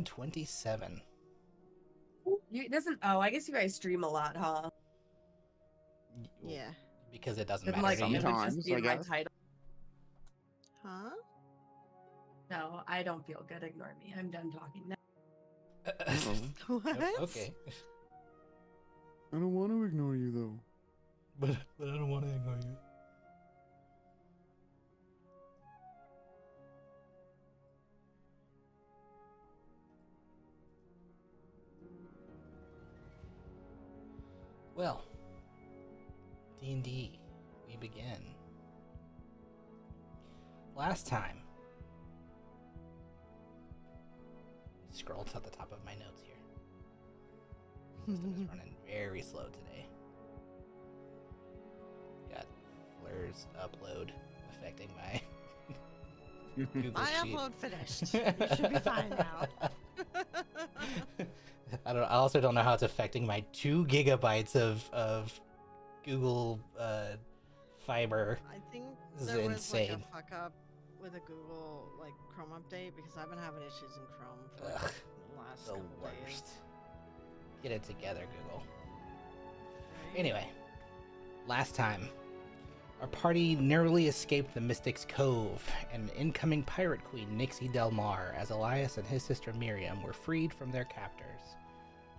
27. It doesn't. Oh, I guess you guys stream a lot, huh? Yeah. Because it doesn't Then matter like to you. it would just Sometimes, be I in my guess. title. Huh? No, I don't feel good. Ignore me. I'm done talking now. Oh, What? Okay. I don't want to ignore you, though. But I don't want to ignore you. Well, D&D, we begin. Last time, scroll to the top of my notes here. System is running very slow today. Got Flur's upload affecting my Google My Sheet. upload finished. You should be fine now. I also don't know how it's affecting my 2 gigabytes of Google fiber. I think This there is was insane. like a fuck up with a Google like Chrome update because I've been having issues in Chrome for like, Ugh, the last the couple worst. days. Get it together, Google. Right? Anyway, last time, our party narrowly escaped the Mystic's Cove, and incoming pirate queen Nixie Del Mar, as Elias and his sister Miriam were freed from their captors.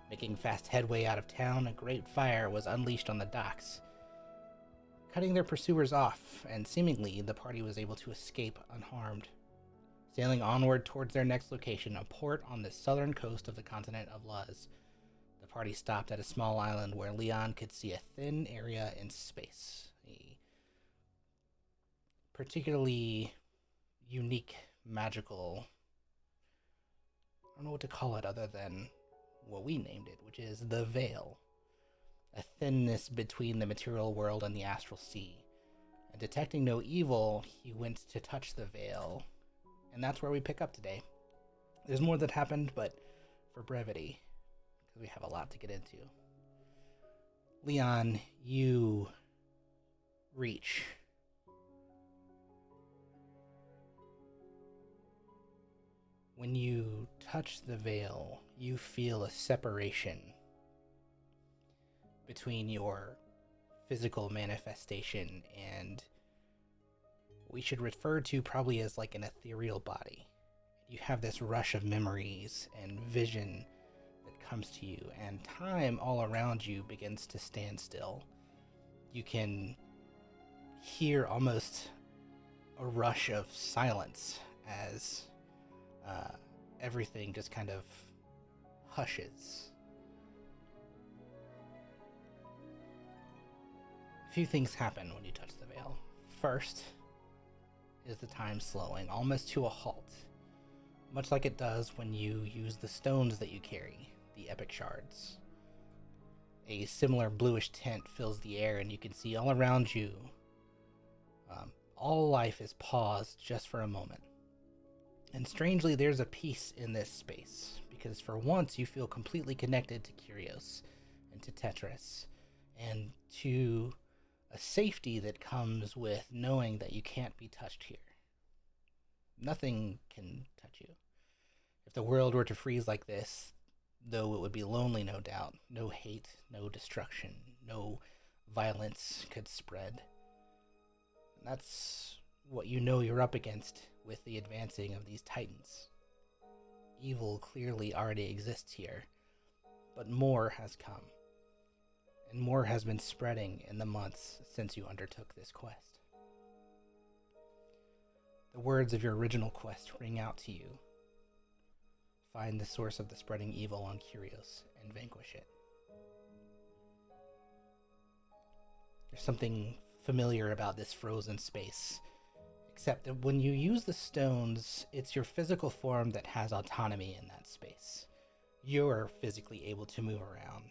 Making fast headway out of town, a great fire was unleashed on the docks, cutting their pursuers off, and seemingly the party was able to escape unharmed. Sailing onward towards their next location, a port on the southern coast of the continent of Luz, the party stopped at a small island where Leon could see a thin area in space. A particularly unique, magical, I don't know what to call it other than what we named it, which is the Veil. A thinness between the material world and the astral sea. And detecting no evil, he went to touch the Veil. And that's where we pick up today. There's more that happened, but for brevity, because we have a lot to get into. Leon, you reach. When you touch the veil, you feel a separation between your physical manifestation and we should refer to probably as like an ethereal body. You have this rush of memories and vision that comes to you, and time all around you begins to stand still. You can hear almost a rush of silence as everything just kind of hushes. A few things happen when you touch the veil. First is the time slowing, almost to a halt, much like it does when you use the stones that you carry, the epic shards. A similar bluish tint fills the air, and you can see all around you. All life is paused just for a moment. And strangely, there's a peace in this space, because for once you feel completely connected to Kyrios and to Tetris, and to a safety that comes with knowing that you can't be touched here. Nothing can touch you. If the world were to freeze like this, though it would be lonely, no doubt, no hate, no destruction, no violence could spread. And that's what you know you're up against with the advancing of these titans. Evil clearly already exists here, but more has come, and more has been spreading in the months since you undertook this quest. The words of your original quest ring out to you. Find the source of the spreading evil on Kyrios and vanquish it. There's something familiar about this frozen space, except that when you use the stones, it's your physical form that has autonomy in that space. You're physically able to move around,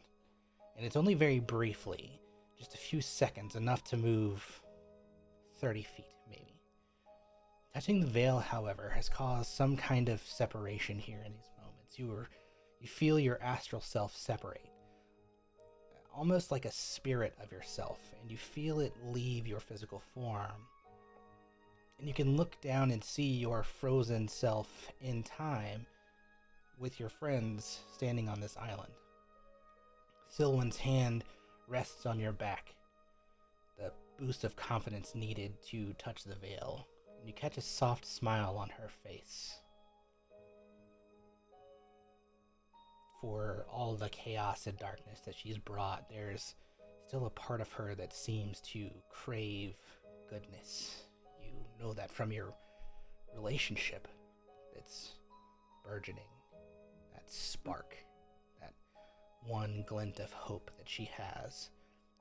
and it's only very briefly, just a few seconds, enough to move 30 feet, maybe. Touching the veil, however, has caused some kind of separation here in these moments. You feel your astral self separate, almost like a spirit of yourself, and you feel it leave your physical form. And you can look down and see your frozen self in time, with your friends standing on this island. Silwen's hand rests on your back, the boost of confidence needed to touch the veil, and you catch a soft smile on her face. For all the chaos and darkness that she's brought, there's still a part of her that seems to crave goodness. You know that from your relationship. It's burgeoning. That spark, that one glint of hope that she has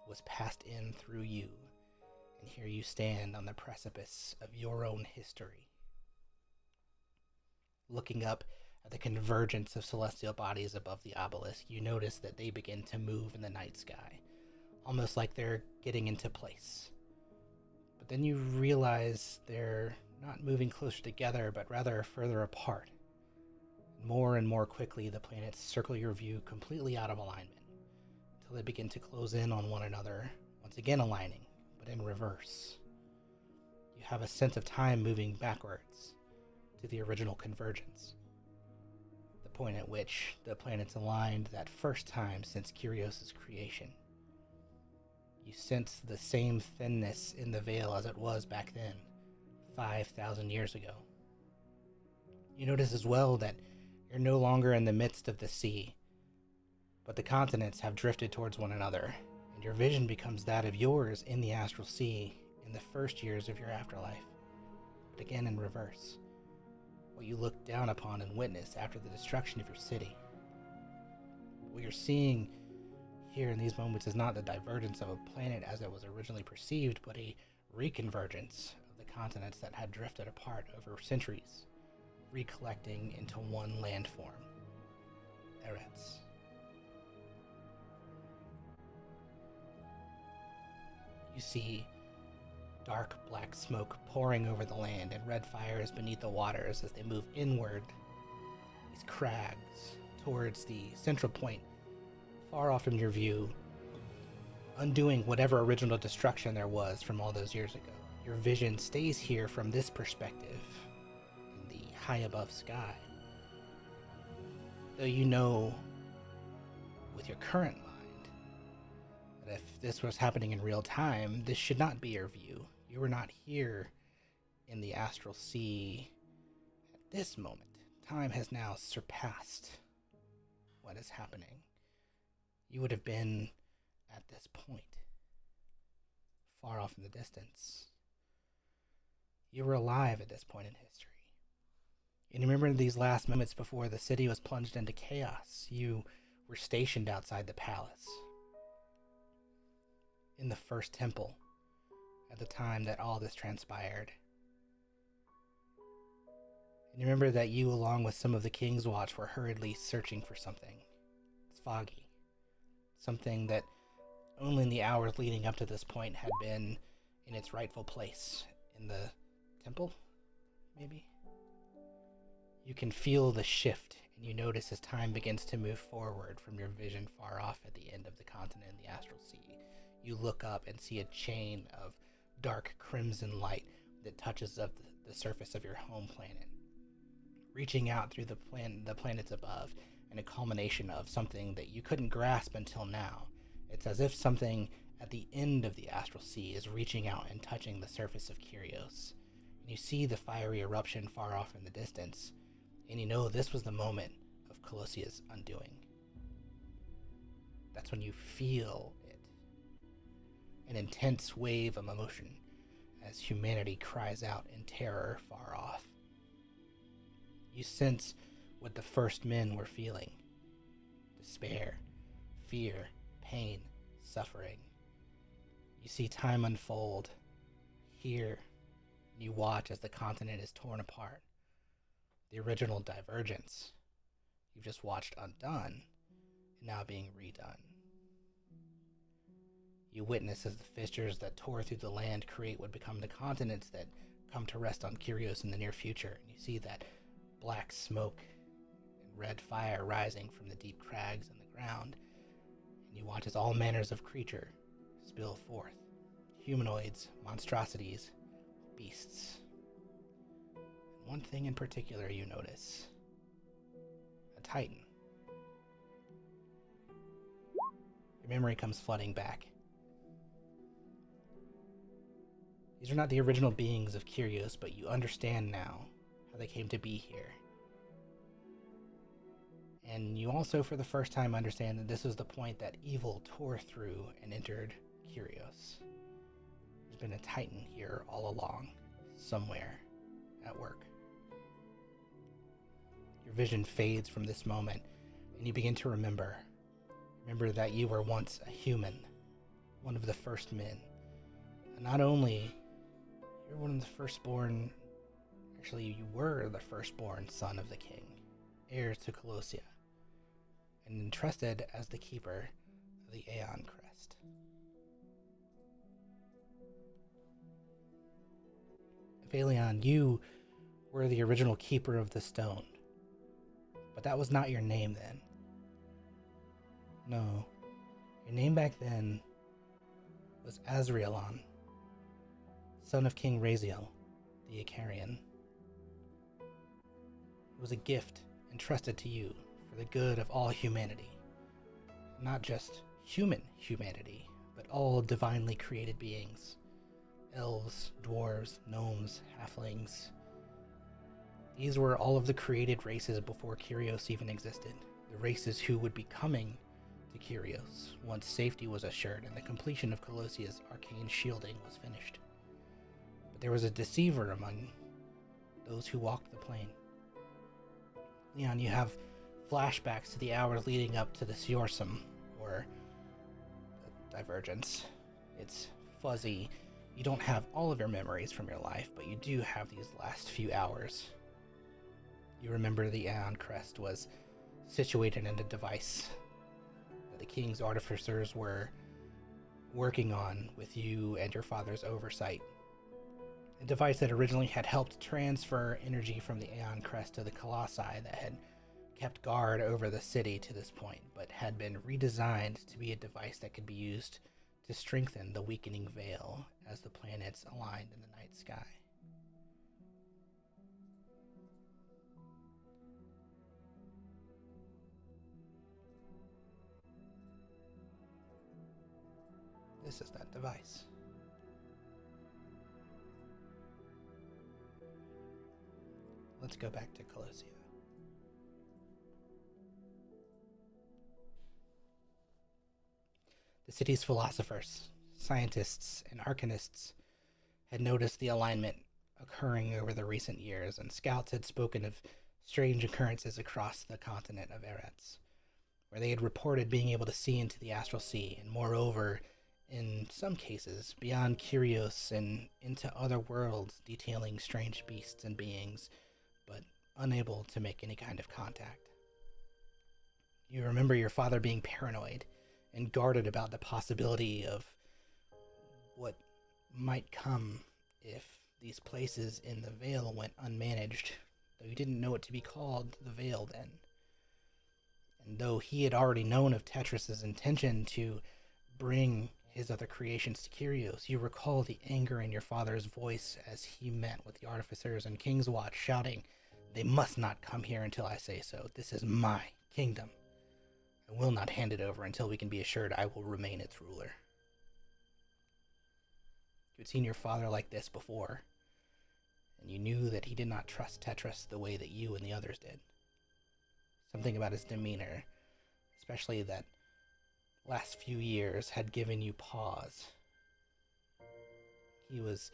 was passed in through you, and here you stand on the precipice of your own history. Looking up at the convergence of celestial bodies above the obelisk, you notice that they begin to move in the night sky, almost like they're getting into place. But then you realize they're not moving closer together, but rather further apart. More and more quickly, the planets circle your view completely out of alignment, until they begin to close in on one another, once again aligning, but in reverse. You have a sense of time moving backwards to the original convergence, the point at which the planets aligned that first time since Kyrios' creation. You sense the same thinness in the veil as it was back then, 5,000 years ago. You notice as well that you're no longer in the midst of the sea, but the continents have drifted towards one another, and your vision becomes that of yours in the astral sea in the first years of your afterlife, but again in reverse. What you look down upon and witness after the destruction of your city. What you're seeing here in these moments is not the divergence of a planet as it was originally perceived, but a reconvergence of the continents that had drifted apart over centuries, recollecting into one landform, Eretz. You see dark black smoke pouring over the land and red fires beneath the waters as they move inward, these crags, towards the central point, far off from your view, undoing whatever original destruction there was from all those years ago. Your vision stays here from this perspective, in the high above sky. Though you know, with your current mind, that if this was happening in real time, this should not be your view. You were not here in the astral sea at this moment. Time has now surpassed what is happening. You would have been at this point, far off in the distance. You were alive at this point in history. And remember these last moments before the city was plunged into chaos. You were stationed outside the palace, in the first temple, at the time that all this transpired. And you remember that you, along with some of the King's Watch, were hurriedly searching for something. It's foggy. Something that only in the hours leading up to this point had been in its rightful place in the temple, maybe? You can feel the shift, and you notice as time begins to move forward from your vision far off at the end of the continent in the astral sea. You look up and see a chain of dark crimson light that touches up the surface of your home planet, reaching out through the planets above, and a culmination of something that you couldn't grasp until now. It's as if something at the end of the astral sea is reaching out and touching the surface of Kyrios. And you see the fiery eruption far off in the distance, and you know this was the moment of Colossea's undoing. That's when you feel it. An intense wave of emotion as humanity cries out in terror far off. You sense what the first men were feeling. Despair, fear, pain, suffering. You see time unfold. Here, you watch as the continent is torn apart. The original divergence you've just watched undone, and now being redone. You witness as the fissures that tore through the land create what become the continents that come to rest on Kyrios in the near future. And you see that black smoke and red fire rising from the deep crags in the ground. And you watch as all manners of creature spill forth. Humanoids, monstrosities, beasts. And one thing in particular you notice. A Titan. Your memory comes flooding back. These are not the original beings of Kyrios, but you understand now how they came to be here. And you also, for the first time, understand that this was the point that evil tore through and entered Kyrios. There's been a Titan here all along, somewhere, at work. Your vision fades from this moment, and you begin to remember. Remember that you were once a human, one of the first men. And not only you're one of the firstborn, actually you were the firstborn son of the king, heir to Colossia, and entrusted as the keeper of the Aeon Crest. Aphelion, you were the original keeper of the stone, but that was not your name then. No, your name back then was Azrielon, son of King Raziel, the Icarian. It was a gift entrusted to you for the good of all humanity. Not just human humanity, but all divinely created beings. Elves, dwarves, gnomes, halflings. These were all of the created races before Kyrios even existed. The races who would be coming to Kyrios once safety was assured and the completion of Colossia's arcane shielding was finished. But there was a deceiver among those who walked the plane. Leon, you have flashbacks to the hours leading up to the Siorsum, or the Divergence. It's fuzzy. You don't have all of your memories from your life, but you do have these last few hours. You remember the Aeon Crest was situated in a device that the king's artificers were working on with you and your father's oversight. A device that originally had helped transfer energy from the Aeon Crest to the Colossi that had kept guard over the city to this point, but had been redesigned to be a device that could be used to strengthen the weakening veil as the planets aligned in the night sky. This is that device. Let's go back to Colossia. The city's philosophers, scientists, and arcanists had noticed the alignment occurring over the recent years, and scouts had spoken of strange occurrences across the continent of Eretz, where they had reported being able to see into the astral sea, and moreover, in some cases, beyond Kyrios and into other worlds, detailing strange beasts and beings, but unable to make any kind of contact. You remember your father being paranoid and guarded about the possibility of what might come if these places in the Veil went unmanaged, though you didn't know it to be called the Veil then. And though he had already known of Tetris's intention to bring his other creations to Kyrios, you recall the anger in your father's voice as he met with the artificers and King's Watch, shouting, "They must not come here until I say so. This is my kingdom. I will not hand it over until we can be assured I will remain its ruler." You had seen your father like this before, and you knew that he did not trust Tetris the way that you and the others did. Something about his demeanor, especially that last few years, had given you pause. He was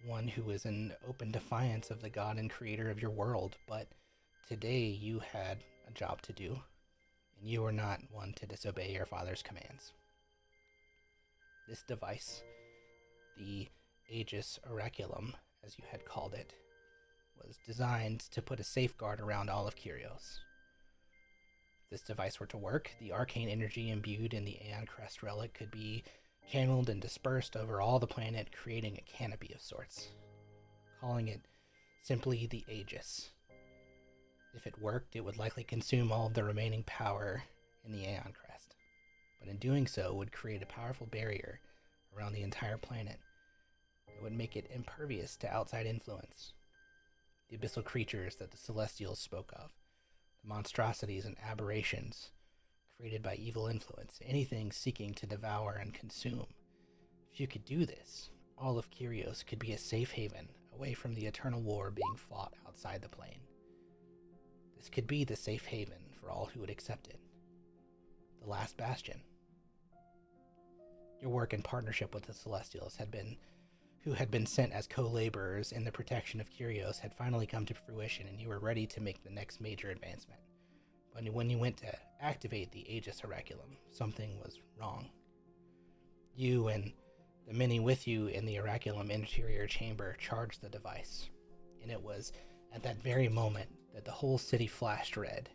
one who was in open defiance of the god and creator of your world, but today you had a job to do, and you were not one to disobey your father's commands. This device, the Aegis Oraculum, as you had called it, was designed to put a safeguard around all of Kyrios. If this device were to work, the arcane energy imbued in the Aeon Crest relic could be channeled and dispersed over all the planet, creating a canopy of sorts, calling it simply the Aegis. If it worked, it would likely consume all of the remaining power in the Aeon Crest, but in doing so would create a powerful barrier around the entire planet that would make it impervious to outside influence. The abyssal creatures that the Celestials spoke of, the monstrosities and aberrations created by evil influence, anything seeking to devour and consume. If you could do this, all of Kyrios could be a safe haven away from the eternal war being fought outside the plane. This could be the safe haven for all who would accept it. The last bastion. Your work in partnership with the Celestials who had been sent as co-laborers in the protection of Kyrios had finally come to fruition, and you were ready to make the next major advancement. But when you went to activate the Aegis Oraculum, something was wrong. You and the many with you in the Oraculum interior chamber charged the device, and it was at that very moment that the whole city flashed red.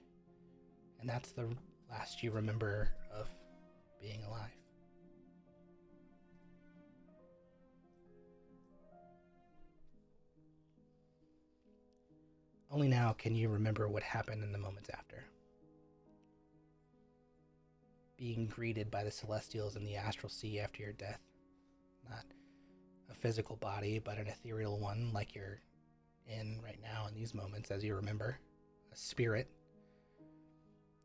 And that's the last you remember of being alive. Only now can you remember what happened in the moments after. Being greeted by the Celestials in the astral sea after your death. Not a physical body, but an ethereal one like you're in right now in these moments as you remember. A spirit.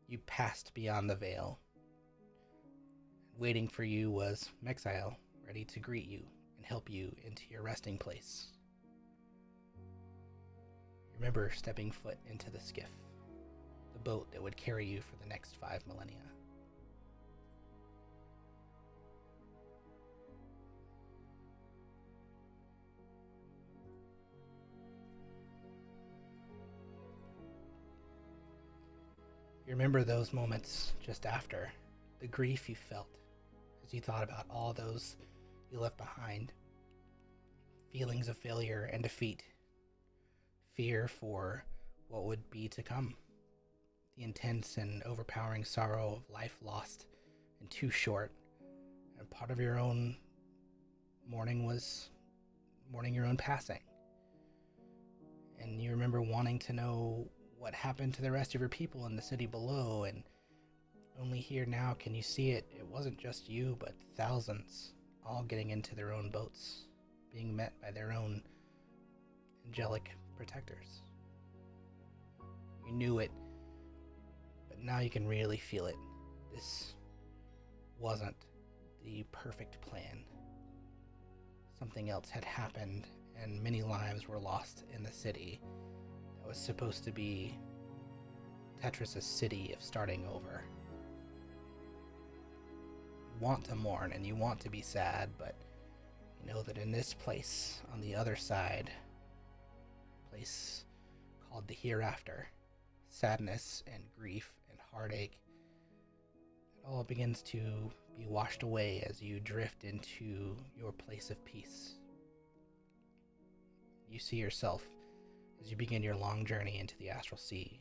You passed beyond the veil. Waiting for you was Mexile, ready to greet you and help you into your resting place. Remember stepping foot into the skiff, the boat that would carry you for the next 5 millennia. You remember those moments just after, the grief you felt as you thought about all those you left behind, feelings of failure and defeat, fear for what would be to come, the intense and overpowering sorrow of life lost and too short, and part of your own mourning was mourning your own passing. And you remember wanting to know what happened to the rest of your people in the city below, and only here now can you see it. It wasn't just you, but thousands, all getting into their own boats, being met by their own angelic protectors. You knew it, but now you can really feel it. This wasn't the perfect plan. Something else had happened, and many lives were lost in the city that was supposed to be Tetris' city of starting over. You want to mourn and you want to be sad, but you know that in this place, on the other side, a place called the hereafter, sadness and grief and heartache, it all begins to be washed away as you drift into your place of peace. You see yourself as you begin your long journey into the astral sea,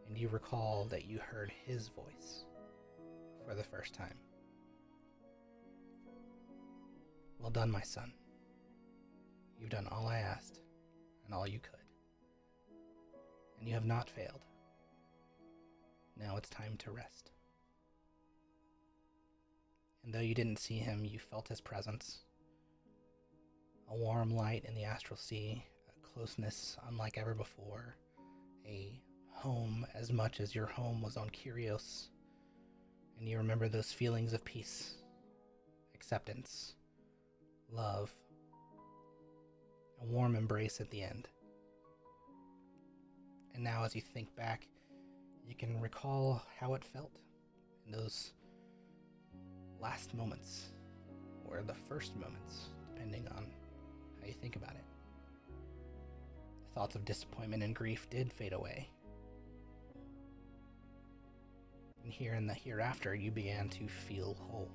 and you recall that you heard his voice for the first time. Well done, my son. You've done all I asked, and all you could. And you have not failed. Now it's time to rest. And though you didn't see him, you felt his presence. A warm light in the astral sea, a closeness unlike ever before, a home as much as your home was on Kyrios. And you remember those feelings of peace, acceptance, love, a warm embrace at the end. And now as you think back, you can recall how it felt in those last moments, or the first moments, depending on how you think about it. The thoughts of disappointment and grief did fade away. And here in the hereafter, you began to feel whole.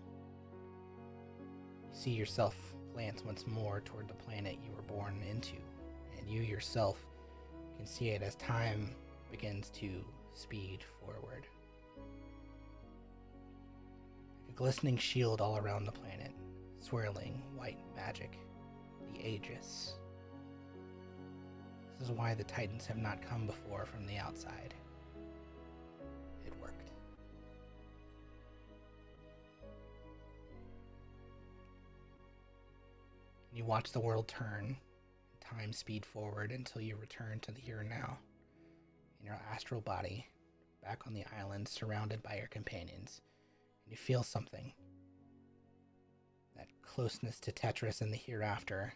You see yourself glance once more toward the planet you were born into, and you yourself can see it as time begins to speed forward. A glistening shield all around the planet, swirling white magic, the Aegis. This is why the Titans have not come before from the outside. It worked. You watch the world turn, time speed forward until you return to the here and now, in your astral body, back on the island, surrounded by your companions, and you feel something. That closeness to Tetris in the hereafter.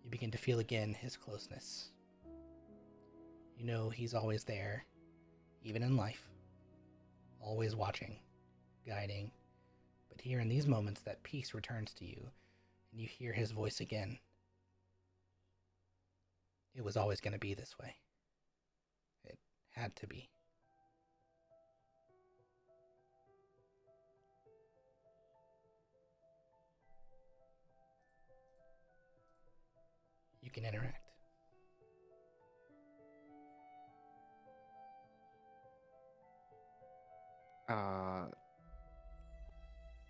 You begin to feel again his closeness. You know he's always there, even in life, always watching, guiding. But here in these moments, that peace returns to you, and you hear his voice again. It was always going to be this way. It had to be. You can interact.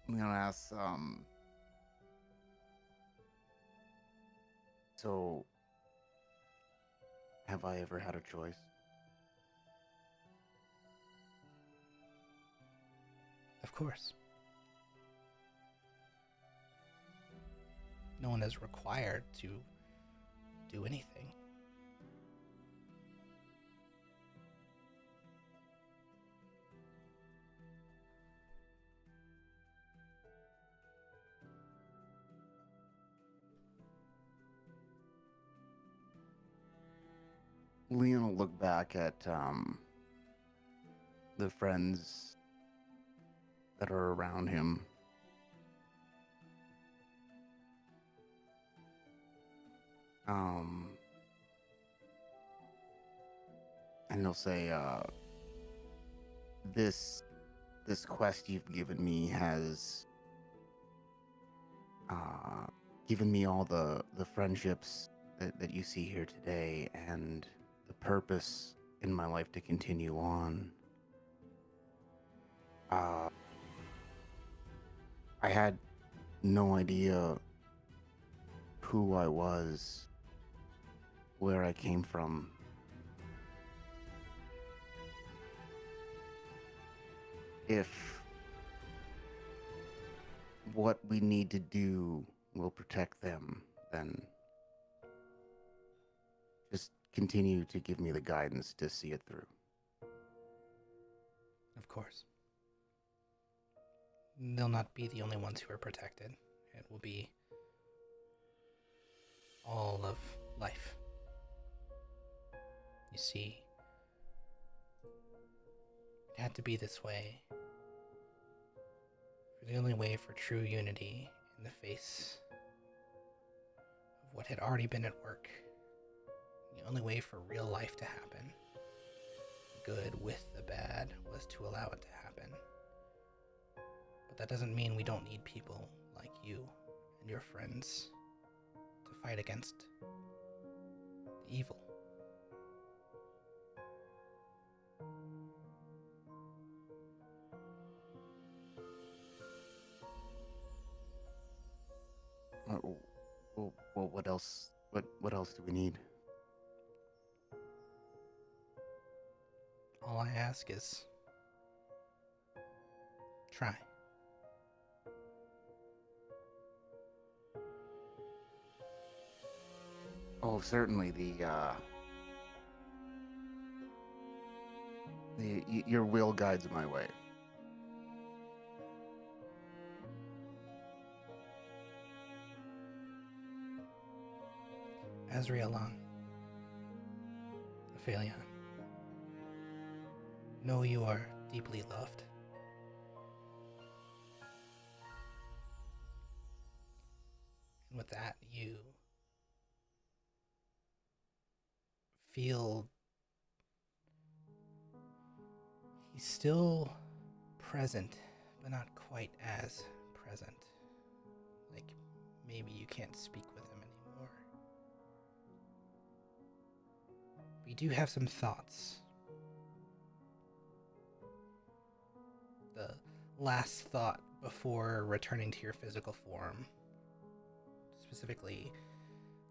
I'm gonna ask, so have I ever had a choice? Of course. No one is required to do anything. Leon will look back at the friends that are around him. And he'll say, this quest you've given me has given me all the friendships that you see here today, and the purpose in my life to continue on. I had no idea who I was, where I came from. If what we need to do will protect them, then just continue to give me the guidance to see it through. Of course. They'll not be the only ones who are protected. It will be all of life. You see, it had to be this way. For the only way for true unity in the face of what had already been at work. The only way for real life to happen, the good with the bad, was to allow it to happen. But that doesn't mean we don't need people like you and your friends to fight against the evil. Well, what else? What else do we need? All I ask is try. Oh, certainly your will guides my way. Azraelon, Aphelion, know you are deeply loved. And with that, you feel he's still present, but not quite as present. Like maybe you can't speak with him anymore. We do have some thoughts. The last thought before returning to your physical form, specifically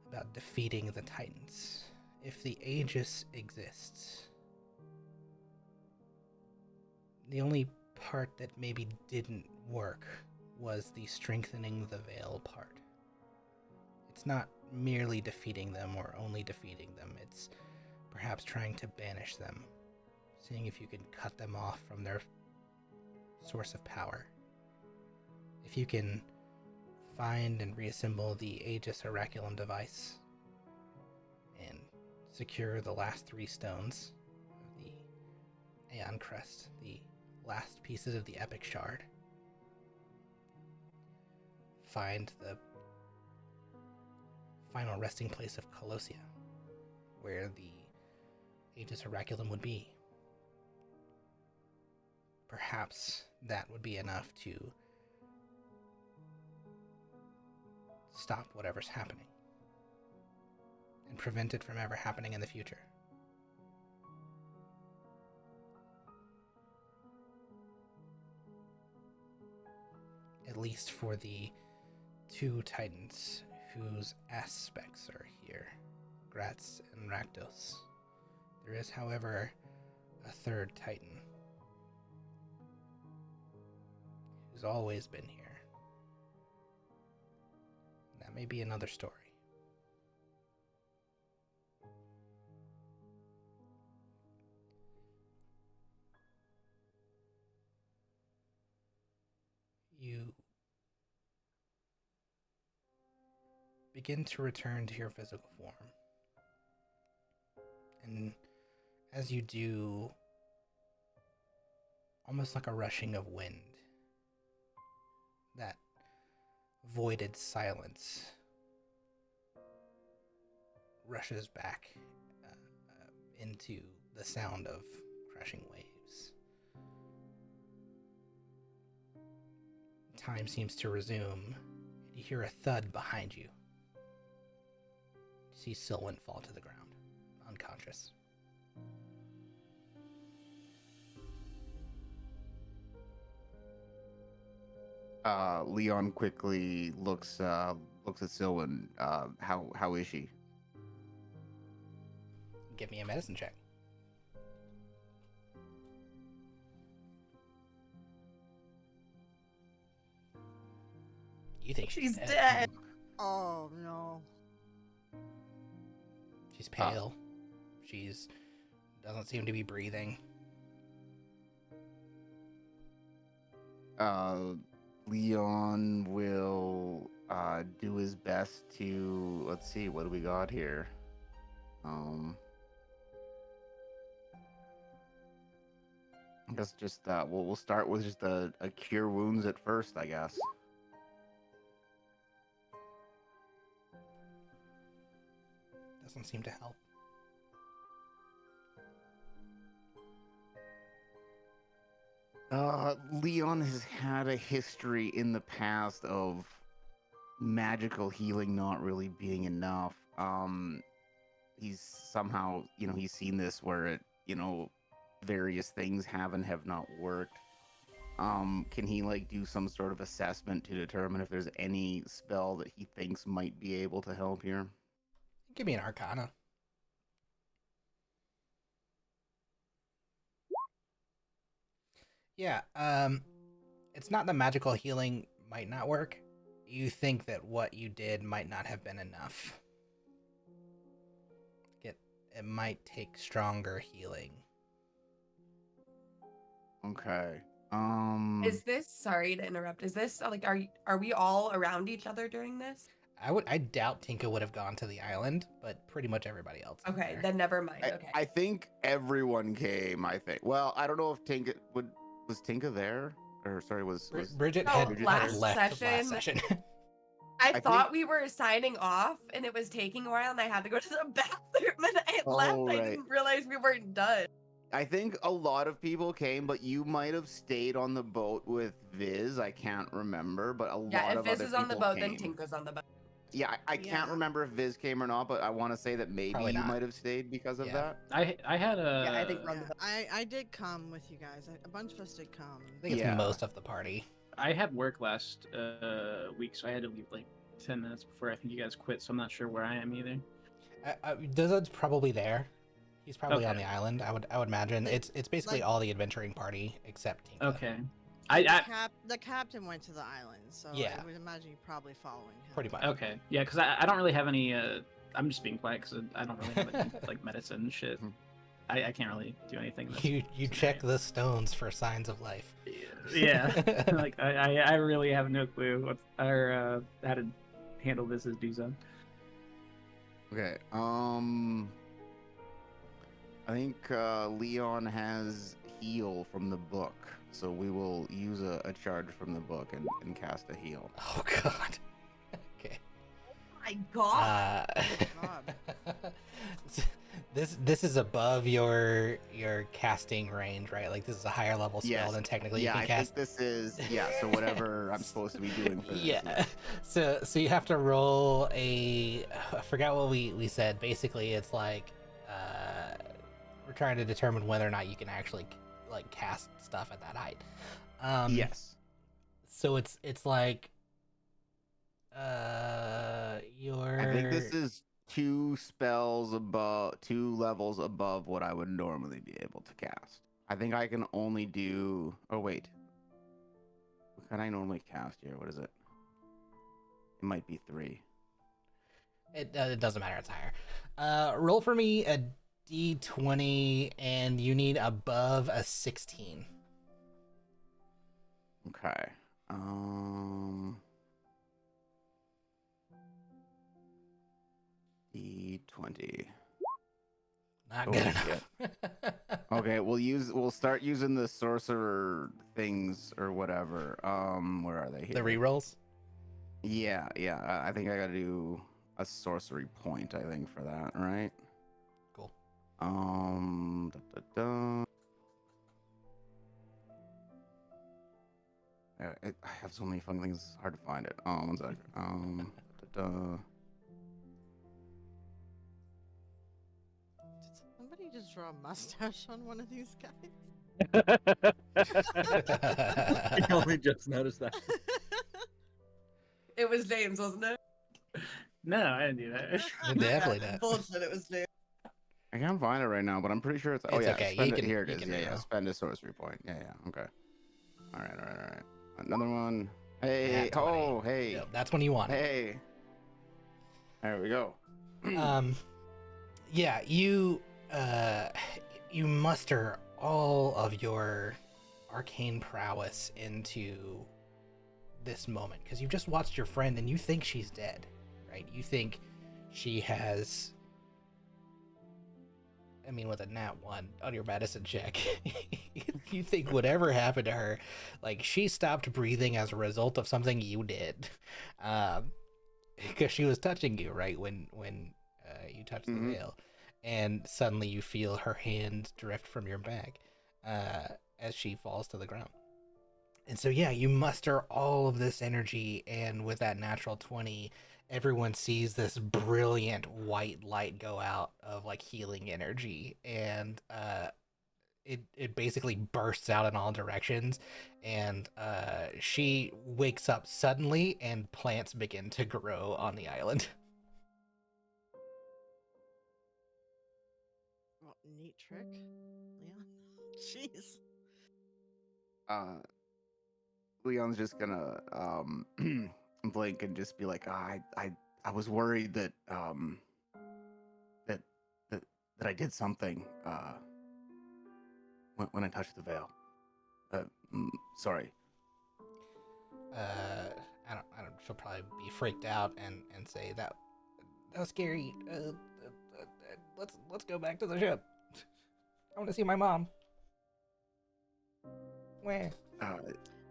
about defeating the Titans. If the Aegis exists, the only part that maybe didn't work was the strengthening the veil part. It's not merely defeating them or only defeating them, it's perhaps trying to banish them seeing if you can cut them off from their source of power. If you can find and reassemble the Aegis Oraculum device and secure the last 3 stones of the Aeon Crest, the last pieces of the Epic Shard, find the final resting place of Colossia, where the Aegis Oraculum would be. Perhaps that would be enough to stop whatever's happening and prevent it from ever happening in the future. At least for the 2 titans whose aspects are here, Gratz and Rakdos. There is, however, a 3rd titan who's always been here. That may be another story. You begin to return to your physical form. And as you do, almost like a rushing of wind, that voided silence rushes back into the sound of crashing waves. Time seems to resume, and you hear a thud behind you. You see Silwyn fall to the ground, unconscious. Leon quickly looks at Silwyn. How is she? Give me a medicine check. You think She's dead. Oh no. She's pale. She's doesn't seem to be breathing. Leon will do his best to, let's see, what do we got here? I guess just we'll start with just a cure wounds at first, I guess. Doesn't seem to help. Leon has had a history in the past of magical healing not really being enough. He's somehow, he's seen this where it, various things have and have not worked. Can he do some sort of assessment to determine if there's any spell that he thinks might be able to help here? Give me an Arcana. Yeah, it's not that magical healing might not work. You think that what you did might not have been enough. It might take stronger healing. Okay. Is this, sorry to interrupt, is this are we all around each other during this? I doubt Tinka would have gone to the island, but pretty much everybody else. is Okay, there. then never mind. Okay. I think everyone came, I think. Well, I don't know if Tinka was Tinka there? Or sorry, was Bridget No, had last left last session- session. I think- thought we were signing off and it was taking a while and I had to go to the bathroom and I had left. Oh, I right. didn't realize we weren't done. I think a lot of people came, but you might have stayed on the boat with Viz. I can't remember, but a Yeah, lot if of Viz other is on the people boat, then came. Tinka's on the boat. Yeah, I can't Yeah. remember if Viz came or not, but I want to say that maybe Probably you not. might have stayed because of Yeah. that. I had a Yeah, I think we're on Yeah, the boat. I did come with you guys. A bunch of us did come. I think it's Yeah. most of the party. I had work last week, so I had to leave 10 minutes before I think you guys quit. So I'm not sure where I am either. Dizard's probably there. He's probably on Okay. the island. I would imagine it's basically Like- all the adventuring party except Tinka. Okay. The captain went to the island, so Yeah. I would imagine you're probably following him. Pretty much. Okay. Yeah, because I don't really have any. I'm just being quiet because I don't really have any medicine and shit. I can't really do anything. In this You check scenario. the stones for signs of life. Yeah, like I really have no clue what or how to handle this as Duzon. Okay. I think Leon has heal from the book, so we will use a charge from the book and cast a heal. Oh God. Okay. My God. God. This is above your casting range, right? Like this is a higher level spell Yes. than technically Yeah, you I can cast. think this is So whatever I'm supposed to be doing for this. Yeah. So you have to roll a. I forgot what we said. Basically, it's like we're trying to determine whether or not you can actually like cast stuff at that height. Yes. So it's like your. I think this is two levels above what I would normally be able to cast. I think I can only do. Oh wait, what can I normally cast here? What is it? It might be 3. It doesn't matter. It's higher. Roll for me a d20, and you need above a 16. Okay. D20. Not Oh, good shit. enough. Okay, we'll start using the sorcerer things or whatever. Where are they here? The rerolls. Yeah. I think I gotta do a sorcery point, I think, for that, right? Cool. Da, da, da. I have so many fun things, it's hard to find it. One sec. Da, da. Did somebody just draw a mustache on one of these guys? I only just noticed that. It was James, wasn't it? No, I didn't do that. Definitely Yeah, not. Bullshit, it was James. I can't find it right now, but I'm pretty sure it's. Oh It's yeah, okay, spend you it. can- Here it you is. can Yeah. reroll. Spend a sorcery point. Yeah. Okay. All right. Another one. Hey. Nat 20. Oh, hey. Yep, that's when you want it. Hey. There we go. Yeah, you muster all of your arcane prowess into this moment because you've just watched your friend and you think she's dead, right? You think she has. I mean, with a nat 1 on your medicine check, you think whatever happened to her, like she stopped breathing as a result of something you did, because she was touching you right when you touched the veil, and suddenly you feel her hand drift from your bag, as she falls to the ground. And so yeah, you muster all of this energy, and with that natural 20, everyone sees this brilliant white light go out of like healing energy, and it basically bursts out in all directions, and she wakes up suddenly, and plants begin to grow on the island. What neat trick, Leon. Jeez. Leon's just gonna blink and just be like, I was worried that that that I did something when I touched the veil. Sorry. I don't. She'll probably be freaked out and say that was scary. Let's go back to the ship. I want to see my mom. Where?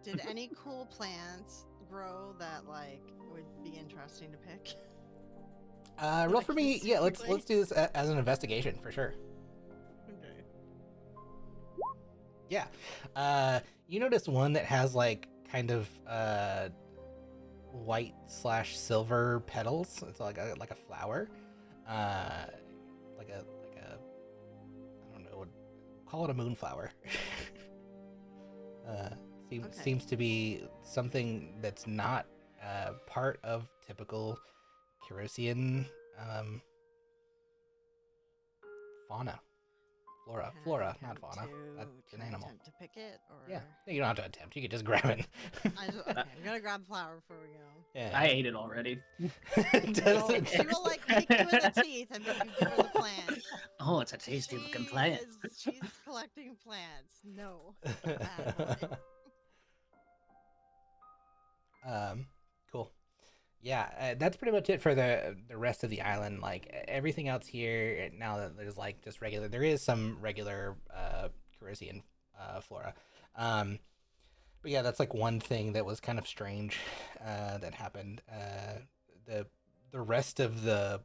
Did any cool plants grow that like would be interesting to pick? Roll for me. Yeah, let's Specifically? do this as an investigation for sure. Okay. Yeah. You notice one that has like kind of white / silver petals. It's like a flower. Like a I don't know. Call it a moonflower. Seems to be something that's not part of typical Kyrosian fauna, Flora, Can I flora, not attempt fauna. to- That's an can I animal. attempt to pick it, or Yeah, you don't have to attempt. You can just grab it. okay, I'm gonna grab the flower before we go. Yeah. I ate it already. Doesn't- She will like kick you in the teeth and make you give her the plant. Oh, it's a tasty looking plant. She's collecting plants. No, bad boy. Cool. Yeah, that's pretty much it for the rest of the island. Like everything else here now that there's like just regular. There is some regular Carisian flora. But yeah, that's like one thing that was kind of strange that happened. The rest of the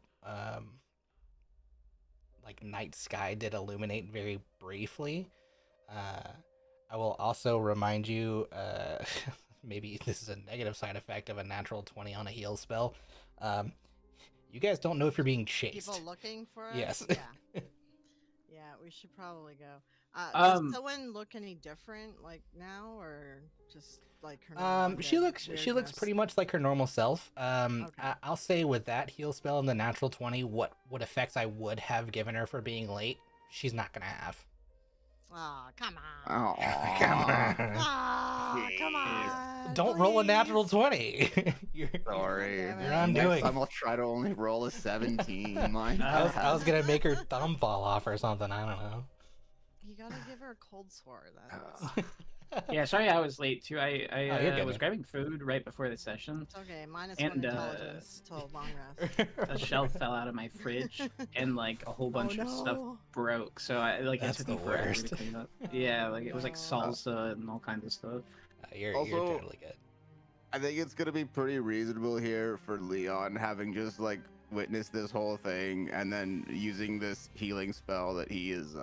like night sky did illuminate very briefly. I will also remind you, maybe this is a negative side effect of a natural 20 on a heal spell. You guys don't know if you're being chased. People looking for us. Yes. Yeah. Yeah, we should probably go. Does Someone look any different like now, or just like her? normal She undead looks weirdness? pretty much like her normal self. Okay. I'll say with that heal spell and the natural 20, what effects I would have given her for being late, she's not gonna have. Aw, come on. Oh, Come on. Ah, come Jeez. on. Don't roll a please. natural 20. You're, Sorry. Damn it. You're Next undoing. time I'll try to only roll a 17. My I was gonna make her thumb fall off or something. I don't know. You gotta give her a cold sore. That's Yeah, sorry I was late too. I Oh, you're good, was man. grabbing food right before the session. it's okay. Minus And, one intelligence till long rest. A shelf fell out of my fridge, and like a whole bunch of stuff no. broke. So I like That's it took me the forever worst. to clean up. Yeah, like it was like No. salsa and all kinds of stuff. You're Also- totally good. I think it's gonna be pretty reasonable here for Leon having just like witnessed this whole thing and then using this healing spell that he is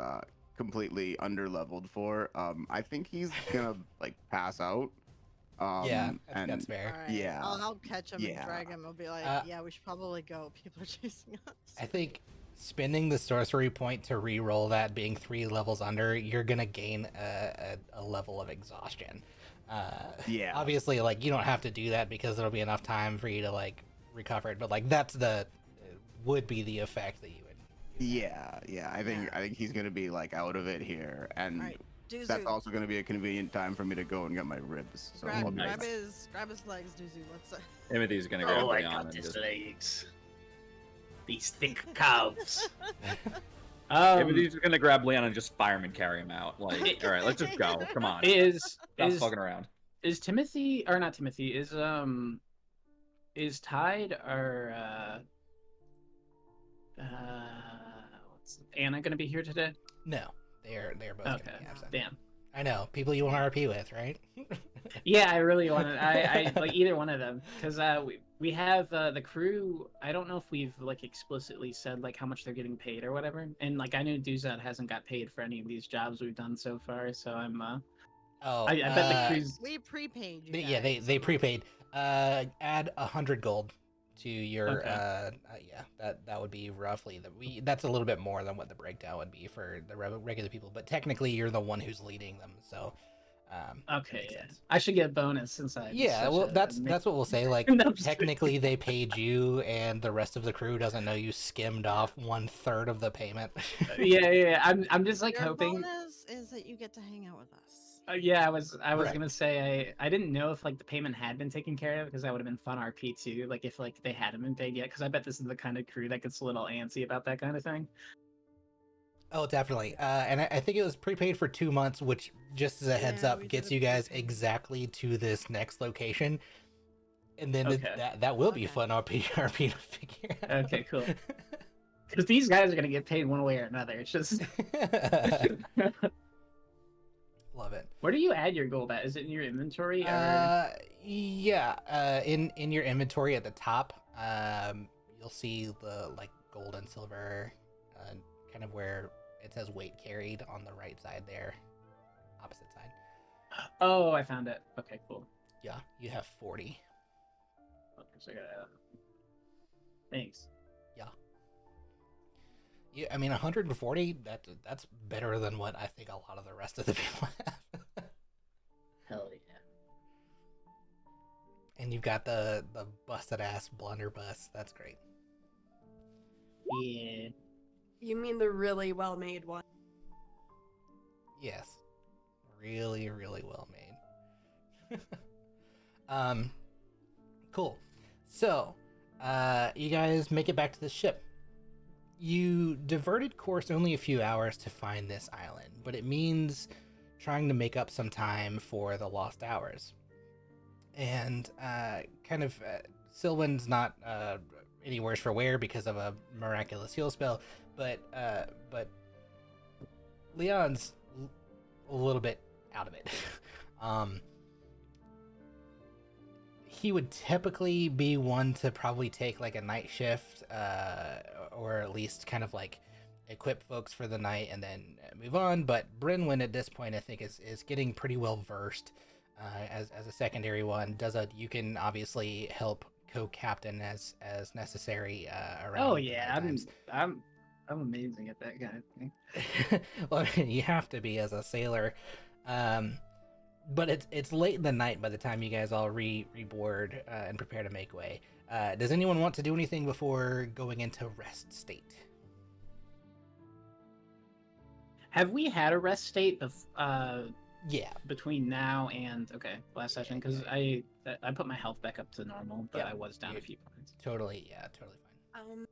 completely underleveled for. I think he's gonna like pass out. Yeah, I think and that's fair. Alright, Yeah. I'll help catch him Yeah. and drag him. I'll be like, Uh, yeah, we should probably go. People are chasing us. I think spending the sorcery point to re-roll that being 3 levels under, you're gonna gain a level of exhaustion. Yeah. Obviously, like you don't have to do that because there'll be enough time for you to like recover it. But like that's would be the effect that you would. Yeah, I think he's gonna be like out of it here, and Alright, Duzu, that's also gonna be a convenient time for me to go and get my ribs. So grab, I'll be grab back. his legs, Duzu. Let's. Timothy's gonna grab Oh, I Leon got and his just. legs. These thick calves. Timothy's gonna grab Leon and just fire him and carry him out. Like, all right, let's just go. Come on. Is Stop fucking around. is Timothy or not Timothy? Is Tide or what's Anna gonna be here today? No, they're both Okay. gonna be absent. Damn. I know people you want to RP with, right? Yeah, I really wanted. I like either one of them because we have the crew. I don't know if we've like explicitly said like how much they're getting paid or whatever. And like I know Duzat hasn't got paid for any of these jobs we've done so far. So I'm Oh, I bet the crew's We prepaid you. Yeah, guys. they prepaid. Add 100 gold to your Okay. yeah, that would be roughly that's a little bit more than what the breakdown would be for the regular people, but technically you're the one who's leading them, so okay. makes Yeah. sense. I should get a bonus since I Yeah, well that's what we'll say, like No, I'm just kidding. technically they paid you and the rest of the crew doesn't know you skimmed off 1/3 of the payment. yeah. I'm just like Your hoping. bonus is that you get to hang out with us. Yeah, I was Correct. gonna say I didn't know if like the payment had been taken care of because that would have been fun RP too. Like if like they hadn't been paid yet, because I bet this is the kind of crew that gets a little antsy about that kind of thing. Oh, definitely. And I think it was prepaid for 2 months, which, just as a heads Yeah, up, we gets did you a guys prepaid. exactly to this next location. And then Okay. that will be Okay. fun RP to figure out. Okay, cool. Because these guys are gonna get paid one way or another. It's just Love it. where do you add your gold at? Is it in your inventory? Or... In your inventory at the top, you'll see the like gold and silver, kind of where it says weight carried on the right side there, opposite side. Oh, I found it. Okay, cool. Yeah, you have 40. Okay, so I gotta... Thanks. Yeah, I mean 140. That's better than what I think a lot of the rest of the people have. Hell yeah. And you've got the busted ass blunderbuss. That's great. Yeah. You mean the really well-made one? Yes. Really, really well made. Cool. So, you guys make it back to the ship. You diverted course only a few hours to find this island, but it means trying to make up some time for the lost hours. And Sylvan's not any worse for wear because of a miraculous heal spell, but Leon's a little bit out of it. He would typically be one to probably take like a night shift, or at least kind of like equip folks for the night and then move on. But Brynwyn at this point, I think, is getting pretty well versed as a secondary one. You can obviously help co-captain as necessary around. Oh yeah, I'm amazing at that kind of thing. Well, you have to be as a sailor. But it's late in the night by the time you guys all reboard and prepare to make way. Does anyone want to do anything before going into rest state? Have we had a rest state Yeah. between now and last session? Because I put my health back up to normal, but Yeah, I was down a few points. Totally fine.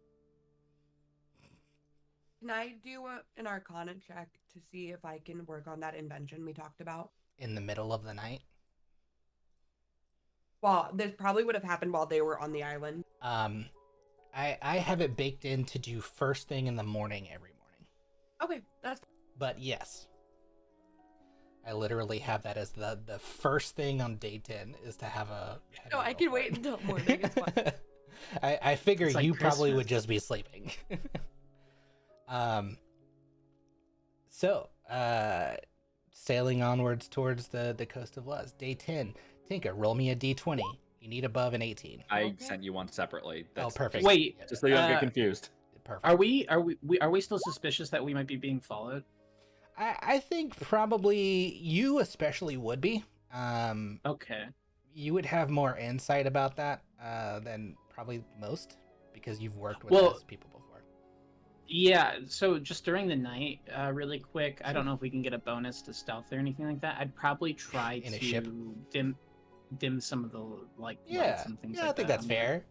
Can I do an Arcana check to see if I can work on that invention we talked about? In the middle of the night? Well, this probably would have happened while they were on the island. I have it baked in to do first thing in the morning every morning. Okay, that's... But yes. I literally have that as the first thing on day 10 is to have a... No, I can wait until morning. It's fine. I figure It's like you probably Christmas. would just be sleeping. So, sailing onwards towards the coast of Luz. Day 10. Tinka, roll me a d20. You need above an 18. I Okay. sent you one separately. Perfect. Wait, Just so you don't get confused. Perfect. are we still suspicious that we might be being followed? I think probably you especially would be. Okay. You would have more insight about that than probably most because you've worked with Well, those people before. Yeah, so just during the night, really quick, I don't know if we can get a bonus to stealth or anything like that. I'd probably try In a to ship? dim some of the lights Yeah, and things yeah, like I think that. that's fair.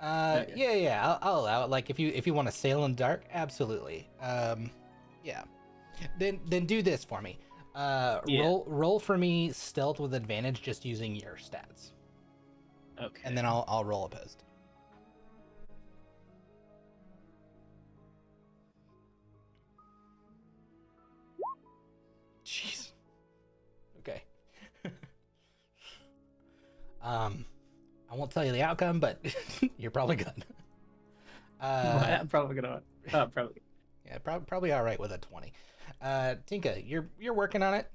Yeah, I'll allow it. Like if you want to sail in dark, absolutely. Yeah. Then do this for me. Roll for me stealth with advantage, just using your stats, Okay. and then I'll roll opposed. Jeez. Okay. I won't tell you the outcome, but you're probably good. I'm probably gonna. Probably. Yeah, probably all right with a 20. Tinka, you're working on it.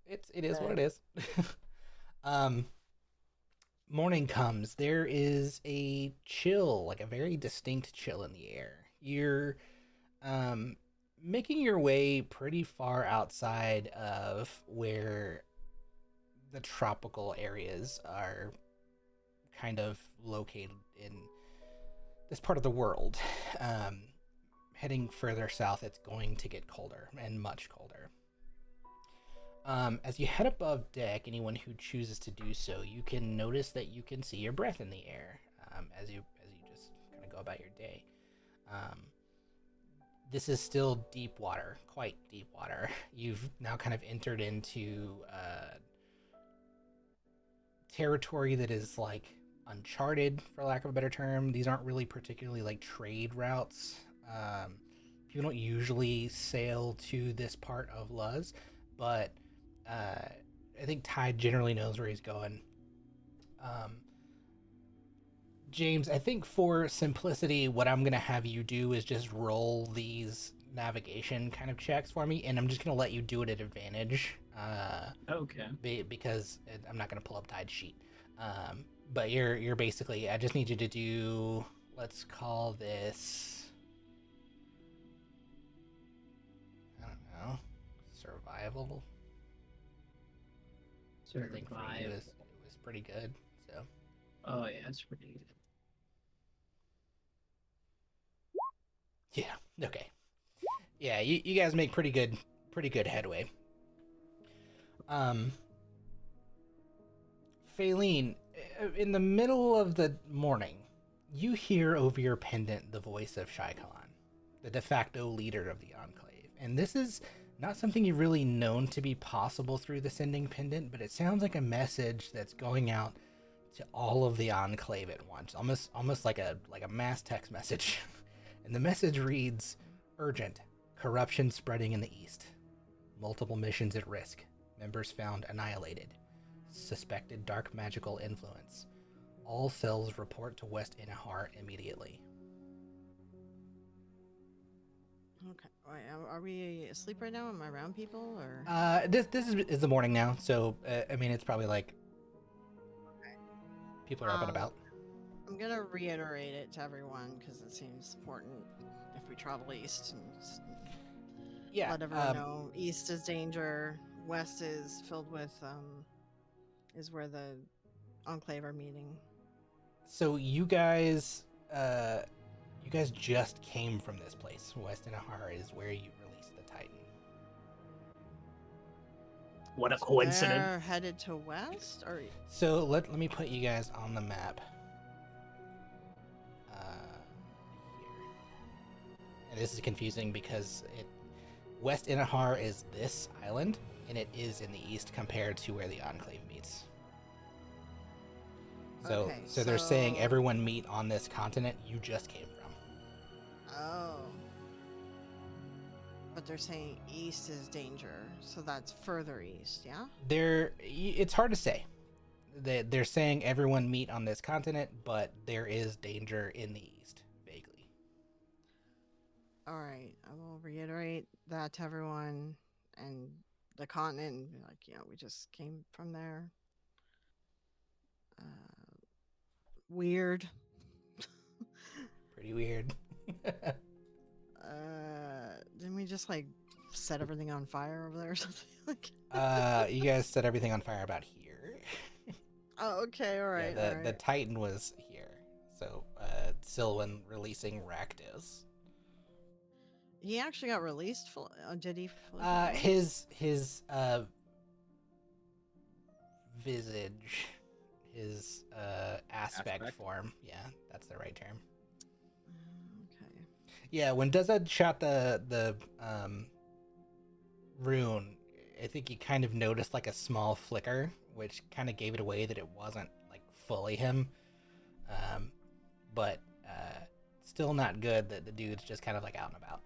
It is what it is. Morning comes. There is a chill, like a very distinct chill in the air. You're making your way pretty far outside of where the tropical areas are kind of located in this part of the world. Heading further south, it's going to get colder and much colder. As you head above deck, anyone who chooses to do so, you can notice that you can see your breath in the air as you just kind of go about your day. This is still deep water, quite deep water. You've now kind of entered into territory that is like uncharted, for lack of a better term. These aren't really particularly like trade routes. People don't usually sail to this part of Luz, but I think Ty generally knows where he's going. James, I think for simplicity, what I'm going to have you do is just roll these navigation kind of checks for me, and I'm just going to let you do it at advantage. Okay. Because I'm not going to pull up Ty's sheet. But you're basically, I just need you to do, let's call this, I don't know, survival. I think for you it was pretty good. So. Oh yeah, it's pretty good. Yeah. Yeah. Okay. Yeah, you guys make pretty good pretty good headway. Faylene, in the middle of the morning, you hear over your pendant the voice of Shai Khan, the de facto leader of the Enclave. And this is not something you've really known to be possible through the sending pendant, but it sounds like a message that's going out to all of the Enclave at once, almost like a mass text message. And the message reads, "Urgent. Corruption spreading in the east. Multiple missions at risk. Members found annihilated. Suspected dark magical influence. All cells report to West Inahar immediately." Okay. Are we asleep right now? Am I around people or? This is the morning now, so I mean it's probably like people are up and about. I'm gonna reiterate it to everyone because it seems important if we travel east and Yeah. let everyone know east is danger, west is filled with is where the Enclave are meeting. So you guys just came from this place. West Inahar is where you released the Titan. What a coincidence. They're headed to west, or So let me put you guys on the map. Here. And this is confusing because West Inahar is this island, and it is in the east compared to where the Enclave meets. So they're saying everyone meet on this continent you just came from. oh, but they're saying east is danger, so that's further east, yeah. It's hard to say. They're saying everyone meet on this continent, but there is danger in the east, vaguely. All right, I will reiterate that to everyone and the continent, and be like, we just came from there. Weird. Pretty weird. Didn't we just like set everything on fire over there or something? You guys set everything on fire about here. Oh, okay, all right. Yeah, all the right. Titan was here. So, Sylvan releasing Rakdos. He actually got released. Did he? His visage, his aspect form. Yeah, that's the right term. Okay. Yeah, when Duzad shot the rune, I think he kind of noticed like a small flicker, which kind of gave it away that it wasn't like fully him. But still not good that the dude's just kind of like out and about.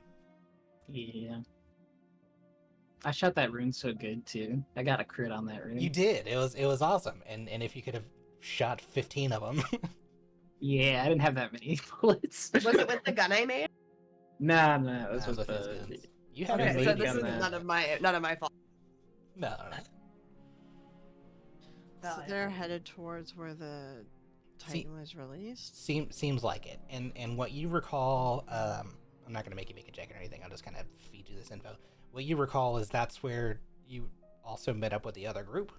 Yeah. I shot that rune so good too. I got a crit on that rune. You did. It was awesome. And if you could have shot 15 of them. Yeah, I didn't have that many bullets. Was it with the gun I made? No, it was With with his the. guns. You haven't Okay, made so this gun is that. none of my fault. No. So they're headed towards where the Titan was released. Seems like it. And what you recall, I'm not gonna make you make a check or anything. I'll just kind of feed you this info. What you recall is that's where you also met up with the other group,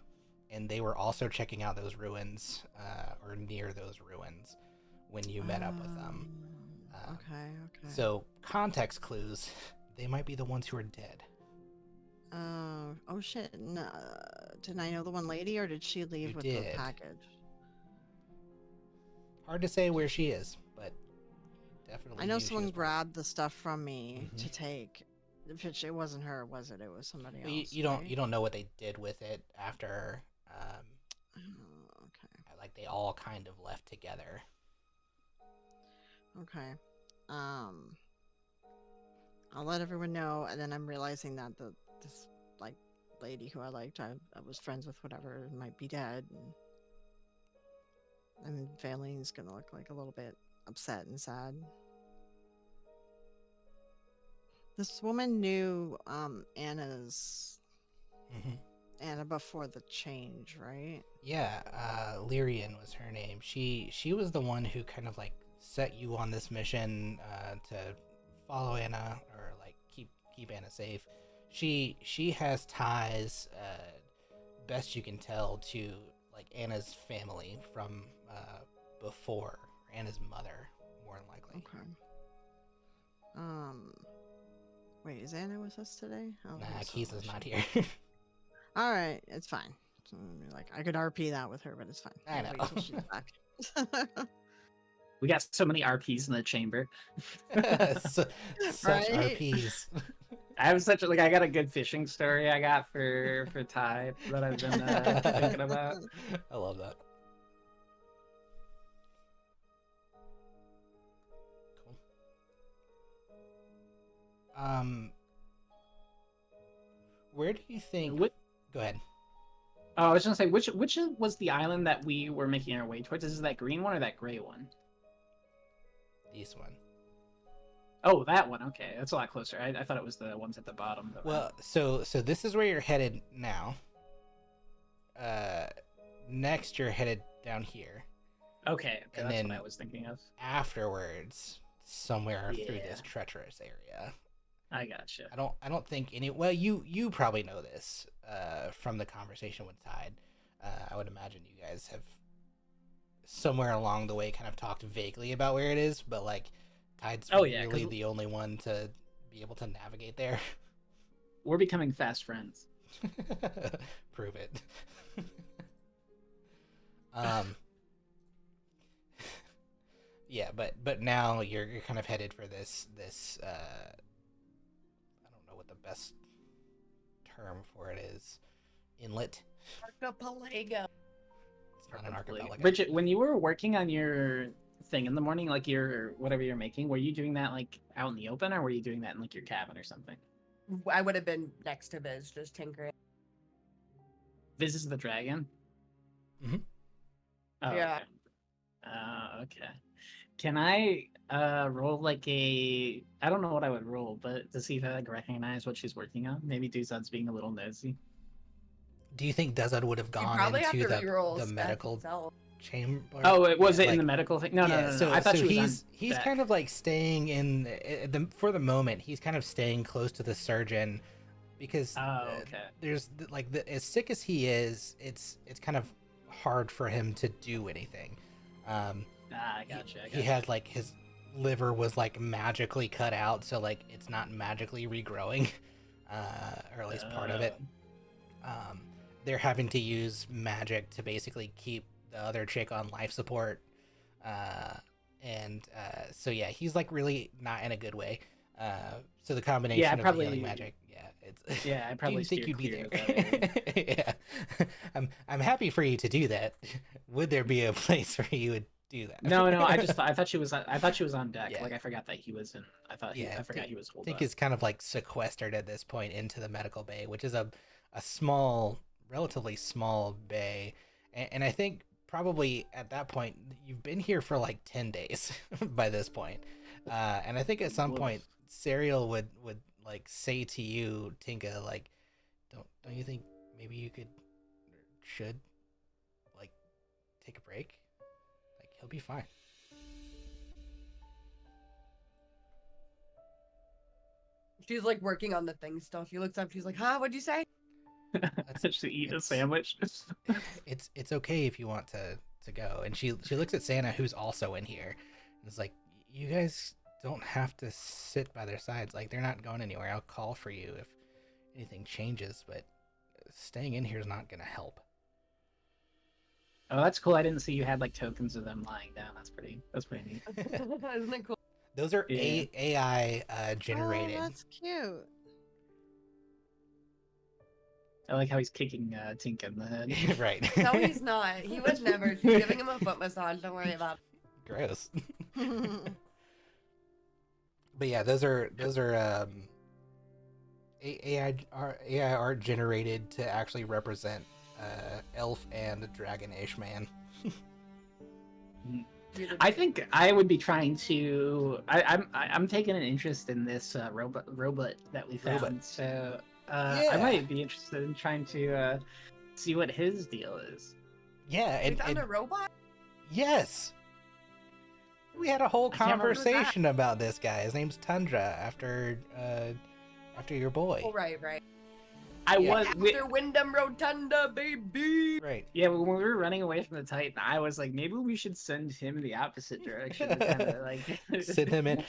and they were also checking out those ruins, or near those ruins, when you met up with them. Okay. So context clues, they might be the ones who are dead. Oh shit! No, didn't I know the one lady, or did she leave You with did. the package? Hard to say where she is, but definitely. I know knew she someone was grabbed the stuff from me Mhm. to take. If it wasn't her, was it? It was somebody But else. you don't right? you don't know what they did with it after. Oh, Like they all kind of left together. okay. I'll let everyone know, and then I'm realizing that this like lady who I liked, I was friends with, whatever, might be dead, and Valen's gonna look like a little bit upset and sad. This woman knew Anna's Mm-hmm. Anna before the change, right? Yeah, Lyrian was her name. She was the one who kind of like set you on this mission to follow Anna or like keep Anna safe. She has ties, best you can tell, to like Anna's family from before, Anna's mother, more than likely. Okay. Wait, is Anna with us today? Oh, Nah, so Keys is she- not here. All right, it's fine. So, like I could RP that with her, but it's fine. I I'll know. Wait till she's back. We got so many RPs in the chamber. Such Right? RPs. I have such a like. I got a good fishing story I got for Ty that I've been thinking about. I love that. Cool. Where do you think? What? Go ahead. Oh, I was gonna say which was the island that we were making our way towards? Is it that green one or that gray one? This one. Oh, that one. Okay, that's a lot closer. I thought it was the ones at the bottom. But Well, so this is where you're headed now. Next you're headed down here. okay, and that's then- what I was thinking of. Afterwards, somewhere through this Yeah. treacherous area. I gotcha. I don't think any. Well, you probably know this from the conversation with Tide. I would imagine you guys have somewhere along the way kind of talked vaguely about where it is, but like Tide's Oh, yeah, 'cause- really the only one to be able to navigate there. We're becoming fast friends. Prove it. Yeah, but now you're kind of headed for this I don't know what the best term for it is. Inlet. Archipelago. It's not an archipelago. Bridget, when you were working on your thing in the morning, like your whatever you're making, were you doing that like out in the open, or were you doing that in like your cabin or something? I would have been next to Biz, just tinkering. This is the dragon. Mhm. Oh, Yeah. Okay. Okay. Can I roll like a? I don't know what I would roll, but to see if I like recognize what she's working on. Maybe Duzad's being a little nosy. Do you think Duzad would have You gone probably have into to reroll the Seth medical himself. chamber? Oh, it was Yeah, it in like- the medical thing? No, no. So, I thought so she was he's on kind deck. of like staying in for the moment. He's kind of staying close to the surgeon because Oh, okay. there's as sick as he is, it's kind of hard for him to do anything. I gotcha. He had like his liver was like magically cut out, so like it's not magically regrowing, or at least part of it. They're having to use magic to basically keep the other chick on life support, so yeah, he's like really not in a a good way. So the combination of the probably- healing magic, yeah, it's. Yeah, I Do probably you think steered you'd be clear there? of that area. Yeah, I'm happy for you to do that. Would there be a place where you would do that? No, I thought she was on deck. Yeah. Like I forgot that he was in. Yeah, I forgot he was I holed think up. is kind of like sequestered at this point into the medical bay, which is a small, relatively small bay, and I think probably at that point you've been here for like 10 days by this point, and I think at some Woof. point Serial would like say to you, Tinka, like, don't you think maybe you could or should like take a break? Like he'll be fine. She's like working on the thing still. She looks up. She's like, "Huh? What'd you say?" Should eat a it's- sandwich. It's okay if you want to go. And she looks at Santa, who's also in here, and is like, you guys don't have to sit by their sides. Like they're not going anywhere. I'll call for you if anything changes, but staying in here is not gonna help. Oh, that's cool. I didn't see you had like tokens of them lying down. That's pretty neat. Isn't it cool? Those are Yeah. AI generated. Oh, that's cute. I like how he's kicking Tink in the head. Right. No, he's not. He would never. She's giving him a foot massage. Don't worry about it. Gross. But yeah, those are AI art generated to actually represent elf and dragon-ish man. I think I would be trying to. I'm taking an interest in this robot that we found. Robot. So Yeah. I might be interested in trying to see what his deal is. Yeah, We and, found and a robot. yes, we had a whole I can't remember that. conversation about this guy. His name's Tundra, after your boy. Oh, right. I Yeah. was. After Wyndham Rotunda, baby. Right. Yeah, when we were running away from the Titan, I was like, maybe we should send him the opposite direction. To kind of like Send him in.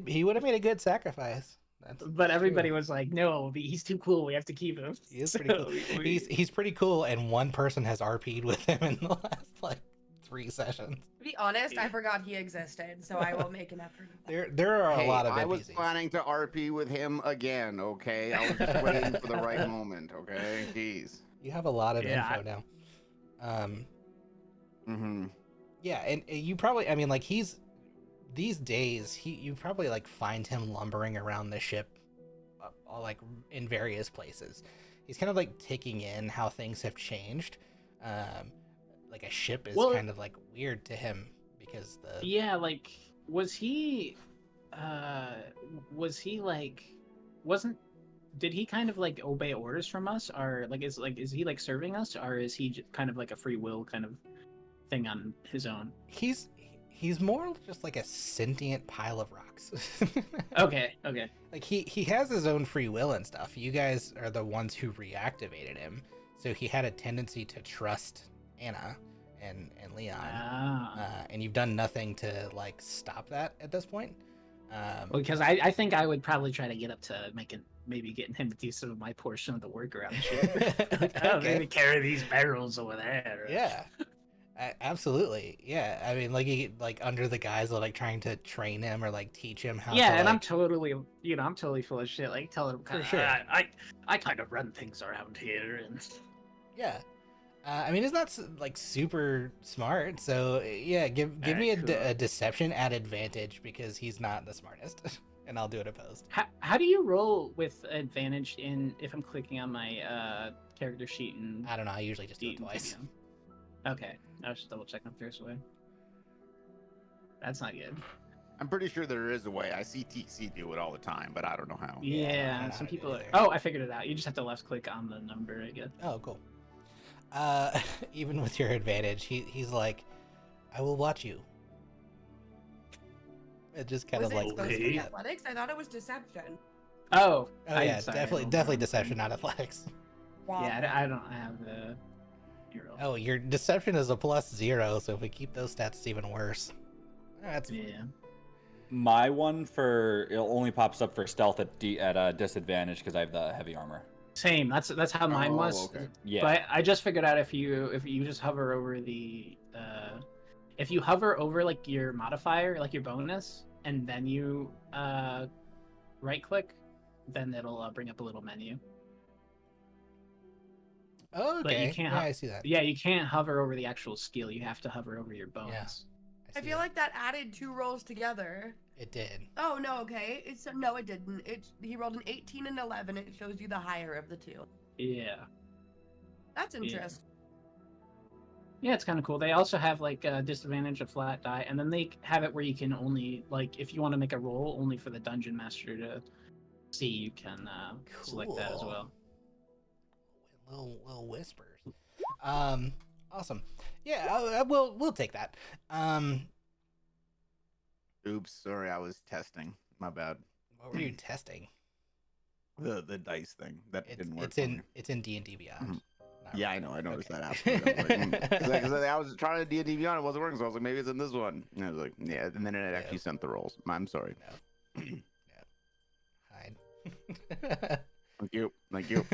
He would have made a good sacrifice. but everybody was like, "No, he's too cool. We have to keep him." He is pretty cool. He's pretty cool, and one person has RP'd with him in the last like 3 sessions. To be honest, I forgot he existed, so I will make an effort. There are a Hey, lot of I was NPCs. planning to RP with him again, okay? I was just waiting for the right moment, okay? Jeez. You have a lot of Yeah, info now. Mm-hmm. Yeah, and you probably, I mean, like these days, you probably like find him lumbering around the ship, like in various places. He's kind of like taking in how things have changed. Like a ship is Well, kind of like weird to him because the Yeah, like was he like wasn't did he kind of like obey orders from us, or is he like serving us, or is he just kind of like a free will kind of thing on his own? he's more just like a sentient pile of rocks. Okay. Like he has his own free will and stuff. You guys are the ones who reactivated him, so he had a tendency to trust Anna and Leon, and you've done nothing to like stop that at this point. Well, because I think I would probably try to get up to maybe getting him to do some of my portion of the work around the ship. Like, oh, Okay. maybe carry these barrels over there. Yeah, absolutely. Yeah, I mean, like under the guise of like trying to train him or like teach him how. Yeah, to, and like... I'm totally full of shit. Like telling him, For sure. I kind of run things around here, and Yeah. I mean, it's not like super smart, so yeah. Give me a deception at advantage because he's not the smartest, and I'll do it opposed. How do you roll with advantage if I'm clicking on my character sheet and I don't know. I usually just do it twice. Okay, I was just double checking if there's a way. That's not good. I'm pretty sure there is a way. I see TC do it all the time, but I don't know how. Yeah, I don't know how some to people. do it either. Oh, I figured it out. You just have to left click on the number, I guess. Oh, cool. Even with your advantage, he's like, I will watch you. It just kind Was of it like supposed to be goes- athletics? I thought it was deception. Oh, Oh yeah, definitely deception, not athletics. Wow. Yeah, I don't have the hero. Oh, your deception is a +0, so if we keep those stats, it's even worse. That's Yeah. My one it only pops up for stealth at disadvantage because I have the heavy armor. Same. That's how mine Oh, was. okay. Yeah. But I just figured out if you just hover over if you hover over like your modifier, like your bonus, and then you right click, then it'll bring up a little menu. oh, But you okay. can't Yeah, ho- I see that. Yeah, you can't hover over the actual skill. You have to hover over your bonus. I see feel that. like that added 2 rolls together. It did. Oh no, okay. No, it didn't. He rolled an 18 and 11. It shows you the higher of the 2. Yeah. That's interesting. Yeah, it's kind of cool. They also have like a disadvantage of flat die, and then they have it where you can only like if you want to make a roll only for the dungeon master to see, you can select that as Cool. well. Little whispers. Awesome. Yeah, we'll take that. Oops, sorry, I was testing. My bad. What were you testing? The dice thing that didn't work. It's in D&D Beyond. Mhm. Not Yeah, right I know. now. I noticed Okay. that after. I was trying to D&D Beyond, it wasn't working, so I was like, maybe it's in this one. And I was like, yeah, and then it actually sent the rolls. I'm sorry. Hide. Thank you. Thank you.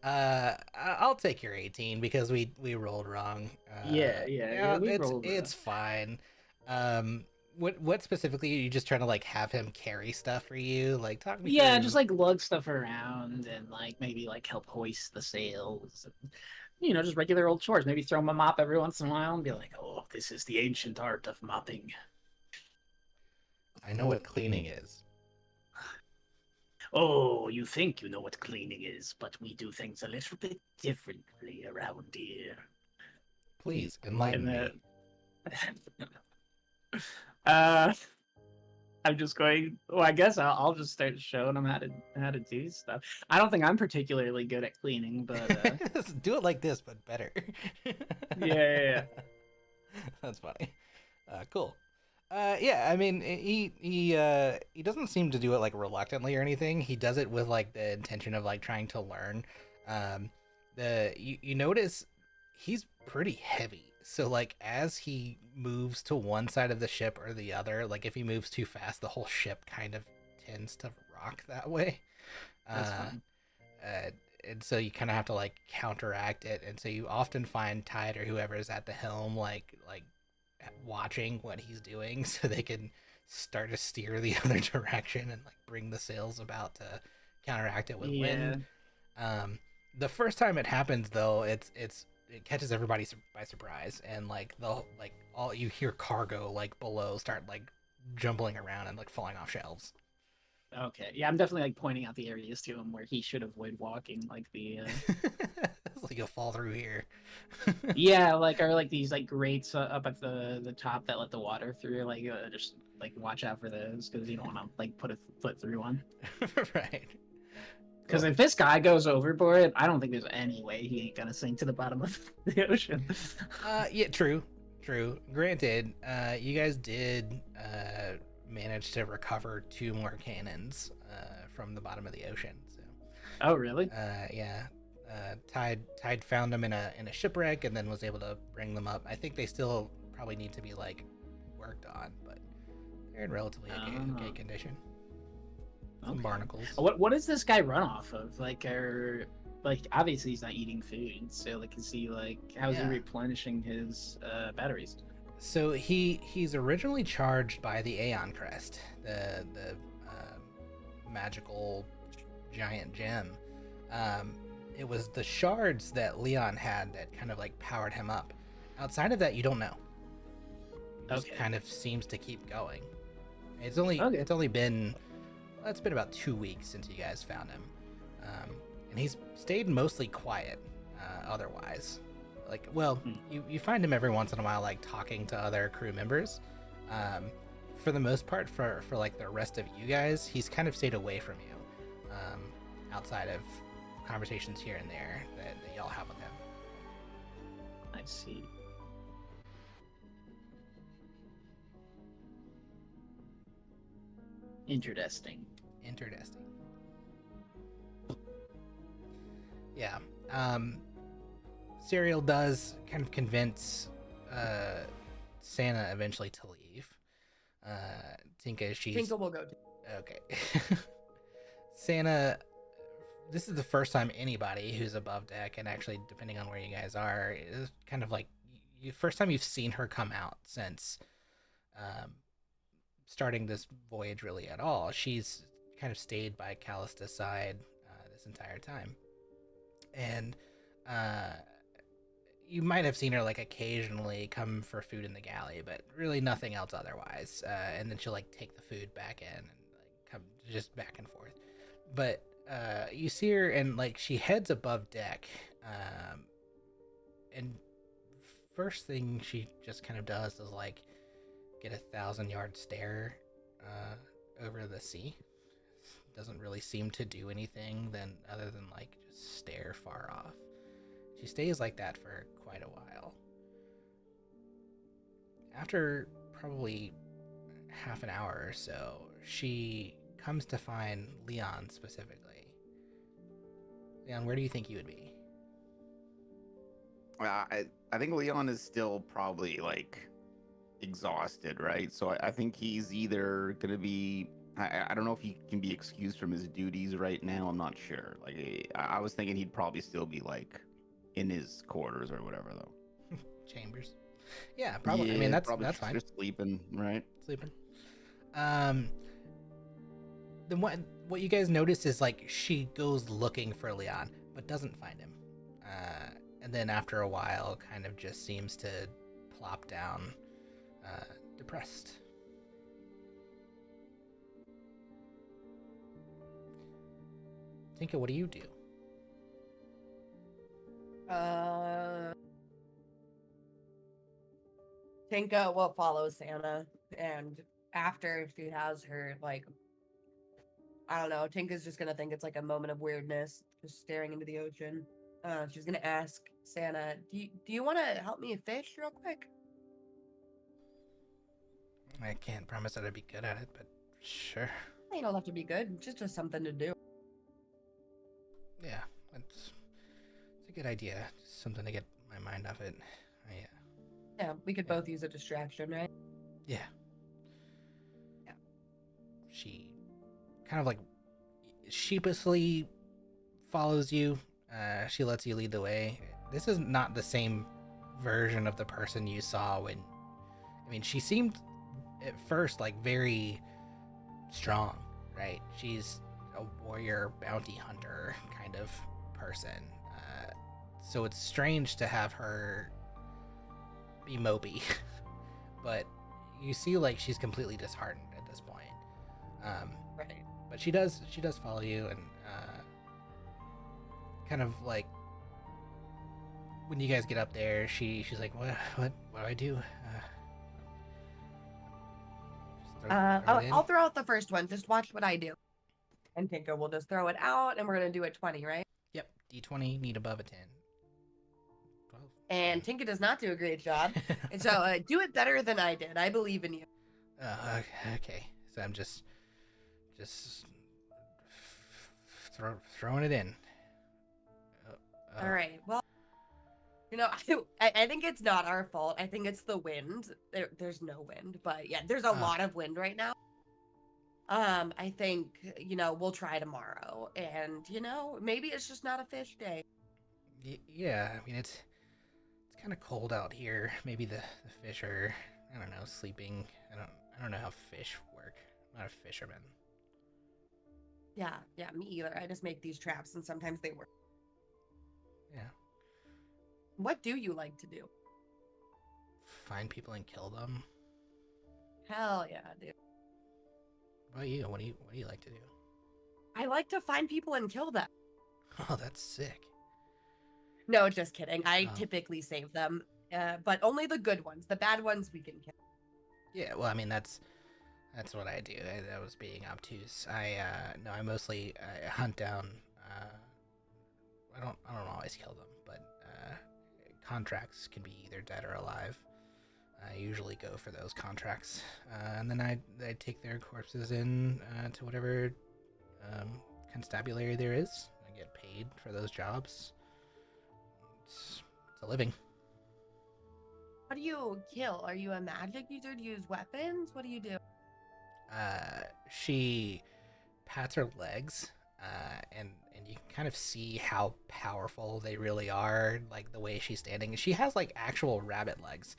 I'll take your 18 because we rolled wrong. Yeah, we rolled it's fine. What specifically are you just trying to like have him carry stuff for you? Like talk me Yeah, through... just like lug stuff around and like maybe like help hoist the sails. And, just regular old chores. Maybe throw him a mop every once in a while and be like, "Oh, this is the ancient art of mopping." I know what cleaning is. Oh, you think you know what cleaning is, but we do things a little bit differently around here. Please enlighten me. I'm just going. Well, I guess I'll just start showing them how to do stuff. I don't think I'm particularly good at cleaning, but Do it like this, but better. yeah. That's funny. Cool. Yeah, I mean, he doesn't seem to do it like reluctantly or anything. He does it with like the intention of like trying to learn. You notice he's pretty heavy. So like as he moves to one side of the ship or the other, like if he moves too fast, the whole ship kind of tends to rock that way. That's fine. And so you kind of have to like counteract it, and so you often find Tide or whoever is at the helm like watching what he's doing so they can start to steer the other direction and like bring the sails about to counteract it with wind. The first time it happens though, it catches everybody by surprise, and like all you hear cargo like below start like jumbling around and like falling off shelves. Okay. Yeah, I'm definitely like pointing out the areas to him where he should avoid walking, like the It's like you'll fall through here. yeah, like or like these like grates up at the top that let the water through. Like just like watch out for those because you don't want to like put a foot through one. Right. Because if this guy goes overboard, I don't think there's any way he ain't gonna sink to the bottom of the ocean. Yeah, true. Granted, you guys did manage to recover 2 more cannons from the bottom of the ocean. So, Oh, really? yeah, Tide found them in a shipwreck and then was able to bring them up. I think they still probably need to be like worked on, but they're in relatively okay condition. Some barnacles. What does this guy run off of? Like, obviously he's not eating food, so like, is he like, how's he replenishing his batteries? So he's originally charged by the Aeon Crest, the magical giant gem. It was the shards that Leon had that kind of like powered him up. Outside of that, you don't know. Just kind of seems to keep going. It's only been it's been about 2 weeks since you guys found him, and he's stayed mostly quiet. Otherwise, like, well, you find him every once in a while, like talking to other crew members. For the most part, for like the rest of you guys, he's kind of stayed away from you, outside of conversations here and there that y'all have with him. I see. Interesting. Yeah. Serial does kind of convince Santa eventually to leave. Tinka will go. Okay. Santa, this is the first time anybody who's above deck, and actually depending on where you guys are, is kind of like first time you've seen her come out since starting this voyage really at all. She's kind of stayed by Callista's side this entire time, and you might have seen her like occasionally come for food in the galley, but really nothing else otherwise. And then she'll like take the food back in and like come just back and forth. But you see her and like she heads above deck, and first thing she just kind of does is like get 1,000-yard stare over the sea. Doesn't really seem to do anything other than like just stare far off. She stays like that for quite a while. After probably half an hour or so, she comes to find Leon specifically. Leon, where do you think you would be? I think Leon is still probably like exhausted, right? So I think he's either gonna be. I don't know if he can be excused from his duties right now. I'm not sure. Like I was thinking he'd probably still be like in his quarters or whatever though. Chambers. Yeah, probably. Yeah, I mean, that's fine. Just sleeping, right? Sleeping. Then what you guys notice is like she goes looking for Leon, but doesn't find him. And then after a while, kind of just seems to plop down, depressed. Tinka, what do you do? Tinka will follow Santa, and after she has her, like, I don't know, Tinka's just gonna think it's like a moment of weirdness, just staring into the ocean. She's gonna ask Santa, do you want to help me fish real quick? I can't promise that I'd be good at it, but sure. You don't have to be good, it's just something to do. Yeah, it's a good idea. Just something to get my mind off it. Yeah, we could both use a distraction, right? Yeah. She kind of like sheepishly follows you. She lets you lead the way. This is not the same version of the person you saw when. I mean, she seemed at first like very strong, right? She's a warrior, bounty hunter kind of person. So it's strange to have her be mopey, but you see like she's completely disheartened at this point. Right. But she does follow you, and kind of like when you guys get up there, she's like, what do I do? Just throw it in? I'll throw out the first one. Just watch what I do. And Tinka will just throw it out, and we're gonna do it 20, right? Yep, D20, need above a 10. 12. And Tinka does not do a great job. And so do it better than I did. I believe in you. Okay, so I'm just throwing it in. All right. Well, you know, I think it's not our fault. I think it's the wind. There's no wind, but yeah, there's a lot of wind right now. I think, you know, we'll try tomorrow, and you know, maybe it's just not a fish day. Yeah, I mean it's kind of cold out here. Maybe the fish are, I don't know, sleeping. I don't know how fish work. I'm not a fisherman. Yeah, me either. I just make these traps, and sometimes they work. Yeah. What do you like to do? Find people and kill them. Hell yeah, dude. What about you? What do you like to do? I like to find people and kill them. Oh, that's sick. No, just kidding. I Oh. typically save them, but only the good ones. The bad ones we can kill. Yeah, well, I mean that's what I do. I was being obtuse. I mostly hunt down. I don't always kill them, but contracts can be either dead or alive. I usually go for those contracts, and then I take their corpses in to whatever constabulary there is. I get paid for those jobs. It's a living. What do you kill? Are you a magic user? Do you use weapons? What do you do? She pats her legs, and you can kind of see how powerful they really are, like the way she's standing. She has like actual rabbit legs,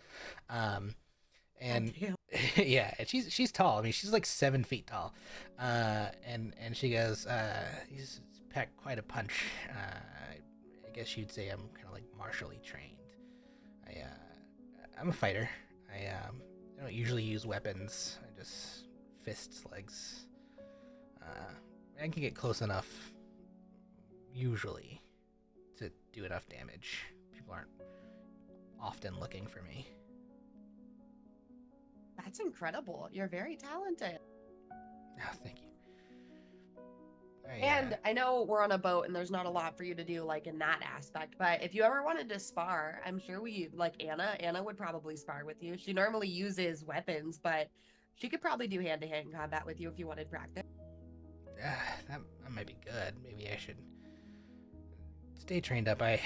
and Goddamn. yeah, and she's tall. I mean, she's like 7 feet tall, and she goes, he's packed quite a punch. I guess you'd say I'm kind of like martially trained. I'm a fighter. I don't usually use weapons. I just fists, legs. I can get close enough, usually, to do enough damage. People aren't often looking for me. That's incredible. You're very talented. Oh, thank you. And I know we're on a boat and there's not a lot for you to do like in that aspect, but if you ever wanted to spar, I'm sure we like Anna would probably spar with you. She normally uses weapons, but she could probably do hand-to-hand combat with you if you wanted practice. That might be good. Maybe I should stay trained up. I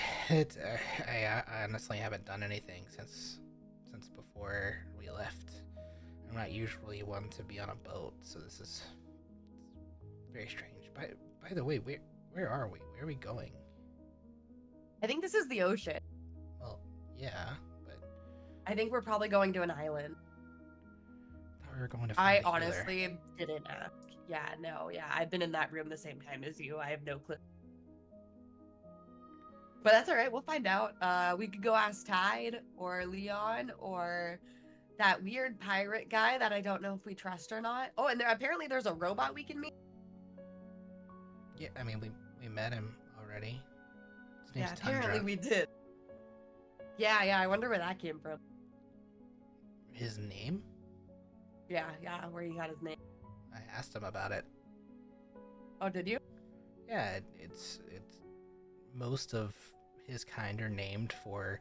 honestly haven't done anything since before we left. I'm not usually one to be on a boat, so this is very strange. By the way, where are we? Where are we going? I think this is the ocean. Well, yeah, but I think we're probably going to an island. I thought we were going to I find a healer. honestly didn't ask. Yeah, no, yeah. I've been in that room the same time as you. I have no clue. But that's all right. We'll find out. We could go ask Tide or Leon or that weird pirate guy that I don't know if we trust or not. Oh, and apparently there's a robot we can meet. Yeah, I mean we met him already. His name's Yeah, apparently Tundra. we did. Yeah, I wonder where that came from. His name? Yeah, where he got his name. I asked him about it. Oh, did you? Yeah, it's most of his kind are named for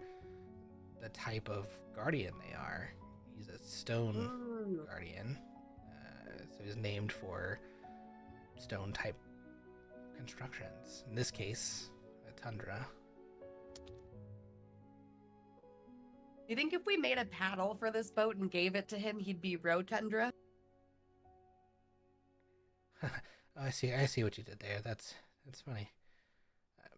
the type of guardian they are. He's a stone Ooh. guardian, so he's named for stone type constructions. In this case, a tundra. You think if we made a paddle for this boat and gave it to him, he'd be Rotundra? I see what you did there. That's funny.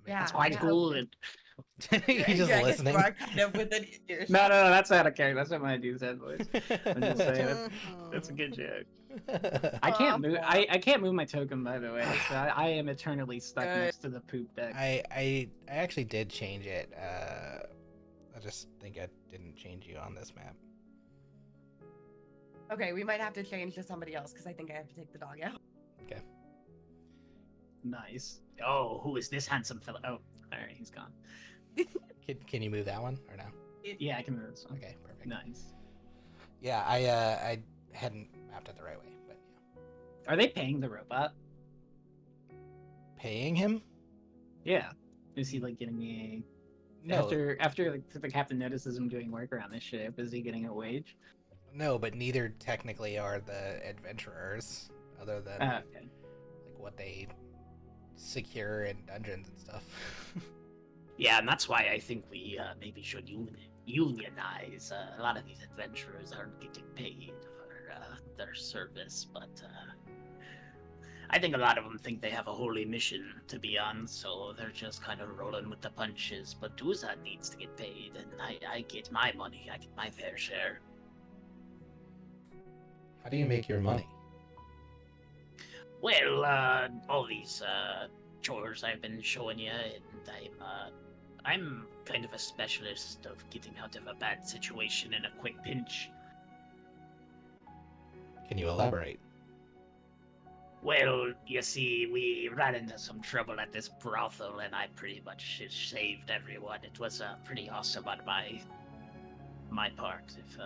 Yeah, That's quite yeah. cool. He's just I guess listening. you are kind of within ears. No, that's out of character. That's what my dude said, boys. I'm just saying that's a good joke. I can't move. I can't move my token, by the way. So I am eternally stuck Good. next to the poop deck. I actually did change it. I just think I didn't change you on this map. Okay, we might have to change to somebody else because I think I have to take the dog out. Okay. Nice. Oh, who is this handsome fella? Oh, all right, he's gone. Can you move that one or no? Yeah, I can move this one. Okay, perfect. Nice. Yeah, I hadn't mapped it the right way, but yeah. Are they paying the robot? Paying him? Yeah. Is he like getting a No, after like, the captain notices him doing work around this ship? Is he getting a wage? no, but neither technically are the adventurers, other than Okay. like what they secure in dungeons and stuff. Yeah, and that's why I think we maybe should unionize. A lot of these adventurers aren't getting paid for their service, but I think a lot of them think they have a holy mission to be on, so they're just kind of rolling with the punches. But Duzan needs to get paid, and I get my money. I get my fair share. How do you make your money? Well, all these chores I've been showing you, and I'm kind of a specialist of getting out of a bad situation in a quick pinch. Can you elaborate? Well, you see, we ran into some trouble at this brothel, and I pretty much saved everyone. It was pretty awesome on my part, if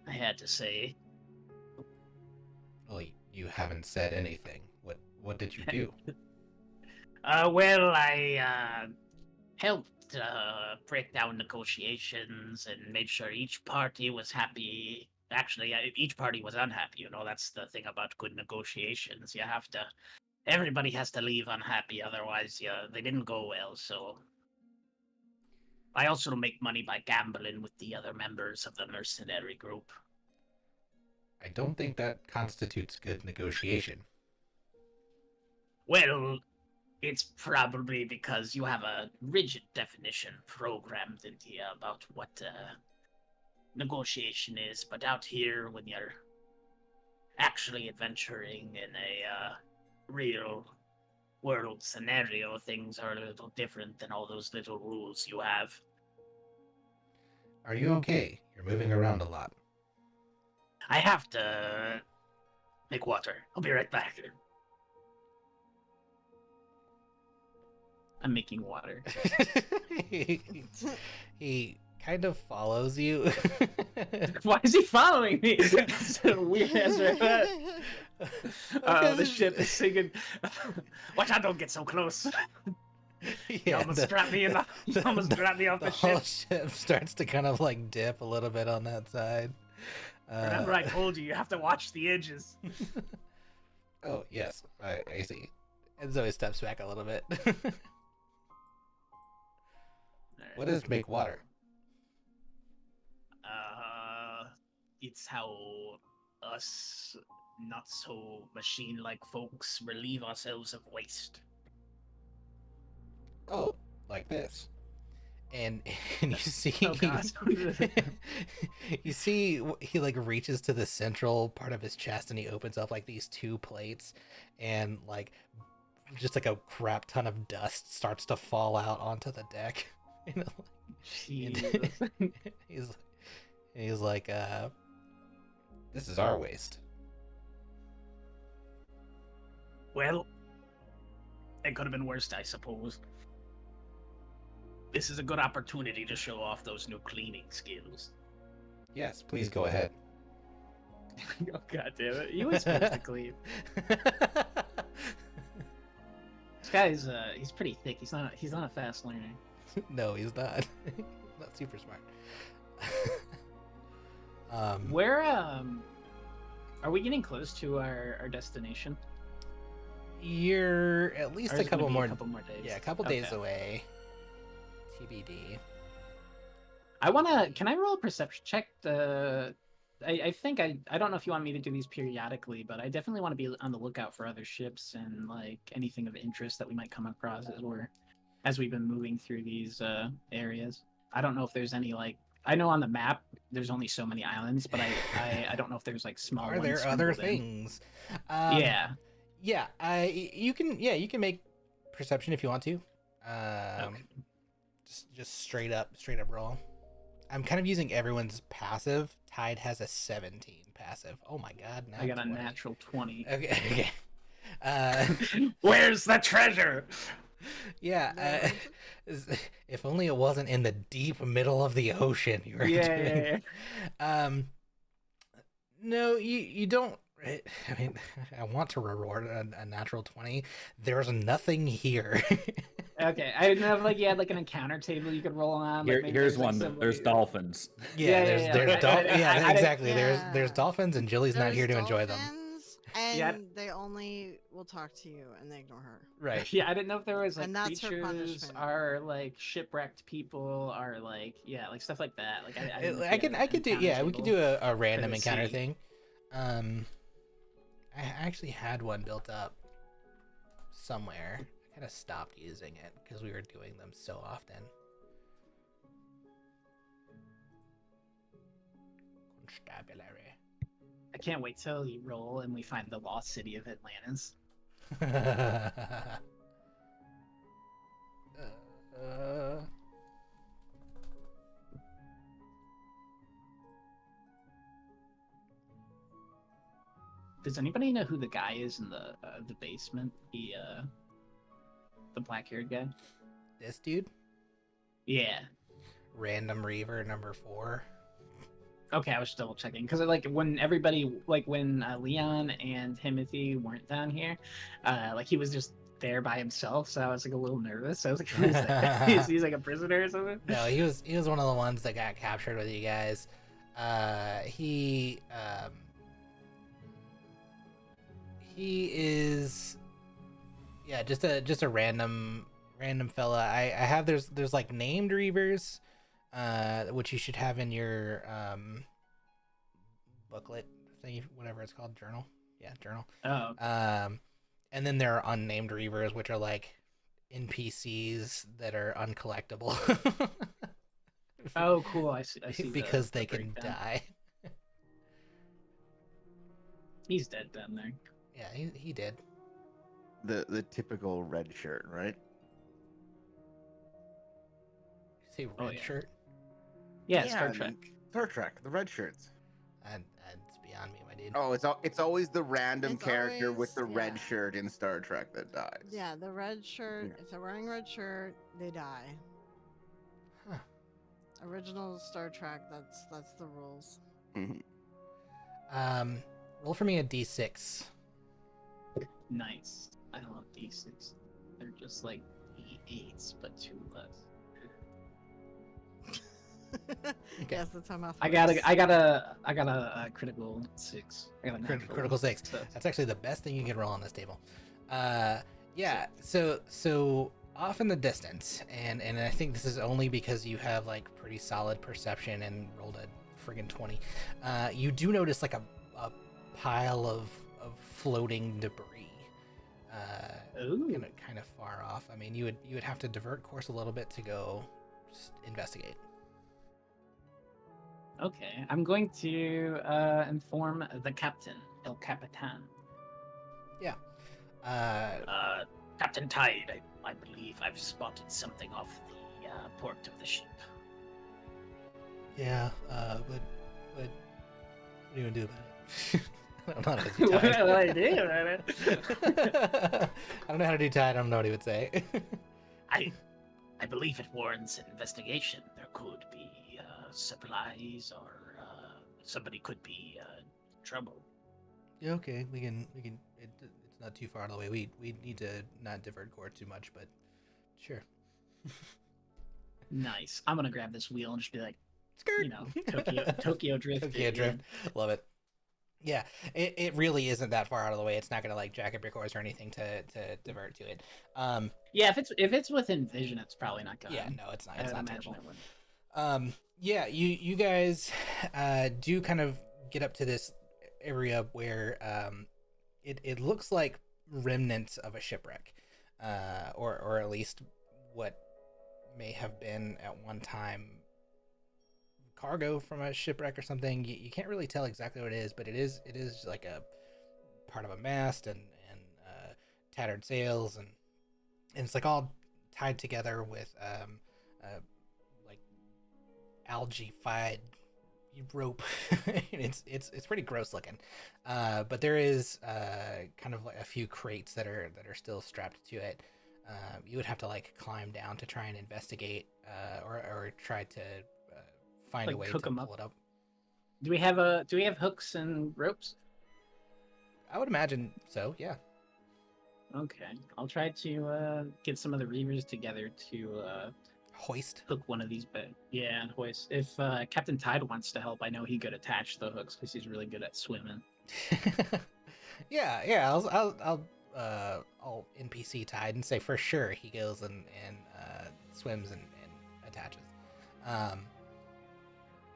I had to say. Well, you haven't said anything. What did you do? Well, I helped break down negotiations and made sure each party was happy. Actually, each party was unhappy. You know, that's the thing about good negotiations. Everybody has to leave unhappy, otherwise, they didn't go well. So, I also make money by gambling with the other members of the mercenary group. I don't think that constitutes good negotiation. Well, it's probably because you have a rigid definition programmed into you about what negotiation is, but out here, when you're actually adventuring in a real world scenario, things are a little different than all those little rules you have. Are you okay? You're moving around a lot. I have to make water. I'll be right back. I'm making water. he kind of follows you. Why is he following me? That's a weird answer. The ship is singing. Watch out! Don't get so close. You almost dropped me off the whole ship. ship starts to kind of like dip a little bit on that side. Remember, I told you have to watch the edges. Oh yes, I see. And Zoe steps back a little bit. What does make water? It's how us not so machine-like folks relieve ourselves of waste. Oh, like this. And you see, Oh, God. you see, he like reaches to the central part of his chest, and he opens up like these two plates, and like just like a crap ton of dust starts to fall out onto the deck. You know, Jesus. he's like, this is our waste. Well, it could have been worse, I suppose. This is a good opportunity to show off those new cleaning skills. Yes, please go ahead. Oh, God damn it. You were supposed to clean. This guy's, he's pretty thick. He's not a fast learner. No, he's not. Not super smart. Where, are we getting close to our destination? You're at least Or a is it gonna couple be more. a couple more days. Yeah, a couple days Okay. away. TBD. Can I roll a perception check to I think I don't know if you want me to do these periodically, but I definitely want to be on the lookout for other ships and like anything of interest that we might come across as we've been moving through these areas. I don't know if there's any like I know on the map there's only so many islands, but I don't know if there's like small Are ones. there other sprinkled in. things? Yeah. Yeah. You can make perception if you want to. Okay. Just straight up roll. I'm kind of using everyone's passive. Tide has a 17 passive. Oh my god! Now I got a 20. natural 20. Okay. Where's the treasure? Yeah. If only it wasn't in the deep middle of the ocean. You were doing. Yeah. No, you don't. I mean, I want to reward a natural 20. There's nothing here. Okay, I didn't have like you had like an encounter table you could roll on. Like, maybe Here's there's, like, one. some, There's like- dolphins. Yeah, Yeah, there's I- exactly. Yeah. There's dolphins, and Jilly's not There's here to enjoy them. dolphins, And Yeah. they only will talk to you and they ignore her. Right. Yeah, I didn't know if there was like And that's her creatures punishment. are like shipwrecked people are like like stuff like that. Like I didn't know if I you can had an do encounter we could table. do a random the encounter sea. thing. I actually had one built up somewhere. I kind of stopped using it because we were doing them so often. Constabulary. I can't wait till you roll and we find the lost city of Atlantis. Does anybody know who the guy is in the basement? The black-haired guy. This dude, Yeah. Random Reaver number 4. Okay, I was just double checking because like when everybody like when Leon and Timothy weren't down here, like he was just there by himself, so I was like a little nervous. I was like, "Who's that? He's like a prisoner or something?" No, he was one of the ones that got captured with you guys. He is just a random fella. I have there's like named Reavers, which you should have in your booklet thing, whatever it's called, journal. Yeah, journal. Oh, And then there are unnamed Reavers, which are like NPCs that are uncollectible. oh, cool. I see. Because the they can breakdown. die. He's dead down there. Yeah, he did. The typical red shirt, right? Say red Oh, yeah. shirt. Yeah, Star and Trek. Star Trek, the red shirts. It's beyond me, my dude. Oh, it's always the random It's character with the always- red yeah. shirt in Star Trek that dies. Yeah, the red shirt. Yeah. If they're wearing red shirt, they die. Huh. Original Star Trek. That's the rules. Mhm. Roll for me a d6. Nice. I love D6. They're just like D8s, but 2 less. Okay. Yes, that's how math I works. got a critical 6. I got a natural Critical 6. so- That's actually the best thing you can roll on this table. Yeah. So off in the distance, and I think this is only because you have like pretty solid perception and rolled a friggin' 20. You do notice like a pile of floating debris. Ooh. Kind of far off. I mean, you would have to divert course a little bit to go investigate. Okay, I'm going to inform the captain, El Capitan. Captain Tide, I believe I've spotted something off the port of the ship. Yeah. What are you gonna do about it? I don't know how to do What Tide. do I do about it? I don't know how to do Tide. I don't know what he would say. I believe it warrants an investigation. There could be supplies, or somebody could be in trouble. Yeah, okay, we can. It's not too far out of the way. We need to not divert court too much, but sure. Nice. I'm gonna grab this wheel and just be like, Skirt. you know, Tokyo Drift. Tokyo it, Drift. Love it. Yeah, it really isn't that far out of the way. It's not gonna like jack up your course or anything to divert to it. Yeah, if it's within vision, it's probably not gonna. Yeah, no, it's not. I It's would not imagine terrible. it would. Yeah, you guys do kind of get up to this area where it looks like remnants of a shipwreck, or at least what may have been at one time cargo from a shipwreck or something. You can't really tell exactly what it is, but it is like a part of a mast and tattered sails, and it's like all tied together with like algae-fied rope. It's pretty gross looking, but there is kind of like a few crates that are still strapped to it. You would have to like climb down to try and investigate, or try to find a Like way hook to 'em pull up. it up. Do we have hooks and ropes? I would imagine so. Yeah. Okay, I'll try to get some of the reavers together to Hoist. hook one of these. But yeah, and hoist. If Captain Tide wants to help, I know he could attach the hooks because he's really good at swimming. Yeah. I'll NPC Tide and say for sure he goes and swims and attaches.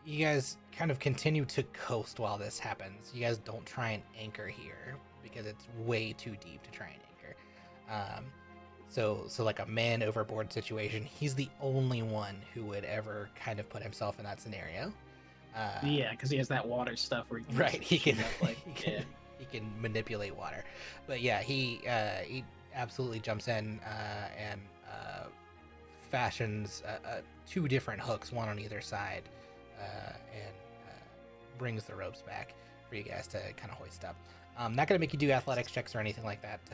You guys kind of continue to coast while this happens. You guys don't try and anchor here because it's way too deep to try and anchor. So like a man overboard situation, he's the only one who would ever kind of put himself in that scenario. Yeah, because he has that water stuff where he can Right, just he can shoot up, like he can manipulate water. But yeah, he absolutely jumps in and fashions two different hooks, one on either side, and brings the ropes back for you guys to kind of hoist up. Not going to make you do athletics checks or anything like that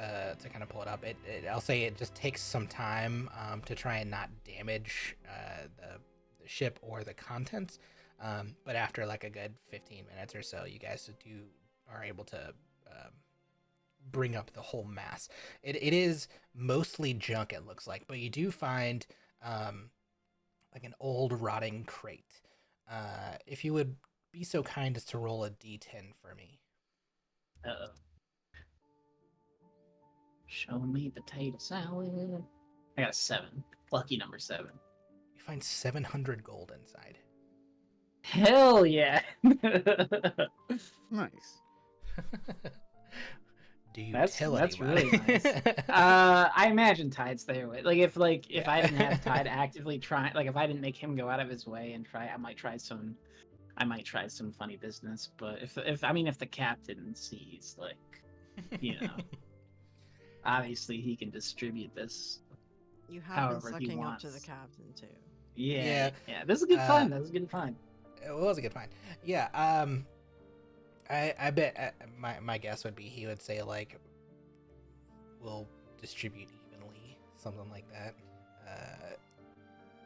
to kind of pull it up. I'll say it just takes some time to try and not damage the ship or the contents. But after like a good 15 minutes or so, you guys are able to bring up the whole mass. It is mostly junk, it looks like, but you do find like an old rotting crate. If you would be so kind as to roll a d10 for me. Uh-oh. Show me potato salad. I got a 7. Lucky number 7. You find 700 gold inside. Hell yeah! Nice. Do you That's tell really anybody? nice. I imagine Tide's there. If I Yeah. didn't have Tide actively trying, like if I didn't make him go out of his way and try, I might try some funny business. But if the captain sees, like, you know, obviously he can distribute this. You have However been he sucking up to the wants. captain too. Yeah. Yeah. This is a good fun. That was a good fun. It was a good find. Yeah. I bet my guess would be he would say like, we'll distribute evenly, something like that.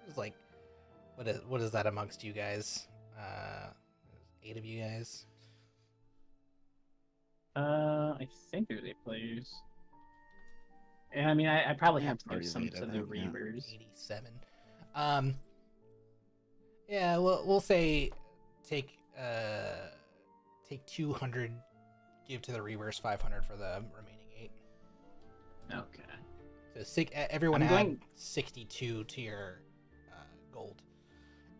It's like, what is that amongst you guys? 8 of you guys. I think there's 8 players. And I mean, I probably Yeah, have to give party of some 8, I to the think, yeah. Reavers. 87. Yeah, we'll say take 200, give to the Reavers 500 for the remaining 8. Okay. So everyone I'm add going- 62 to your gold,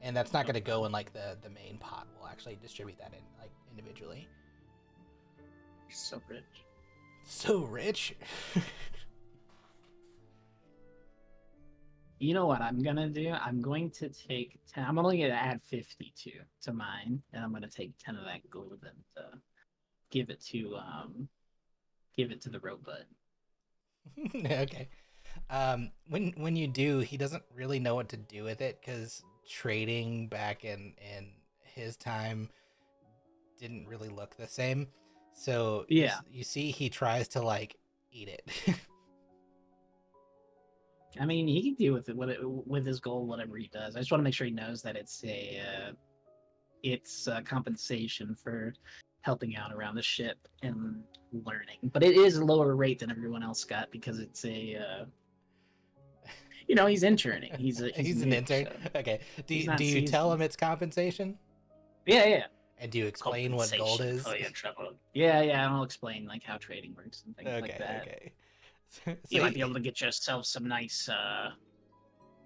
and that's not going to go in like the main pot. We'll actually distribute that in like individually. You're so rich. So rich. You know what I'm gonna do? I'm going to take 10. I'm only gonna add 52 to mine, and I'm gonna take 10 of that gold and give it to the robot. Okay. When you do, he doesn't really know what to do with it because trading back in his time didn't really look the same. So Yeah. you see, he tries to like eat it. I mean, he can deal with it with his gold, whatever he does. I just want to make sure he knows that it's compensation for helping out around the ship and learning. But it is a lower rate than everyone else got because it's he's interning. He's an new, intern. so Okay. Do he's not you tell seasoned. him it's compensation? Yeah. And do you explain what gold Compensation is? for your trouble. Yeah. I'll explain like how trading works and things like that. Okay. You might be able to get yourself some nice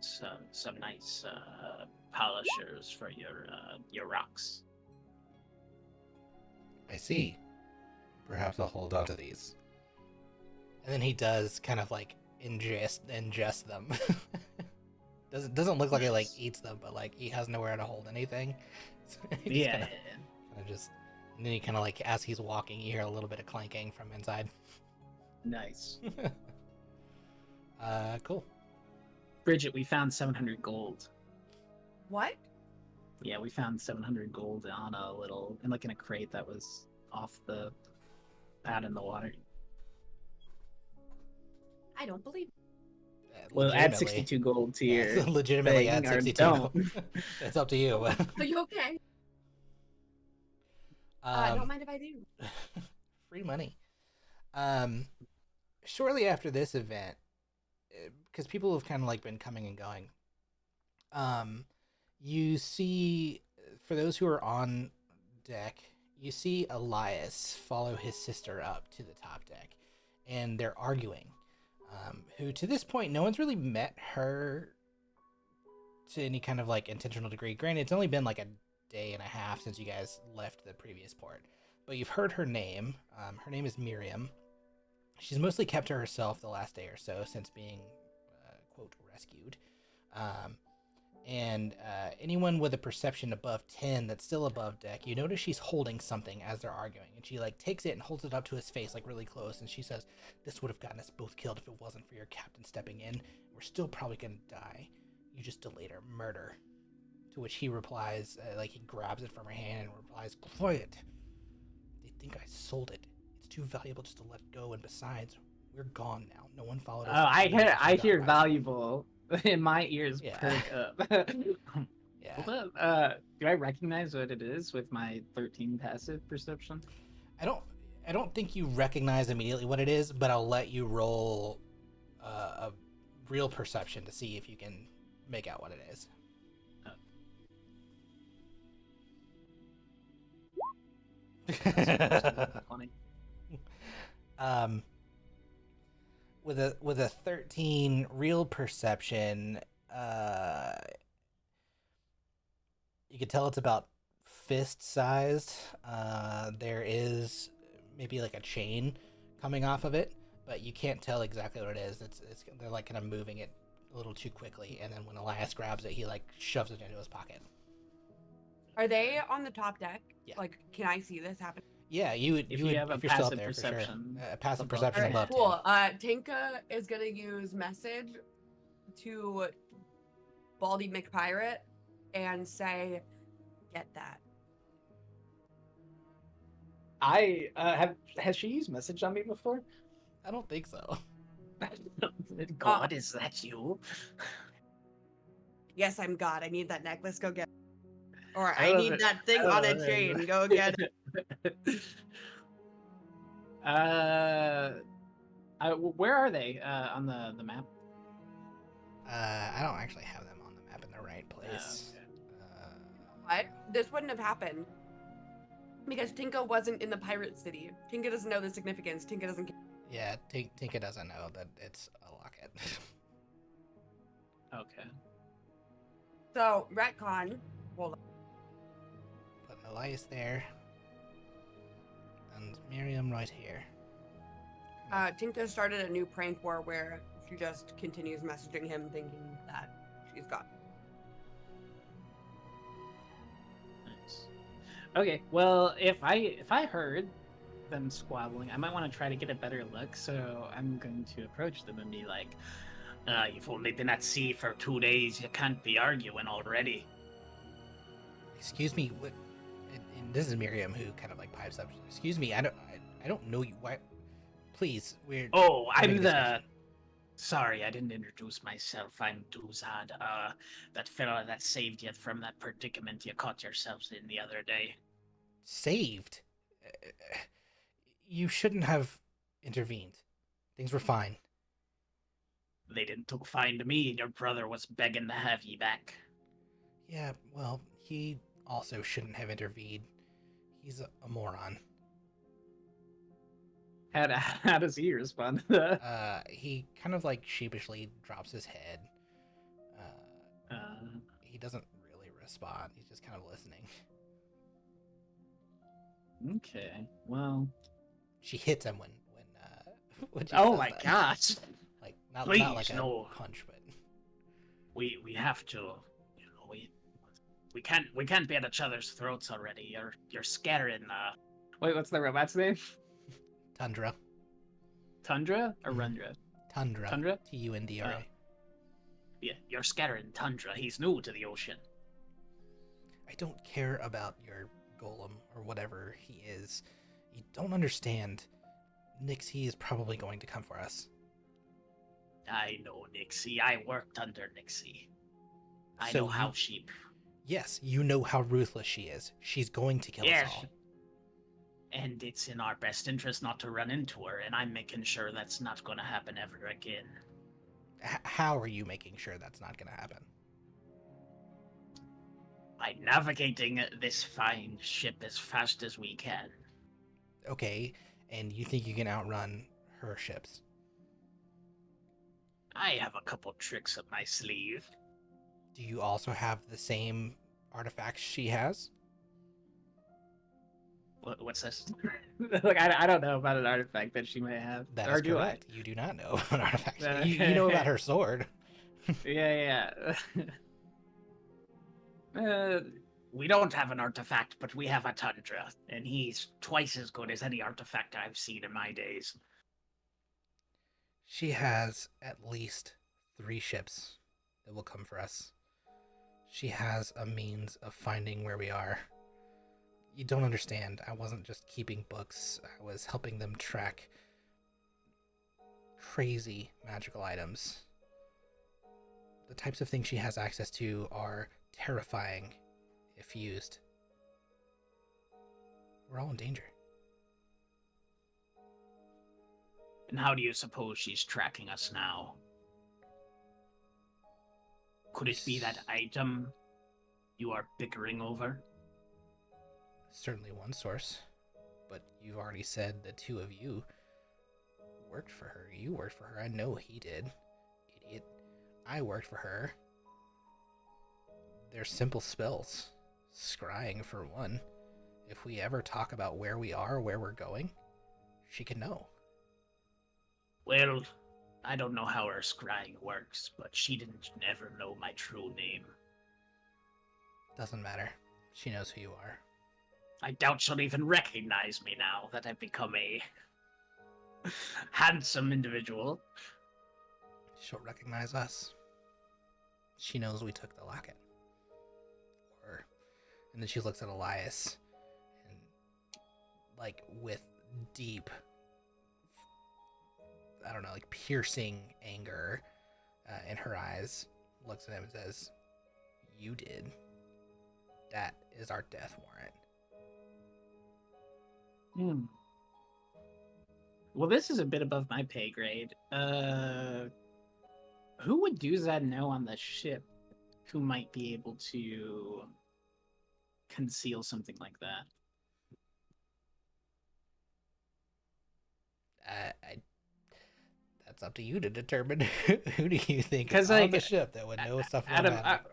some nice polishers for your rocks. I see. Perhaps I'll hold on to these. And then he does kind of like ingest them. Doesn't look like he like eats them, but like he has nowhere to hold anything. So he just Yeah. kind of just, and then he kind of like as he's walking, you hear a little bit of clanking from inside. Nice. Cool. Bridget, we found 700 gold. What? Yeah, we found 700 gold on a little, in a crate that was off the pad in the water. I don't believe. Well, add Legitimately. 62 gold to Yeah, your legitimately thing, add or 62. don't. It's up to you. Are you okay? Don't mind if I do. Free money. Shortly after this event, because people have kind of like been coming and going, you see, for those who are on deck, you see Elias follow his sister up to the top deck, and they're arguing. Who to this point, no one's really met her to any kind of like intentional degree. Granted, it's only been like a day and a half since you guys left the previous port, but you've heard her name. Her name is Miriam. She's mostly kept to herself the last day or so since being, quote, rescued. And anyone with a perception above 10 that's still above deck, you notice she's holding something as they're arguing. And she like takes it and holds it up to his face like really close. And she says, "This would have gotten us both killed if it wasn't for your captain stepping in. We're still probably going to die. You just delayed our murder." To which he replies, like he grabs it from her hand and replies, "Quiet. They think I sold it. It's too valuable just to let go. And besides, we're gone now. No one followed us. Oh, I hear Otherwise." valuable. In my ears Yeah. perk up. Yeah. Hold up. Do I recognize what it is with my 13 passive perception? I don't think you recognize immediately what it is, but I'll let you roll a real perception to see if you can make out what it is. Funny. With a 13 real perception, you can tell it's about fist sized. There is maybe like a chain coming off of it, but you can't tell exactly what it is. It's they're like kind of moving it a little too quickly, and then when Elias grabs it, he like shoves it into his pocket. Are they on the top deck? Yeah. Like, can I see this happen? Yeah, you would. If you you would have a if you're still up passive there perception for sure. Passive above perception All right, above cool. 10. Tinka is gonna use message to Baldy McPirate and say, "Get that." has she used message on me before? I don't think so. God, is that you? Yes, I'm God. I need that necklace. Go get it. Or I I love need it. that thing I on love a it. chain. Go get it. Where are they on the map? I don't actually have them on the map in the right place. What? This wouldn't have happened because Tinka wasn't in the pirate city. Tinka doesn't know the significance. Tinka doesn't. Yeah, Tinka doesn't know that it's a locket. Okay. So retcon. Hold on. Put Elias there, and Miriam right here. Tinka started a new prank war where she just continues messaging him, thinking that she's gone. Nice. Okay, well, if I heard them squabbling, I might want to try to get a better look. So I'm going to approach them and be like, "You've only been at sea for 2 days. You can't be arguing already." Excuse me, what? And this is Miriam who kind of like pipes up. Excuse me, I don't know you. Why? Please, we're. Oh, having I'm a the. discussion. Sorry, I didn't introduce myself. I'm Duzad, that fella that saved you from that predicament you caught yourselves in the other day. Saved. You shouldn't have intervened. Things were fine. They didn't find me, and your brother was begging to have ye back. Yeah, well, he also shouldn't have intervened. He's a moron. How does he respond to that? He kind of like sheepishly drops his head. He doesn't really respond. He's just kind of listening. Okay. Well. She hits him when when she Oh says my that. gosh. Like not Please, like a no. punch, but We have to. You know, we can't be at each other's throats already. You're scattering. Wait, what's the robot's name? Tundra. Tundra or Mhm. Rundra? Tundra. Tundra? Tundra. Yeah, you're scattering Tundra. He's new to the ocean. I don't care about your golem or whatever he is. You don't understand. Nixie is probably going to come for us. I know Nixie. I worked under Nixie. I So know how you- she. Yes, you know how ruthless she is. She's going to kill Yes. us all. And it's in our best interest not to run into her, and I'm making sure that's not going to happen ever again. How are you making sure that's not going to happen? By navigating this fine ship as fast as we can. Okay, and you think you can outrun her ships? I have a couple tricks up my sleeve. Do you also have the same artifacts she has? What's this? Look, I don't know about an artifact that she may have. That or is do correct. You do not know an artifact. You know about her sword. I? Yeah. We don't have an artifact, but we have a Tundra, and he's twice as good as any artifact I've seen in my days. She has at least 3 ships that will come for us. She has a means of finding where we are. You don't understand. I wasn't just keeping books. I was helping them track crazy magical items. The types of things she has access to are terrifying if used. We're all in danger. And how do you suppose she's tracking us now? Could it be that item you are bickering over? Certainly one source, but you've already said the 2 of you worked for her. You worked for her. I know he did. Idiot. I worked for her. They're simple spells. Scrying for one. If we ever talk about where we are, where we're going, she can know. Well, I don't know how her scrying works, but she didn't never know my true name. Doesn't matter. She knows who you are. I doubt she'll even recognize me now that I've become a handsome individual. She'll recognize us. She knows we took the locket. And then she looks at Elias and, like, with deep, I don't know, like piercing anger in her eyes, looks at him and says, "You did. That is our death warrant." Well, this is a bit above my pay grade. Who would Duzad know on the ship who might be able to conceal something like that? That's up to you to determine. Who do you think is 'Cause, on like, the ship that would know stuff out about of that?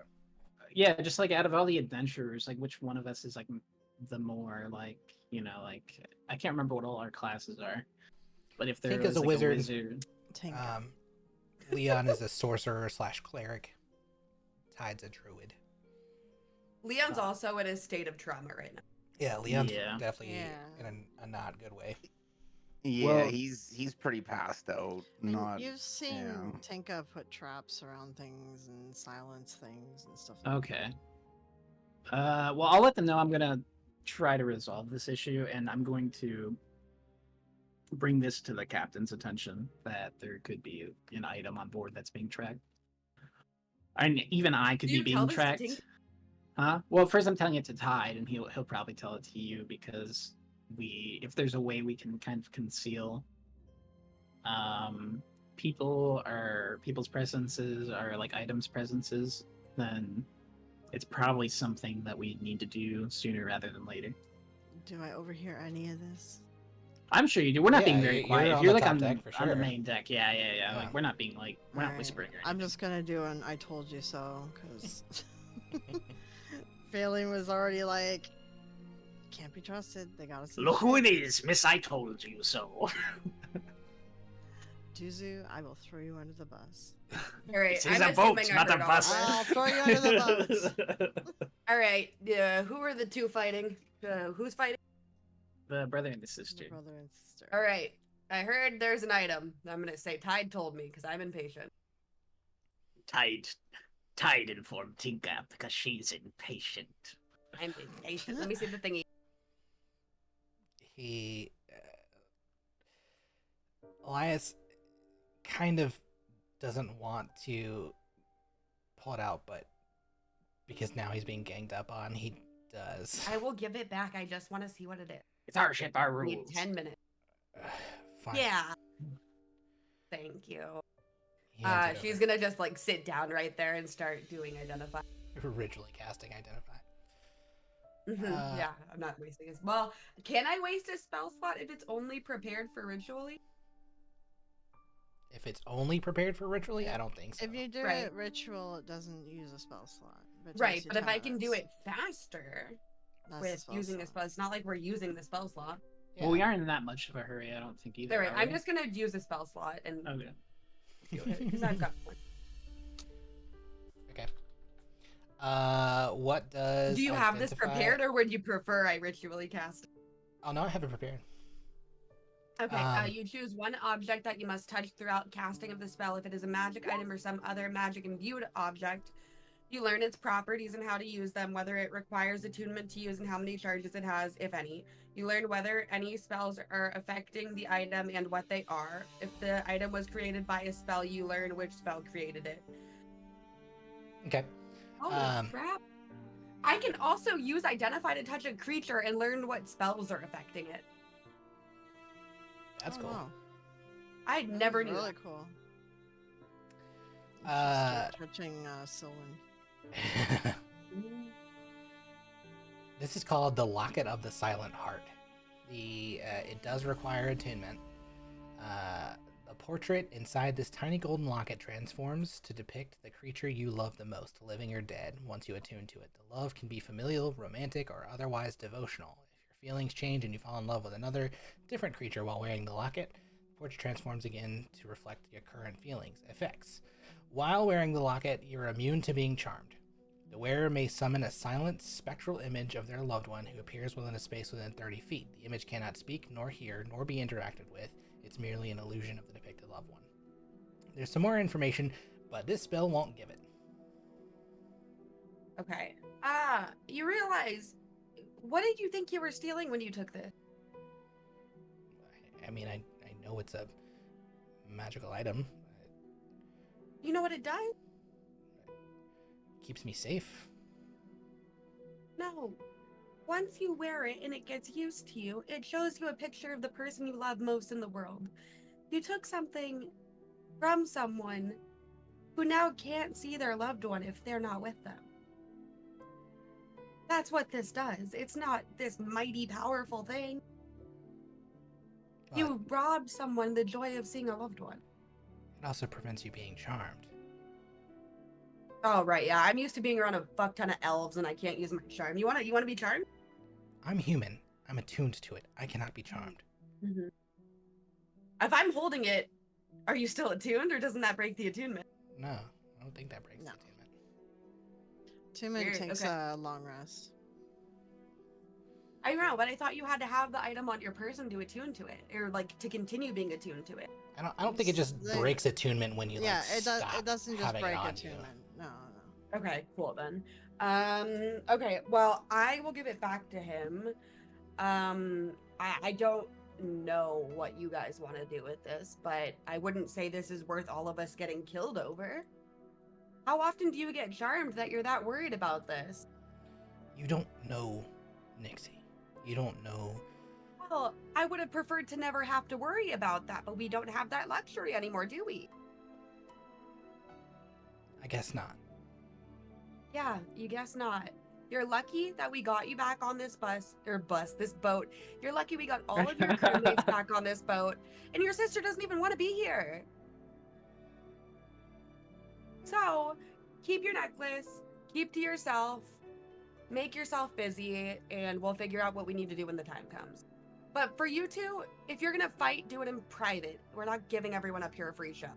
yeah, just like out of all the adventurers, like which one of us is like the more like, you know, like I can't remember what all our classes are, but if there Think was as a like wizard. a wizard, Tinker. Leon is a sorcerer / cleric. Tide's a druid. Leon's also in a state of trauma right now. Yeah, Leon's Yeah. definitely Yeah. in a not good way. Yeah, Well- he's pretty passed out. And Not you've seen yeah. Tinka put traps around things and silence things and stuff. okay. Well, I'll let them know I'm gonna try to resolve this issue, and I'm going to bring this to the captain's attention that there could be an item on board that's being tracked. And even I could Do be you tell being this to tracked. Tink? Huh? Well, first I'm telling it to Tide, and he'll probably tell it to you because if there's a way we can kind of conceal people's presences or like items presences, then it's probably something that we need to do sooner rather than later. Do I overhear any of this? I'm sure you do. We're not Yeah, being very you're quiet. on If you're the like top on the deck for on the sure. main deck, yeah. Yeah. Like we're not being like we're not Alright, whispering or I'm anything. just gonna do an "I told you so" because Phelan was already like, "Can't Can't be trusted. They got us. Look who it is, Miss. I told you so. Tuzu, I will throw you under the bus. All right, This is I'm a boat, assuming I not a heard all bus. this. I'll throw you under the boat. All right, who are the two fighting? Who's fighting? The brother and the sister. The brother and sister. All right, I heard there's an item. I'm gonna say Tide told me because I'm impatient. Tide informed Tinka because she's impatient. I'm impatient. Let me see the thingy. He Elias kind of doesn't want to pull it out, but because now he's being ganged up on, he does. I will give it back. I just want to see what it is. It's our ship, our I need rules. 10 minutes. Fine. Yeah. Thank you. He hands it She's over. gonna just like sit down right there and start doing identify. Ritually casting identify. Yeah, I'm not wasting it. Well, can I waste a spell slot if it's only prepared for ritually? If it's only prepared for ritually, I don't think so. If you do Right. it ritual, it doesn't use a spell slot. But it Right, takes you but if 10 I can do minutes. it faster That's with using slot. a spell, it's not like we're using the spell slot. Yeah. Well, we aren't in that much of a hurry, I don't think either. All right, are I'm we? just gonna use a spell slot and Okay. do it because I've got one. Okay. What does? Do you have this identify- prepared, or would you prefer I ritually cast? Oh no, I have it prepared. Okay, you choose one object that you must touch throughout casting of the spell. If it is a magic item or some other magic imbued object, you learn its properties and how to use them, whether it requires attunement to use and how many charges it has, if any. You learn whether any spells are affecting the item and what they are. If the item was created by a spell, you learn which spell created it. Okay. Holy crap. I can also use Identify to touch a creature and learn what spells are affecting it. That's Oh, cool. wow. I That never is knew really that. cool. You should start touching Sylvan. This is called the Locket of the Silent Heart. It does require attunement. The portrait inside this tiny golden locket transforms to depict the creature you love the most, living or dead, once you attune to it. The love can be familial, romantic, or otherwise devotional. If your feelings change and you fall in love with another different creature while wearing the locket, the portrait transforms again to reflect your current feelings. Effects. While wearing the locket, you're immune to being charmed. The wearer may summon a silent, spectral image of their loved one who appears within a space within 30 feet. The image cannot speak, nor hear, nor be interacted with. It's merely an illusion of the depicted loved one. There's some more information, but this spell won't give it. Okay. You realize, what did you think you were stealing when you took this? I mean, I know it's a magical item. You know what it does? It keeps me safe. No. Once you wear it and it gets used to you, it shows you a picture of the person you love most in the world. You took something from someone who now can't see their loved one if they're not with them. That's what this does. It's not this mighty, powerful thing. But You robbed someone the joy of seeing a loved one. it also prevents you being charmed. Oh, right, yeah. I'm used to being around a fuck ton of elves and I can't use my charm. You wanna be charmed? I'm human. I'm attuned to it. I cannot be charmed. Mm-hmm. If I'm holding it, are you still attuned or doesn't that break the attunement? No, I don't think that breaks No. the attunement. Tumen Weird, takes okay. a long rest. I don't know, but I thought you had to have the item on your person to attune to it, or like to continue being attuned to it. I don't think it just They- breaks attunement when you Yeah, like it does. stop It doesn't just having it break on you. attunement. No, no. Okay, cool then. Okay, well, I will give it back to him. I don't know what you guys want to do with this, but I wouldn't say this is worth all of us getting killed over. How often do you get charmed that you're that worried about this? You don't know, Nixie. You don't know. Well, I would have preferred to never have to worry about that, but we don't have that luxury anymore, do we? I guess not. Yeah, you guess not. You're lucky that we got you back on this this boat. You're lucky we got all of your crewmates back on this boat, and your sister doesn't even want to be here. So, keep your necklace, keep to yourself. make yourself busy, and we'll figure out what we need to do when the time comes. But for you two, if you're gonna fight, do it in private. We're not giving everyone up here a free show.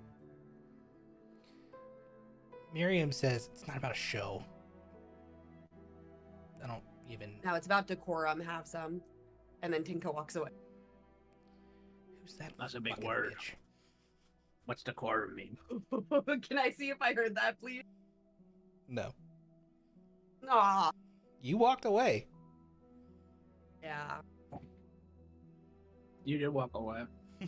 Miriam says it's not about a show. I don't even. Now it's about decorum. Have some, and then Tinka walks away. Who's that? That's a big fucking word. bitch? What's decorum mean? Can I see if I heard that, please? No. Aw. You walked away. Yeah. You did walk away.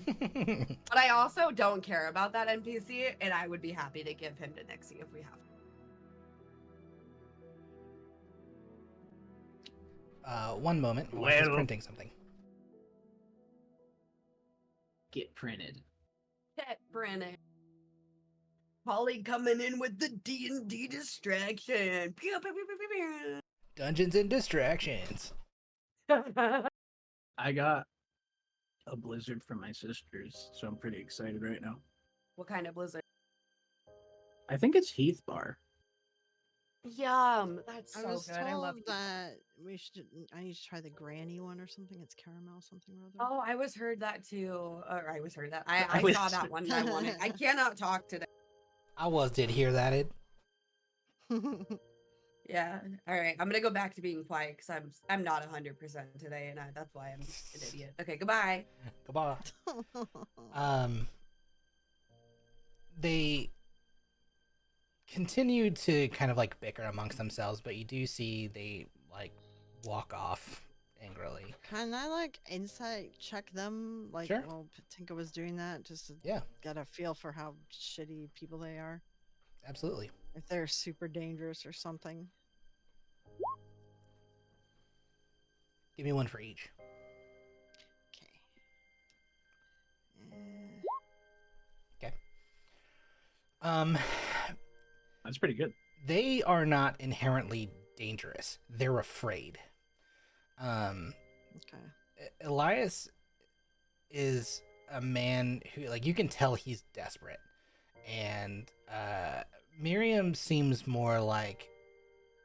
But I also don't care about that NPC, and I would be happy to give him to Nixie if we have to. One moment. I was just Well. printing something. Get printed. Pet Brennan. Polly coming in with the D&D distraction. Pew, pew, pew, pew, pew, Dungeons and Distractions. pew. I got a blizzard from my sisters, so I'm pretty excited right now. What kind of blizzard? I think it's Heath Bar. Yum. That's I so was good. I love told it. that I need to try the granny one or something. It's caramel something or other. Oh, I was heard that too. Or I was heard that. I I was- saw that one. I wanted. I cannot talk today. Did hear that, Ed. Yeah. All right. I'm gonna go back to being quiet because I'm not 100% today, and that's why I'm an idiot. Okay. Goodbye. Goodbye. They continue to kind of like bicker amongst themselves, but you do see they like walk off angrily. Can I like insight check them? Like, Sure. while Tinka was doing that, just to Yeah, get a feel for how shitty people they are. absolutely. If they're super dangerous or something. Give me one for each. Okay. Um, That's pretty good. they are not inherently dangerous. They're afraid. Okay. Elias is a man who, like, you can tell he's desperate, and Miriam seems more like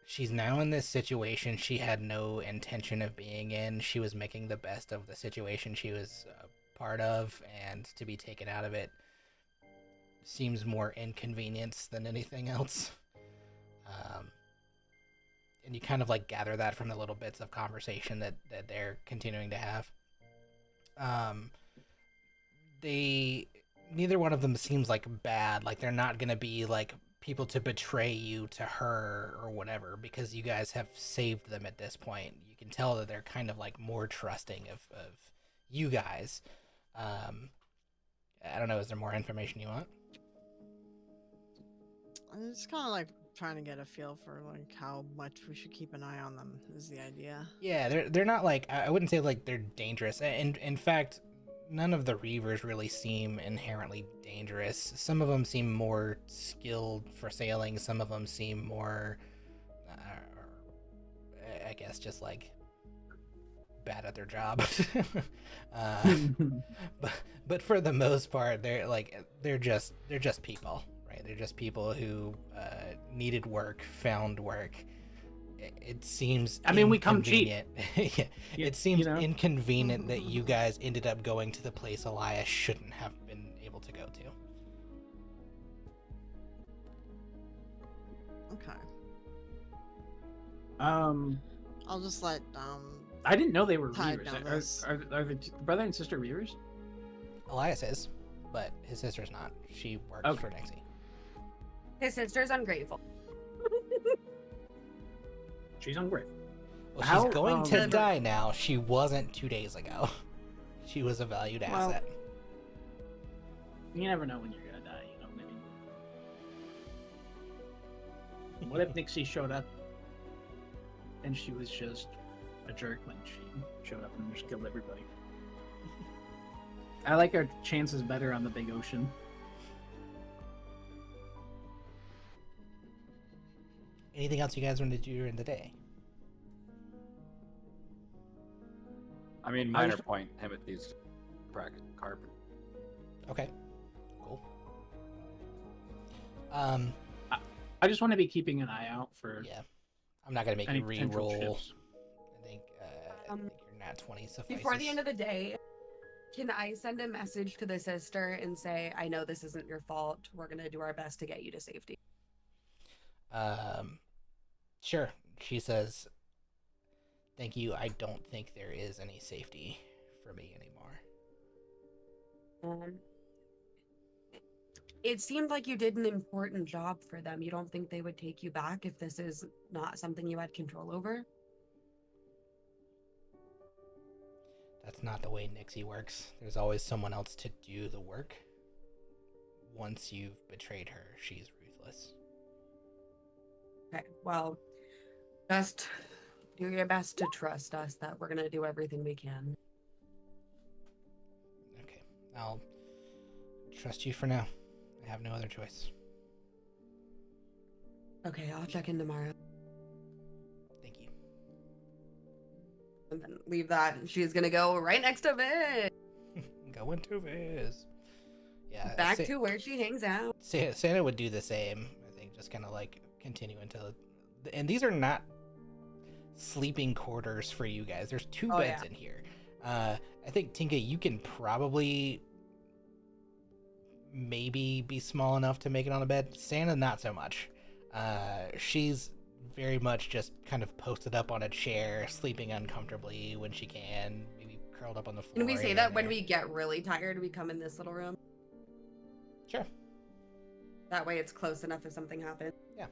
she's now in this situation she had no intention of being in. She was making the best of the situation she was part of, and to be taken out of it seems more inconvenience than anything else. And you kind of like gather that from the little bits of conversation that they're continuing to have. Neither one of them seems like bad. Like they're not gonna be like people to betray you to her or whatever, because you guys have saved them at this point. You can tell that they're kind of like more trusting of you guys. I don't know, is there more information you want? I'm just kind of like trying to get a feel for like how much we should keep an eye on them is the idea. Yeah, they're not like, I wouldn't say like they're dangerous. And in fact, none of the Reavers really seem inherently dangerous. Some of them seem more skilled for sailing. Some of them seem more, I guess, just like bad at their job. But for the most part, they're just people, right? They're just people who needed work, found work. It seems I mean, we come cheap. inconvenient. Yeah, You- it seems you know? inconvenient that you guys ended up going to the place Elias shouldn't have been able to go to. Okay. I'll just let I didn't know they were Tied Reavers. down this. Are the brother and sister Reavers? Elias is, but his sister's not. She works Okay. for Nixie. His sister's ungrateful. She's ungrateful. Well, How, she's going to um, die now. She wasn't 2 days ago. She was a valued Well, asset. You never know when you're gonna die, you know, maybe. What if Nixie showed up and she was just a jerk when she showed up and just killed everybody? I like our chances better on the big ocean. Anything else you guys want to do during the day? I mean, minor point, Timothy's bracket carbon. Okay, cool. I just want to be keeping an eye out for Yeah, I'm not gonna make Any you potential re-roll. chips? I think your nat 20 suffices. Before the end of the day, can I send a message to the sister and say, I know this isn't your fault. We're going to do our best to get you to safety. Sure. She says, thank you. I don't think there is any safety for me anymore. It seemed like you did an important job for them. You don't think they would take you back if this is not something you had control over? That's not the way Nixie works. There's always someone else to do the work. Once you've betrayed her, she's ruthless. Okay, well, just do your best to trust us that we're going to do everything we can. Okay, I'll trust you for now. I have no other choice. Okay, I'll check in tomorrow. Thank you. And then leave that. She's going to go right next to Viz. Go into Viz. Yeah. Back to where she hangs out. Santa would do the same. I think just kind of like continue until. And these are not sleeping quarters for you guys. There's two beds in here. I think Tinka, you can probably maybe be small enough to make it on a bed. Santa, not so much. She's very much just kind of posted up on a chair, sleeping uncomfortably when she can, maybe curled up on the floor. Can we say that when we get really tired, we come in this little room? Sure. That way it's close enough if something happens. Yeah.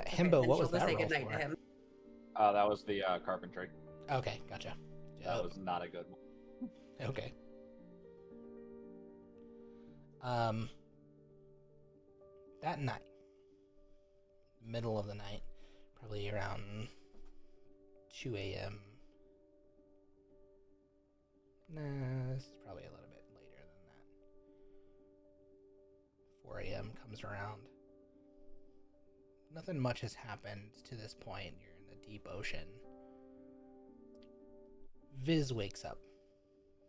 Himbo, what was that say roll goodnight for? to him. That was the carpentry. Okay, gotcha. That was not a good one. Okay. That night, middle of the night, probably around 2 a.m. Nah, this is probably a little bit later than that. 4 a.m. comes around. Nothing much has happened to this point. You're in the deep ocean. Viz wakes up,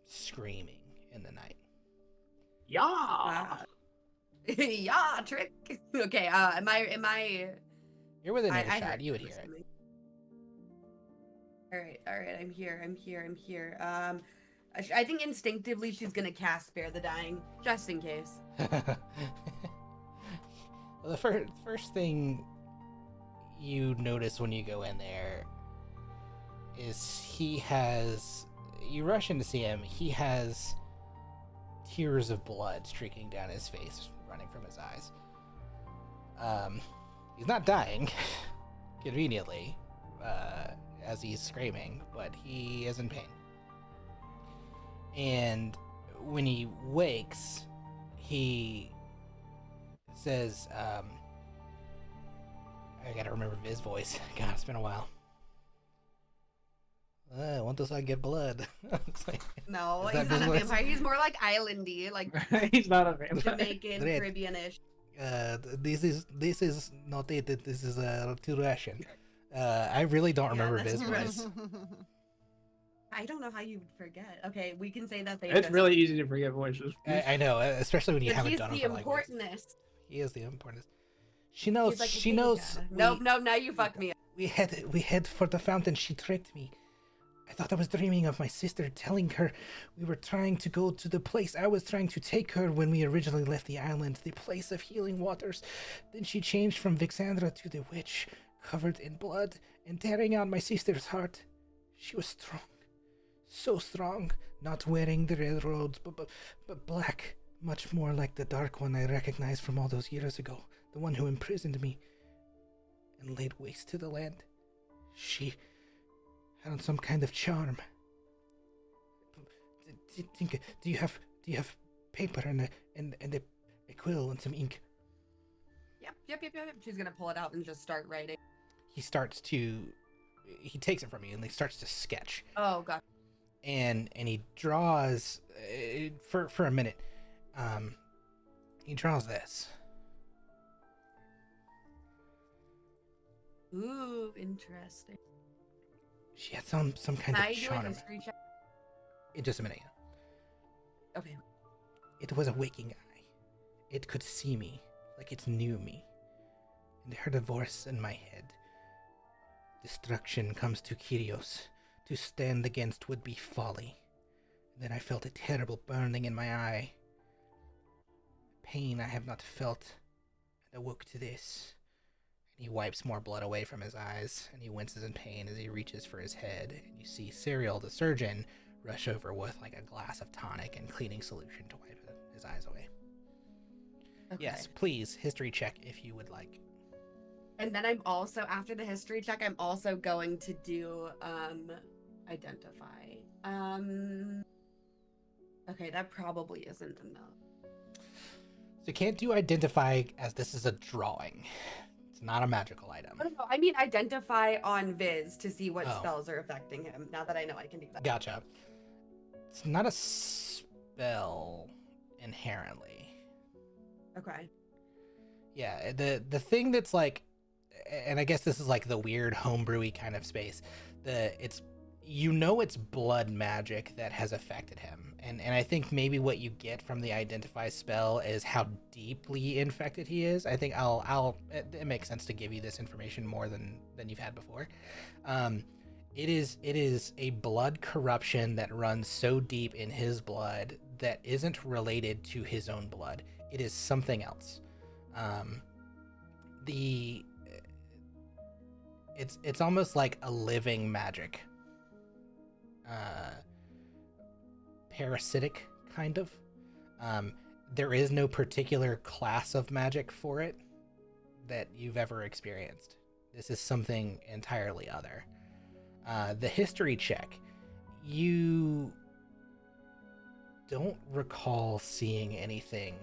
screaming in the night. Yeah. Yeah, trick. Okay, am I You're within I earshot. heard You would you hear it. listening. All right, I'm here. I think instinctively she's gonna cast Spare the Dying, just in case. Well, the first thing you notice when you go in there is you rush in to see him, he has tears of blood streaking down his face, running from his eyes. He's not dying, conveniently, as he's screaming, but he is in pain. And when he wakes, he says, I gotta remember Viz's voice. God, it's been a while. Want to get blood. It's like, No, is that he's not a Viz's voice? vampire. He's more like islandy, like He's not a vampire. Jamaican, Great. Caribbean-ish. This is not it. This is too Russian. I really don't remember that's Viz's true. voice. I don't know how you would forget. Okay, we can say that they. It's really easy to forget voices. I know, especially when you But haven't he's done the it for like weeks. importantest. He is the importantest. She knows. He's like, She "Hey, knows. No, now you fucked me up. We head for the fountain. She tricked me. I thought I was dreaming of my sister telling her we were trying to go to the place I was trying to take her when we originally left the island, the place of healing waters. Then she changed from Vixandra to the witch, covered in blood and tearing out my sister's heart. She was strong, so strong, not wearing the red robes, but black, much more like the dark one I recognized from all those years ago, the one who imprisoned me and laid waste to the land. She had some kind of charm. Tinka, do you have paper and a quill and some ink? Yep. She's gonna pull it out and just start writing. He takes it from you and he starts to sketch. Oh god. And he draws for a minute. He draws this. Ooh, interesting. She had some kind Can I of do a charm. history check? In just a minute. Okay. It was a waking eye. It could see me, like it knew me. and heard a voice in my head. Destruction comes to Kyrios. To stand against would be folly. Then I felt a terrible burning in my eye. Pain I have not felt, and awoke to this. And he wipes more blood away from his eyes, and he winces in pain as he reaches for his head. And you see Cyril, the surgeon, rush over with like a glass of tonic and cleaning solution to wipe his eyes away. Okay. Yes, please, history check if you would like. And then I'm also, after the history check, I'm also going to do identify. Okay, that probably isn't enough. So you can't do identify as this is a drawing. It's not a magical item. No, I mean identify on Viz to see what Oh. spells are affecting him. Now that I know I can do that. Gotcha. It's not a spell inherently. Okay. Yeah, the thing that's like, and I guess this is like the weird homebrewy kind of space. It's blood magic that has affected him, and I think maybe what you get from the identify spell is how deeply infected he is. I think it makes sense to give you this information more than you've had before. It is a blood corruption that runs so deep in his blood that isn't related to his own blood. It is something else. It's almost like a living magic. Parasitic, kind of. There is no particular class of magic for it that you've ever experienced. This is something entirely other. The history check, you don't recall seeing anything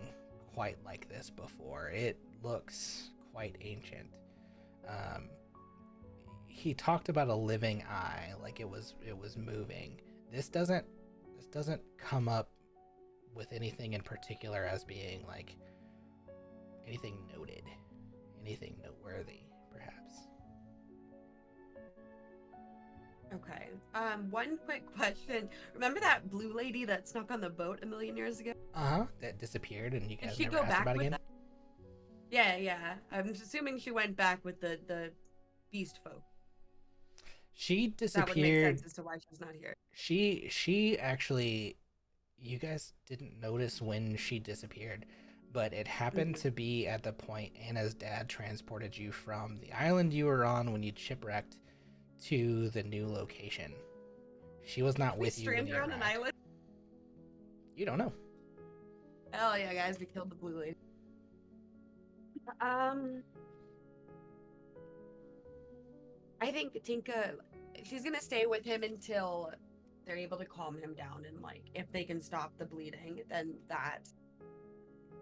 quite like this before. It looks quite ancient. He talked about a living eye, like it was moving. This doesn't come up with anything in particular as being like anything noted, anything noteworthy, perhaps. Okay. One quick question. Remember that blue lady that snuck on the boat a million years ago? That disappeared, and you Did guys she never go asked back about it with again. that? Yeah. I'm assuming she went back with the beast folk. She That would make disappeared. sense as to why she's not here. She actually, you guys didn't notice when she disappeared, but it happened to be at the point Anna's dad transported you from the island you were on when you shipwrecked to the new location. She was not We with you when stranded you on an arrived. island. You don't know. Hell yeah, guys! We killed the blue lady. I think Tinka, she's gonna stay with him until they're able to calm him down, and like if they can stop the bleeding, then that.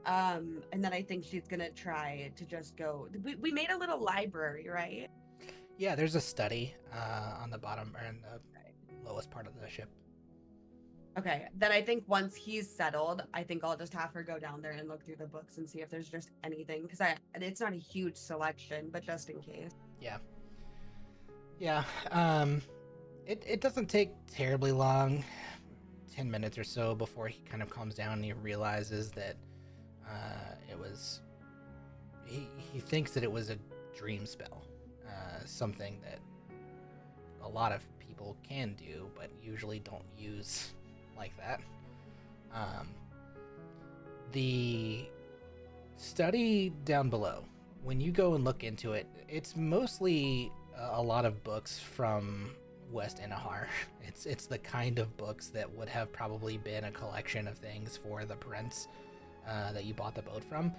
And then I think she's gonna try to just go. We made a little library, right? Yeah, there's a study on the bottom or in the lowest part of the ship. Okay, then I think once he's settled, I think I'll just have her go down there and look through the books and see if there's just anything, because it's not a huge selection, but just in case. Yeah. It doesn't take terribly long, 10 minutes or so, before he kind of calms down and he realizes that it was. He thinks that it was a dream spell, something that a lot of people can do, but usually don't use like that. The study down below, when you go and look into it, it's mostly a lot of books from West Inahar. It's the kind of books that would have probably been a collection of things for the prince that you bought the boat from.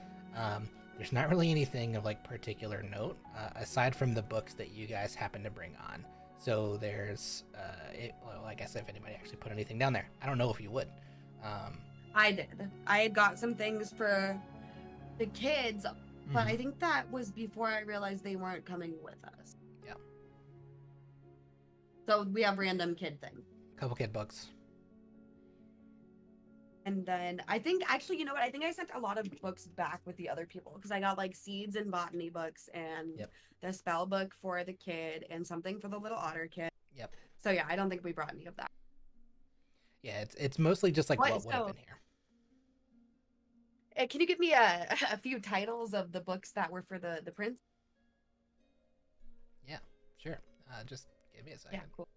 There's not really anything of like particular note aside from the books that you guys happen to bring on. So there's, well, I guess if anybody actually put anything down there, I don't know if you would. I did. I had got some things for the kids, but I think that was before I realized they weren't coming with us. Yeah. So we have random kid things. Couple kid books. And then I think, actually, you know what? I think I sent a lot of books back with the other people because I got like seeds and botany books and the spell book for the kid and something for the little otter kid. Yep. So yeah, I don't think we brought any of that. Yeah, it's mostly just like what would have So- been here. Can you give me a few titles of the books that were for the prince? Sure. Just give me a second. Yeah, cool.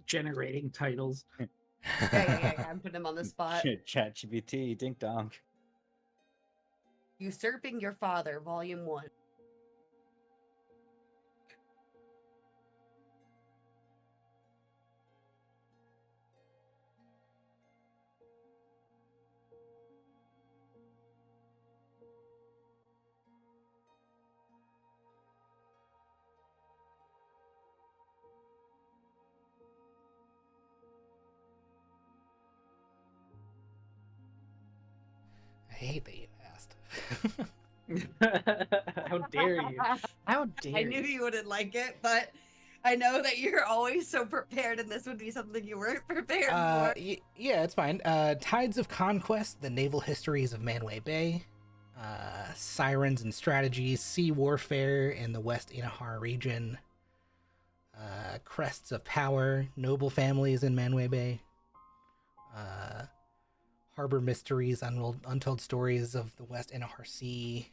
Generating titles. Yeah. I'm putting him on the spot. ChatGPT, ding dong. Usurping Your Father, Volume 1. I hate that you asked. How dare you? How dare I knew you wouldn't like it, but I know that you're always so prepared, and this would be something you weren't prepared for. Yeah, it's fine. Tides of Conquest, the naval histories of Manway Bay, sirens and strategies, sea warfare in the West Inahar region, crests of power, noble families in Manway Bay, harbor mysteries, untold stories of the West Inahar Sea,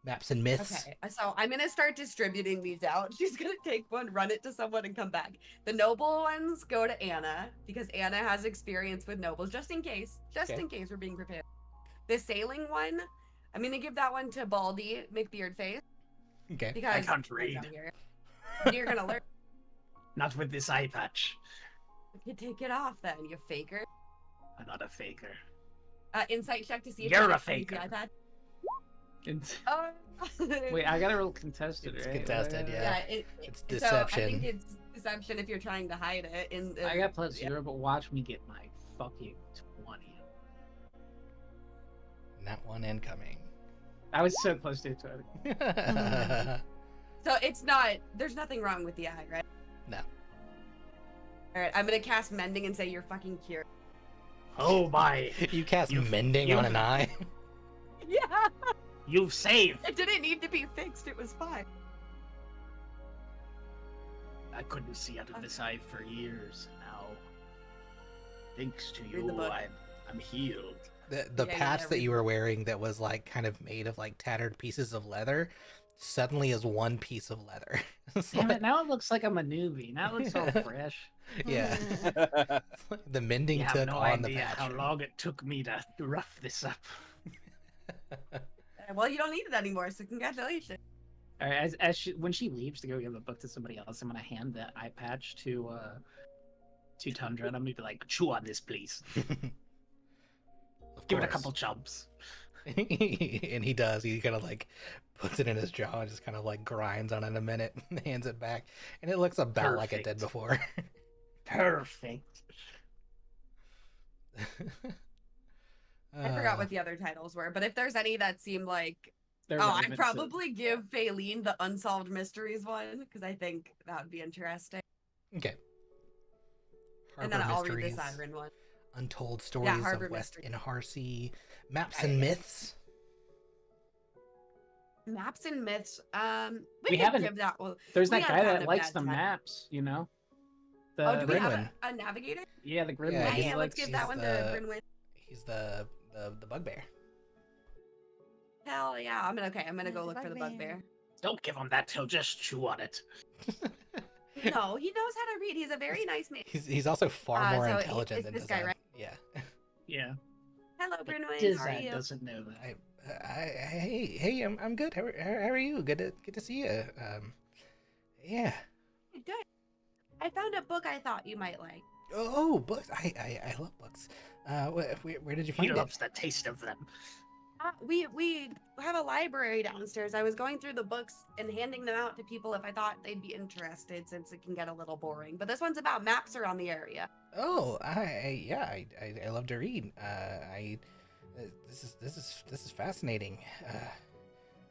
maps and myths. Okay, so I'm gonna start distributing these out. She's gonna take one, run it to someone, and come back. The noble ones go to Anna because Anna has experience with nobles, just in case. Okay. In case we're being prepared. The sailing one, I'm gonna give that one to Baldy McBeardface Okay. because I can't he's read. out here. You're gonna learn. Not with this eye patch. You take it off then, you faker. I'm not a faker. Insight check to see if You're you a can use the faker. iPad. It's- Wait, I gotta roll contested, It's right? contested, yeah. Yeah, It's So I deception. think it's deception if you're trying to hide it. I got plus 0, but watch me get my fucking 20. Not one incoming. I was so close to 20. So it's not. There's nothing wrong with the eye, right? No. All right, I'm gonna cast mending and say you're fucking cured. Oh my! You cast You've- mending on an eye? Yeah, You've saved! it didn't need to be fixed. It was fine. I couldn't see out of this eye for years. Now, thanks to Read the you, book. I'm healed. The Yeah, patch yeah, that you were wearing that was like kind of made of like tattered pieces of leather suddenly is one piece of leather. It's Damn like- it! Now it looks like I'm a newbie. Now it looks all fresh. Yeah. It's like the mending You have took no on the idea patch. how long it took me to rough this up. Well, you don't need it anymore. So congratulations. All right, as when she leaves to go give the book to somebody else, I'm gonna hand that eye patch to Tundra, and I'm gonna be like, chew on this, please. Of Give it a course. couple chubs. And he does. He kind of like puts it in his jaw and just kind of like grinds on it a minute and hands it back. And it looks about like it did Perfect. before. Perfect. I forgot what the other titles were, but if there's any that seem like, They're I'd relevant to- probably give Faylene the Unsolved Mysteries one because I think that would be interesting. Okay. And then Harbor I'll read the mysteries, Siren one. Untold stories Harbor of West mysteries. Inahar Sea, maps Yeah, and yeah. myths. Maps and myths. We We haven't- can give that one. There's We that had guy kind that of likes bad the timing. maps, you know? The, Oh, do we have Grimwin. a navigator? yeah, the Grim Yeah, one. he's Yeah, He let's likes- give that one to Brynwyn. He's the bugbear. Hell yeah! I'm gonna go The look for the bugbear. bugbear. Don't give him that, he'll just chew on it. No, he knows how to read. He's a very nice man. He's also far more so intelligent it's than this guy, Dazad. right? Yeah. Yeah. Hello, But Brynwyn. How are Dizat you? doesn't know that. Hey, I'm good. How are you? Good to see you. Yeah. Good. I found a book I thought you might like. Oh, books. I love books. Where did you He find it? loves the taste of them. We have a library downstairs. I was going through the books and handing them out to people if I thought they'd be interested, since it can get a little boring. But this one's about maps around the area. Oh, I love to read. This is fascinating.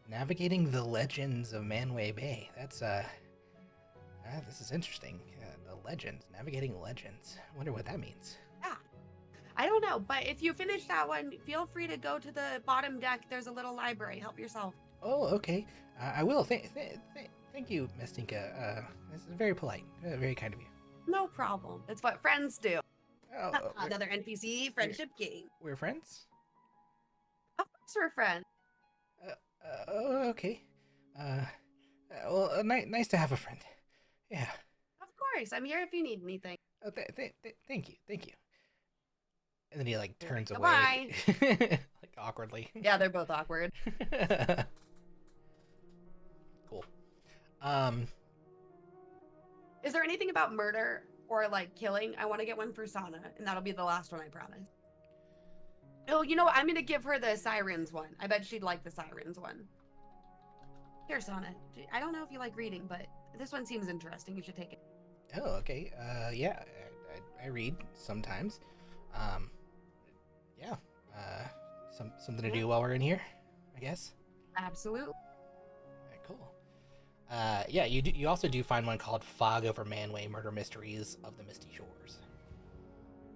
Navigating the legends of Manway Bay. That's this is interesting. The legends, navigating legends. I wonder what that means. I don't know, but if you finish that one, feel free to go to the bottom deck. There's a little library. Help yourself. Oh, okay. I will. Thank you, Miss Tinka. This is very polite. Very kind of you. No problem. That's what friends do. Oh, Another NPC friendship game. we're friends. Of course we're friends. Oh, okay. Nice to have a friend. Yeah. Of course, I'm here if you need anything. Oh, thank you, thank you. And then he like turns Goodbye. away, like awkwardly. Yeah, they're both awkward. Cool. Is there anything about murder or like killing? I want to get one for Sana, and that'll be the last one, I promise. Oh, you know what? I'm gonna give her the sirens one. I bet she'd like the sirens one. Here, Sana. I don't know if you like reading, but this one seems interesting. You should take it. Oh, okay. Yeah, I read sometimes. Yeah. Something to do while we're in here, I guess. Absolutely. Alright, cool. Yeah, you also do find one called Fog Over Manway: Murder Mysteries of the Misty Shores.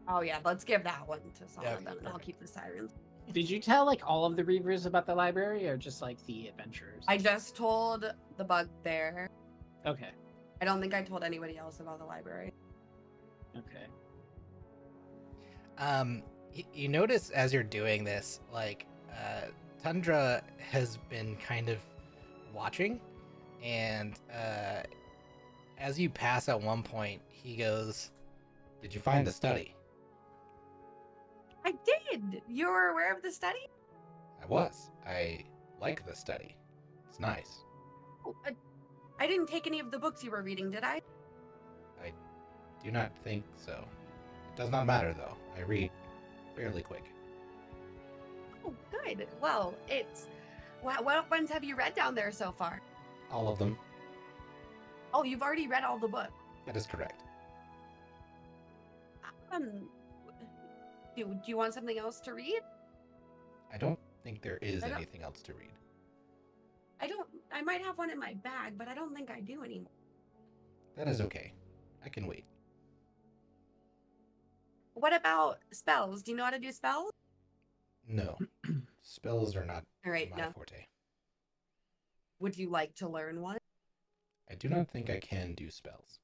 Oh yeah, let's give that one to Sana Okay, then, and I'll perfect. keep the sirens. Did you tell like all of the reavers about the library, or just like the adventurers? I just told the bug there. Okay. I don't think I told anybody else about the library. Okay. You notice as you're doing this, like, Tundra has been kind of watching, and as you pass at one point, he goes, "Did you find the study?" I did. You were aware of the study? I was. I like the study. It's nice. Oh, I didn't take any of the books you were reading, did I? I do not think so. It does not matter, though. I read fairly quick. Oh, good. Well, it's... What ones have you read down there so far? All of them. Oh, you've already read all the books. That is correct. Do you want something else to read? I don't think there is I don't- anything else to read. I might have one in my bag, but I don't think I do anymore. That is okay. I can wait. What about spells? Do you know how to do spells? No. Spells are not All right, my no. forte. Would you like to learn one? I do not think I can do spells.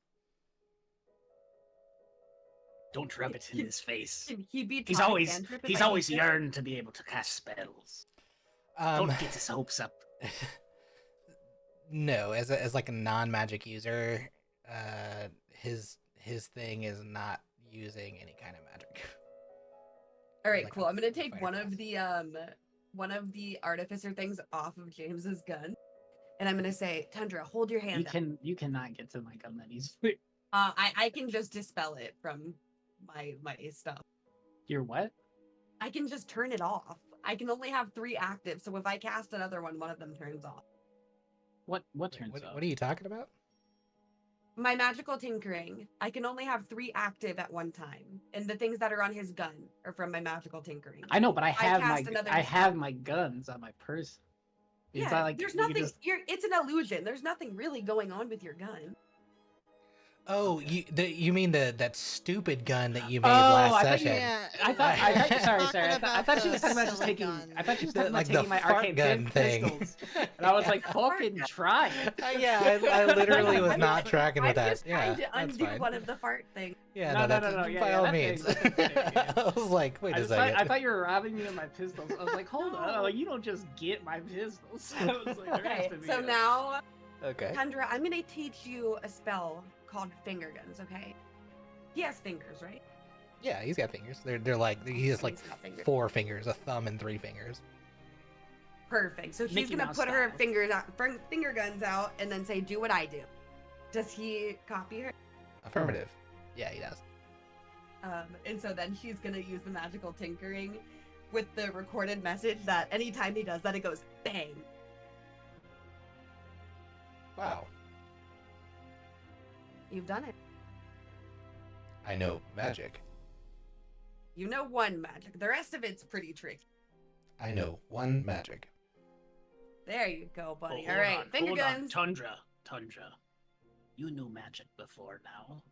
Don't rub it in his face. Can he be He's taught a always cantrip if he's I always teach him? yearned to be able to cast spells. Um, Don't get his hopes up. no, as like a non-magic user, his thing is not using any kind of magic. All right, like cool. a I'm gonna take fighter one of the artificer things off of James's gun, and I'm gonna say, Tundra, hold your hand up. You cannot get to my gun that he's. I can just dispel it from my stuff. You're what? I can just turn it off. I can only have 3 active, so if I cast another one of them turns off. What Wait, turns off? what are you talking about? My magical tinkering, I can only have 3 active at one time, and the things that are on his gun are from my magical tinkering. I know, but I have cast another I spell. have my guns on my person. It's Yeah, not like there's you can nothing. just- It's an illusion. There's nothing really going on with your gun. Oh, Okay. you mean that stupid gun that you made Oh, last I thought session? Yeah, I thought sorry, talking I thought about she was talking about the just silly taking. gun. I thought she was talking about Like the taking my fart arcane gun thing. pistols, and I was like, "Fucking try it." Yeah, I literally was not tracking with I'm that. just Yeah, trying to that's undo fine. one of the fart things. Yeah, No, that's no, yeah, by yeah, all that thing, means. that thing, yeah. I was like, wait a second. I thought you were robbing me of my pistols. I was like, hold on, No. like, you don't just get my pistols. I was like, there has Okay, to be so a- now, Okay. Tundra, I'm gonna teach you a spell called finger guns. Okay? He has fingers, right? Yeah, he's got fingers. They're like he has like He's got fingers. 4 fingers, a thumb and 3 fingers. Perfect. So she's Mickey gonna Mouse put her style. finger guns out and then say, "Do what I do." Does he copy her? Affirmative. Yeah, he does. And so then she's gonna use the magical tinkering with the recorded message that anytime he does that, it goes bang. Wow. You've done it. I know magic. You know one magic. The rest of it's pretty tricky. I know one magic. There you go, Oh, buddy. hold All right, on, finger hold on. guns. Tundra. You knew magic before now.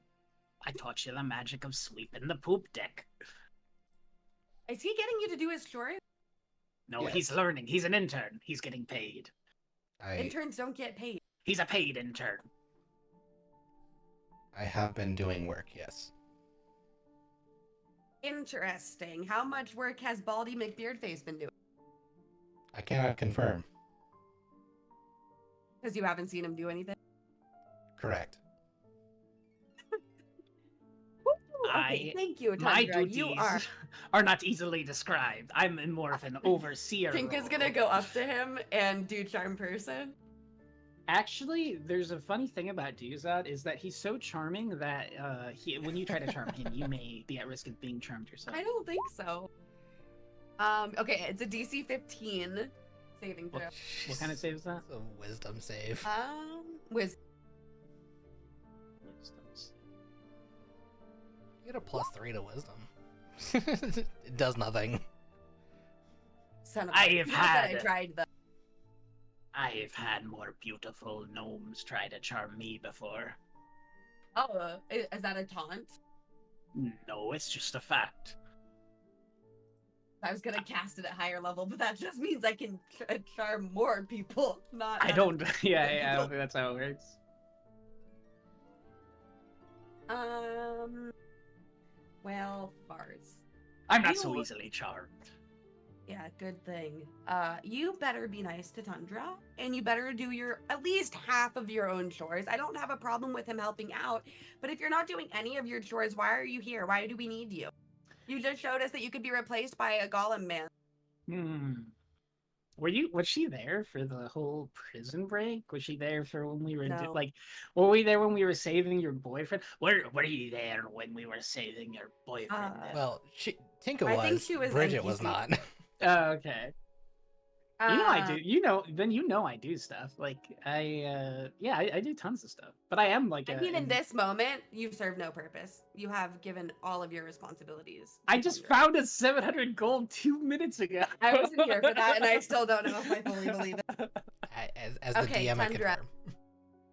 I taught you the magic of sweeping the poop deck. Is he getting you to do his chores? No, Yes. he's learning. He's an intern. He's getting paid. Interns don't get paid. He's a paid intern. I have been doing work, yes. Interesting. How much work has Baldy McBeardface been doing? I cannot confirm. Because you haven't seen him do anything. Correct. Okay, thank you, My Tundra. duties You are. are not easily described. I'm more of an overseer. Tink is role. gonna go up to him and do charm person. Actually, there's a funny thing about Duzad is that he's so charming that when you try to charm him, you may be at risk of being charmed yourself. I don't think so. Okay, it's a DC 15 saving throw. What kind of save is that? It's a wisdom save. Wisdom. You get a +3 to wisdom. It does nothing. Son of I a- have not that had- I tried the. I've had more beautiful gnomes try to charm me before. Oh, is that a taunt? No, it's just a fact. I was gonna cast it at higher level, but that just means I can charm more people. Not. I don't. Yeah, I don't think that's how it works. Well, farts. I'm not so You- easily charmed. Yeah, good thing. You better be nice to Tundra, and you better do your at least half of your own chores. I don't have a problem with him helping out, but if you're not doing any of your chores, why are you here? Why do we need you? You just showed us that you could be replaced by a golem man. Was she there for the whole prison break? Was she there for when we were No. were we there when we were saving your boyfriend? Were you there when we were saving your boyfriend? Well, Tinka I was. think she was Bridget was NPC. not. Oh, okay. You know I do. Then I do stuff. Like I do tons of stuff. But I am like. I mean, in this moment, you serve no purpose. You have given all of your responsibilities. I to just Tundra. found a 700 gold 2 minutes ago. I wasn't here for that, and I still don't know if I fully believe it. As the Okay, DM, I Tundra.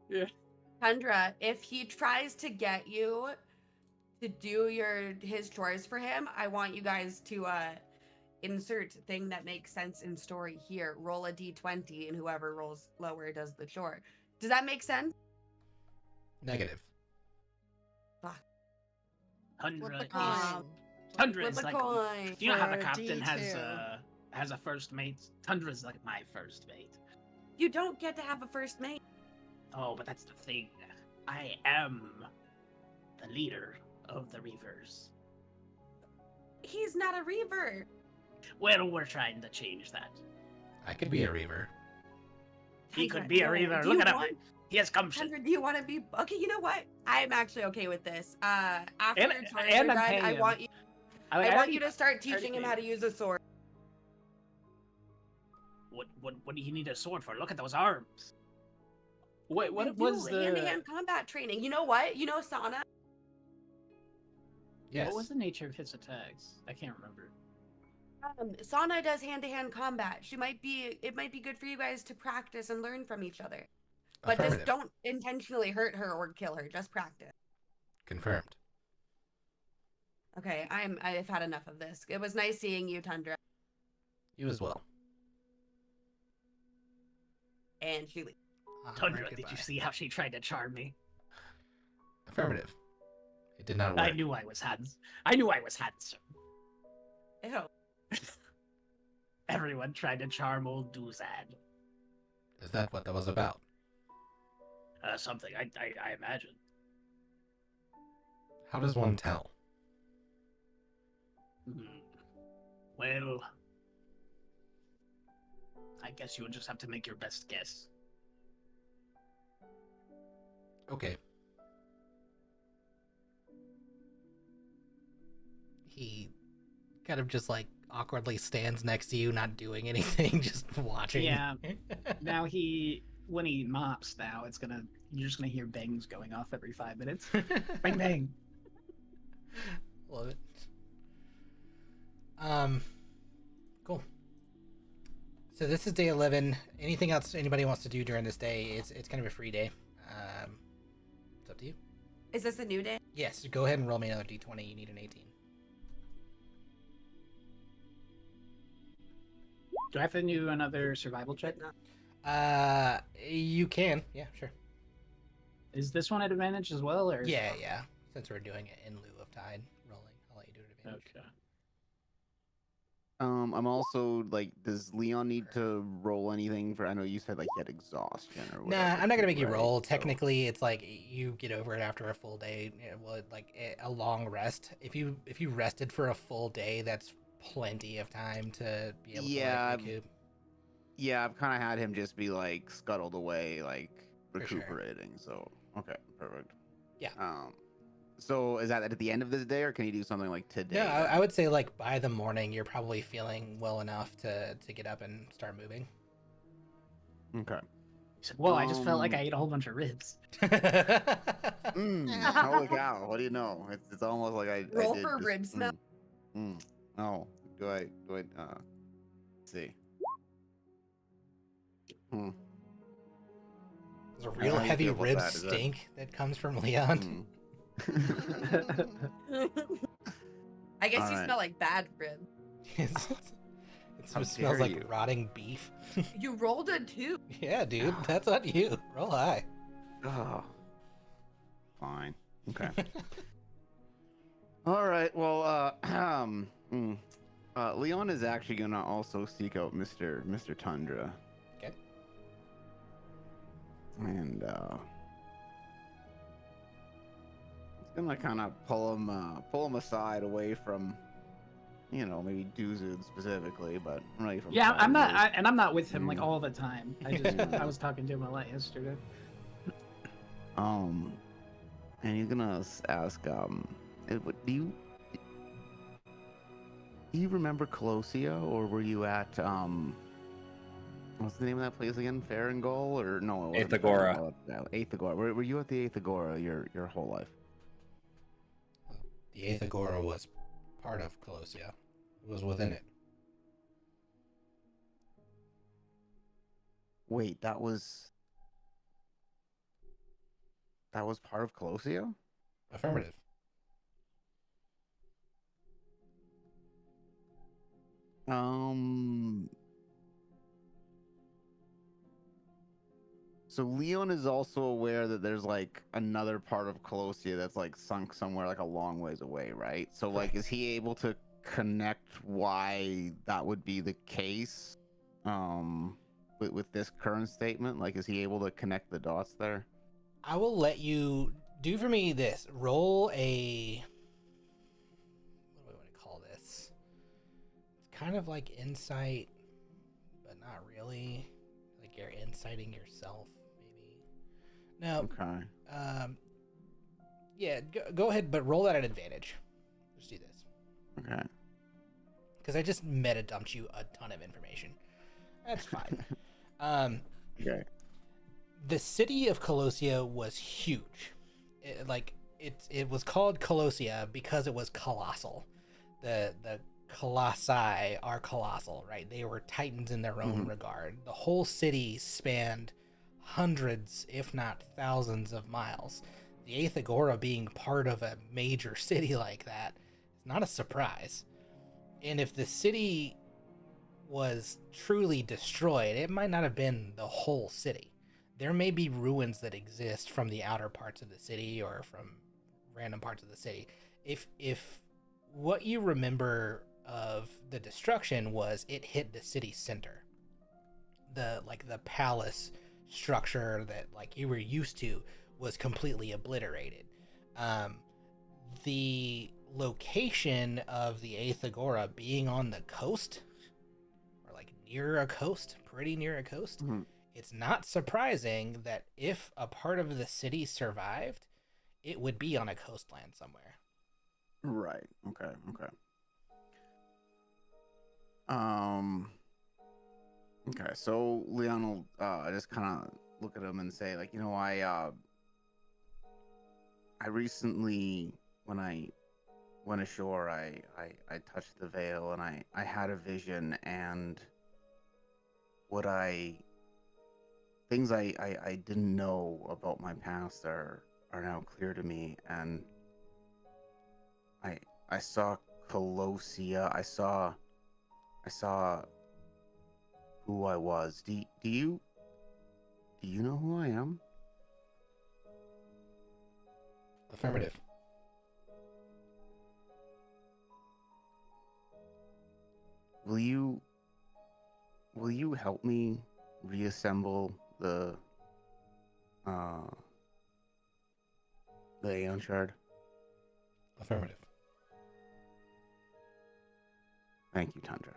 confirm. Tundra, if he tries to get you to do his chores for him, I want you guys to insert thing that makes sense in story here. Roll a d20, and whoever rolls lower does the chore. Does that make sense? Negative. Fuck. Flip a 100. coin. Tundra Flip is a like. coin. Do you know how for the a captain D2. has a first mate? Tundra's like my first mate. You don't get to have a first mate. Oh, but that's the thing. I am the leader of the Reavers. He's not a reaver. Well, we're trying to change that. I could be a reaver. He Tundra, could be a no. Reaver. Do Look you at him. want- He has gumption. Tundra, do you want to be okay? You know what? I'm actually okay with this. After And- your chores and are I'm done, paying I him. want you. I already- want you to start already teaching him paid how to use a sword. What do you need a sword for? Look at those arms. What They was do the hand-to-hand combat training? You know what? You know Sana. Yes. what was the nature of his attacks? I can't remember. Sana does hand-to-hand combat. It might be good for you guys to practice and learn from each other. But just Affirmative. don't intentionally hurt her or kill her. Just practice. Confirmed. Okay, I've had enough of this. It was nice seeing you, Tundra. You as well. And she leaves. Tundra, Alright, did you goodbye. see how she tried to charm me? Affirmative. It did not I work. knew I was handsome. I knew I was handsome. Ew. Everyone tried to charm old Duzad. Is that what that was about? Something I imagine. How does one tell? Hmm. Well, I guess you would just have to make your best guess. Okay. He kind of just like awkwardly stands next to you, not doing anything, just watching. Yeah. Now when he mops now, you're just gonna hear bangs going off every 5 minutes. Bang bang. Love it. Cool. So this is day 11. Anything else anybody wants to do during this day? It's kind of a free day. It's up to you. Is this a new day? Yes, go ahead and roll me another d20. You need an 18. Do I have to do another survival check? You can. Yeah, sure. Is this one at advantage as well, or? Yeah. Since we're doing it in lieu of tide rolling, I'll let you do it at advantage. Okay. I'm also like, does Leon need to roll anything for? I know you said like he had exhaustion or Nah, whatever. I'm not gonna too, make you right? roll. So- Technically, it's like you get over it after a full day. Well, like a long rest. If you rested for a full day, that's plenty of time to be able to Yeah, like I've- recoup. Yeah, I've kind of had him just be like scuttled away, like For sure. recuperating. So okay, perfect. Yeah. So is that at the end of this day, or can you do something like today? No, I then? would say like by the morning, you're probably feeling well enough to get up and start moving. Okay. He's like, whoa, I just felt like I Um, ate a whole bunch of ribs. Holy cow! What do you know? It's almost like I Roll did for just, rib smell. Oh, do I? Let's see. There's a real How do you heavy feel about rib that? Is that- stink that comes from Leon. I guess you Alright. smell like bad rib. it How smells dare like you. rotting beef. You rolled a 2. Yeah, dude, that's on you. Roll high. Oh. Fine. Okay. All right. Well, Leon is actually gonna also seek out Mr. Tundra. Okay. And he's gonna kind of pull him aside away from, maybe Duzud specifically, but really from. Yeah, I'm not, Paul. and I'm not with him like Mm. all the time. I was talking to him a lot yesterday. And he's gonna ask, do you remember Colosia, or were you at what's the name of that place again? Farangol, or no? It wasn't Aethagora. Farangol, Eighth Agora. Were you at the Eighth Agora your whole life? The Eighth Agora was part of Colossia. It was within it. Wait, that was part of Colosia? Affirmative. So Leon is also aware that there's like another part of Colossia that's like sunk somewhere like a long ways away, right? So like, Correct. is he able to connect why that would be the case? With this current statement, like, is he able to connect the dots there? I will let you do for me this. Roll a. What do I want to call this? It's kind of like insight, but not really. Like you're inciting yourself, maybe. No. Okay. Yeah. Go ahead, but roll that at advantage. Let's do this. Okay. Because I just meta dumped you a ton of information. That's fine. Okay. The city of Colossia was huge. It was called Colossia because it was colossal. The colossi are colossal, right? They were titans in their own regard. The whole city spanned hundreds, if not thousands, of miles. The Eighth Agora being part of a major city like that is not a surprise. And if the city was truly destroyed, it might not have been the whole city. There may be ruins that exist from the outer parts of the city or from random parts of the city. If what you remember of the destruction was it hit the city center, the palace structure that like you were used to was completely obliterated. The location of the Eighth Agora being on the coast, or like near a coast, pretty near a coast, it's not surprising that if a part of the city survived, it would be on a coastline somewhere. Right. Okay. Okay. So Leon will just kind of look at him and say, like, I recently, when I went ashore, I touched the veil and I had a vision, and things I didn't know about my past are now clear to me, and I saw Colossia. I saw who I was. Do you know who I am? will you help me reassemble the Aeon Shard? Affirmative. Thank you, Tundra.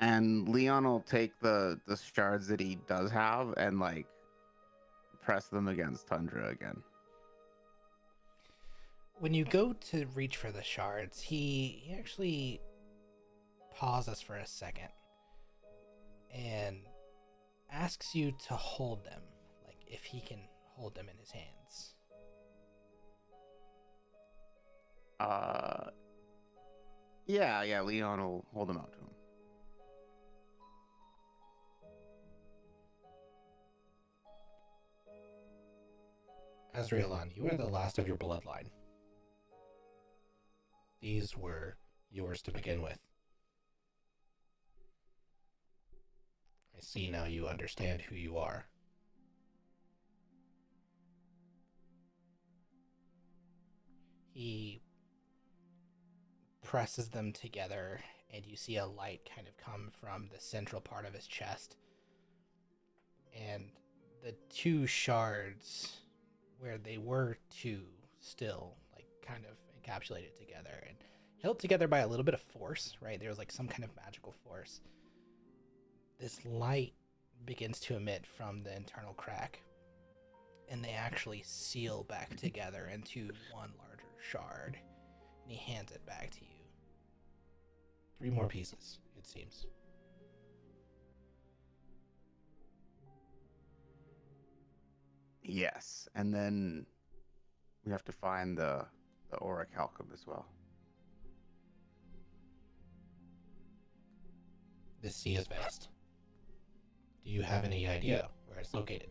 And Leon will take the shards that he does have and like press them against Tundra again. When you go to reach for the shards, he actually pauses for a second and asks you to hold them, like if he can hold them in his hands. Yeah, Leon will hold them out to him. Azraelon, you are the last of your bloodline. These were yours to begin with. I see now you understand who you are. He presses them together, and you see a light kind of come from the central part of his chest. And the two shards, where they were two, still like kind of encapsulated together and held together by a little bit of force, right? There's like some kind of magical force. This light begins to emit from the internal crack, and they actually seal back together into one larger shard. And he hands it back to you. 3 more pieces, it seems. Yes, and then we have to find the orichalcum as well. The sea is vast. Do you have any idea where it's located?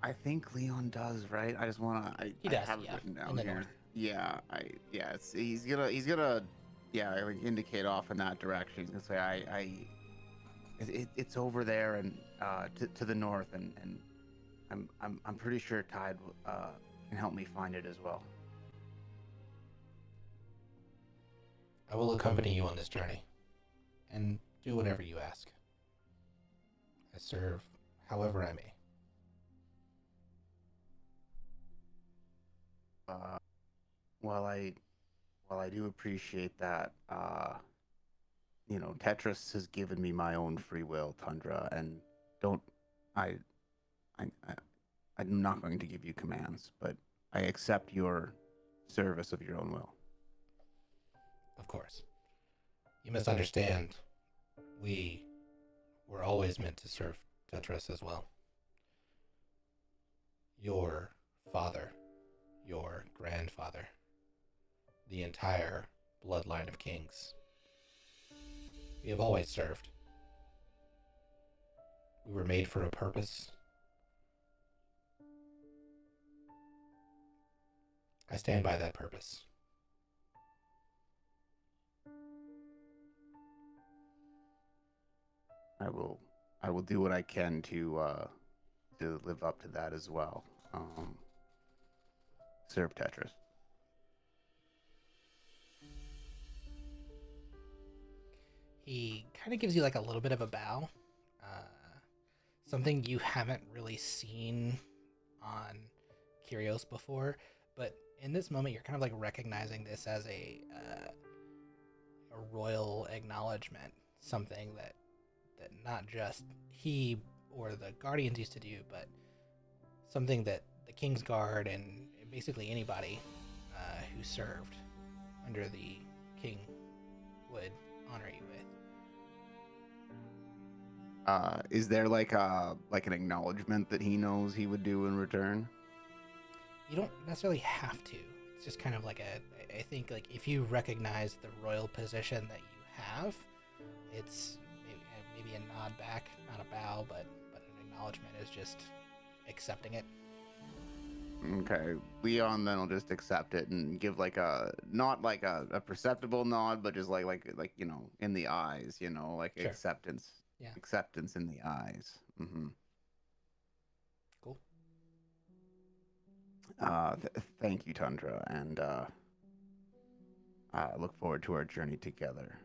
I think Leon does, right? I just wanna. He I does, have it yeah, written down in the here. north. Yeah, he's gonna, yeah, like indicate off in that direction. He's gonna say, it's over there and to the north, and I'm pretty sure Tide can help me find it as well. I will accompany you on this journey, and do whatever you ask. I serve however I may. While I do appreciate that, Tetris has given me my own free will, Tundra, and don't I I'm not going to give you commands, but I accept your service of your own will. Of course. You must understand, we were always meant to serve Tetris as well. Your father, your grandfather, the entire bloodline of kings. We have always served. We were made for a purpose. I stand by that purpose. I will do what I can to live up to that as well. Serve Tetris. He kind of gives you like a little bit of a bow. Something you haven't really seen on Kyrios before, but in this moment you're kind of like recognizing this as a royal acknowledgement, something that not just he or the Guardians used to do, but something that the King's Guard and basically anybody who served under the king would honor you with. Is there like an acknowledgement that he knows he would do in return? You don't necessarily have to. It's just kind of like I think like if you recognize the royal position that you have, it's maybe a nod back, not a bow, but an acknowledgement is just accepting it. Okay, Leon then will just accept it and give like not like a perceptible nod, but just like in the eyes, like Sure. acceptance. Yeah. acceptance in the eyes. Cool. Thank you, Tundra, and I look forward to our journey together.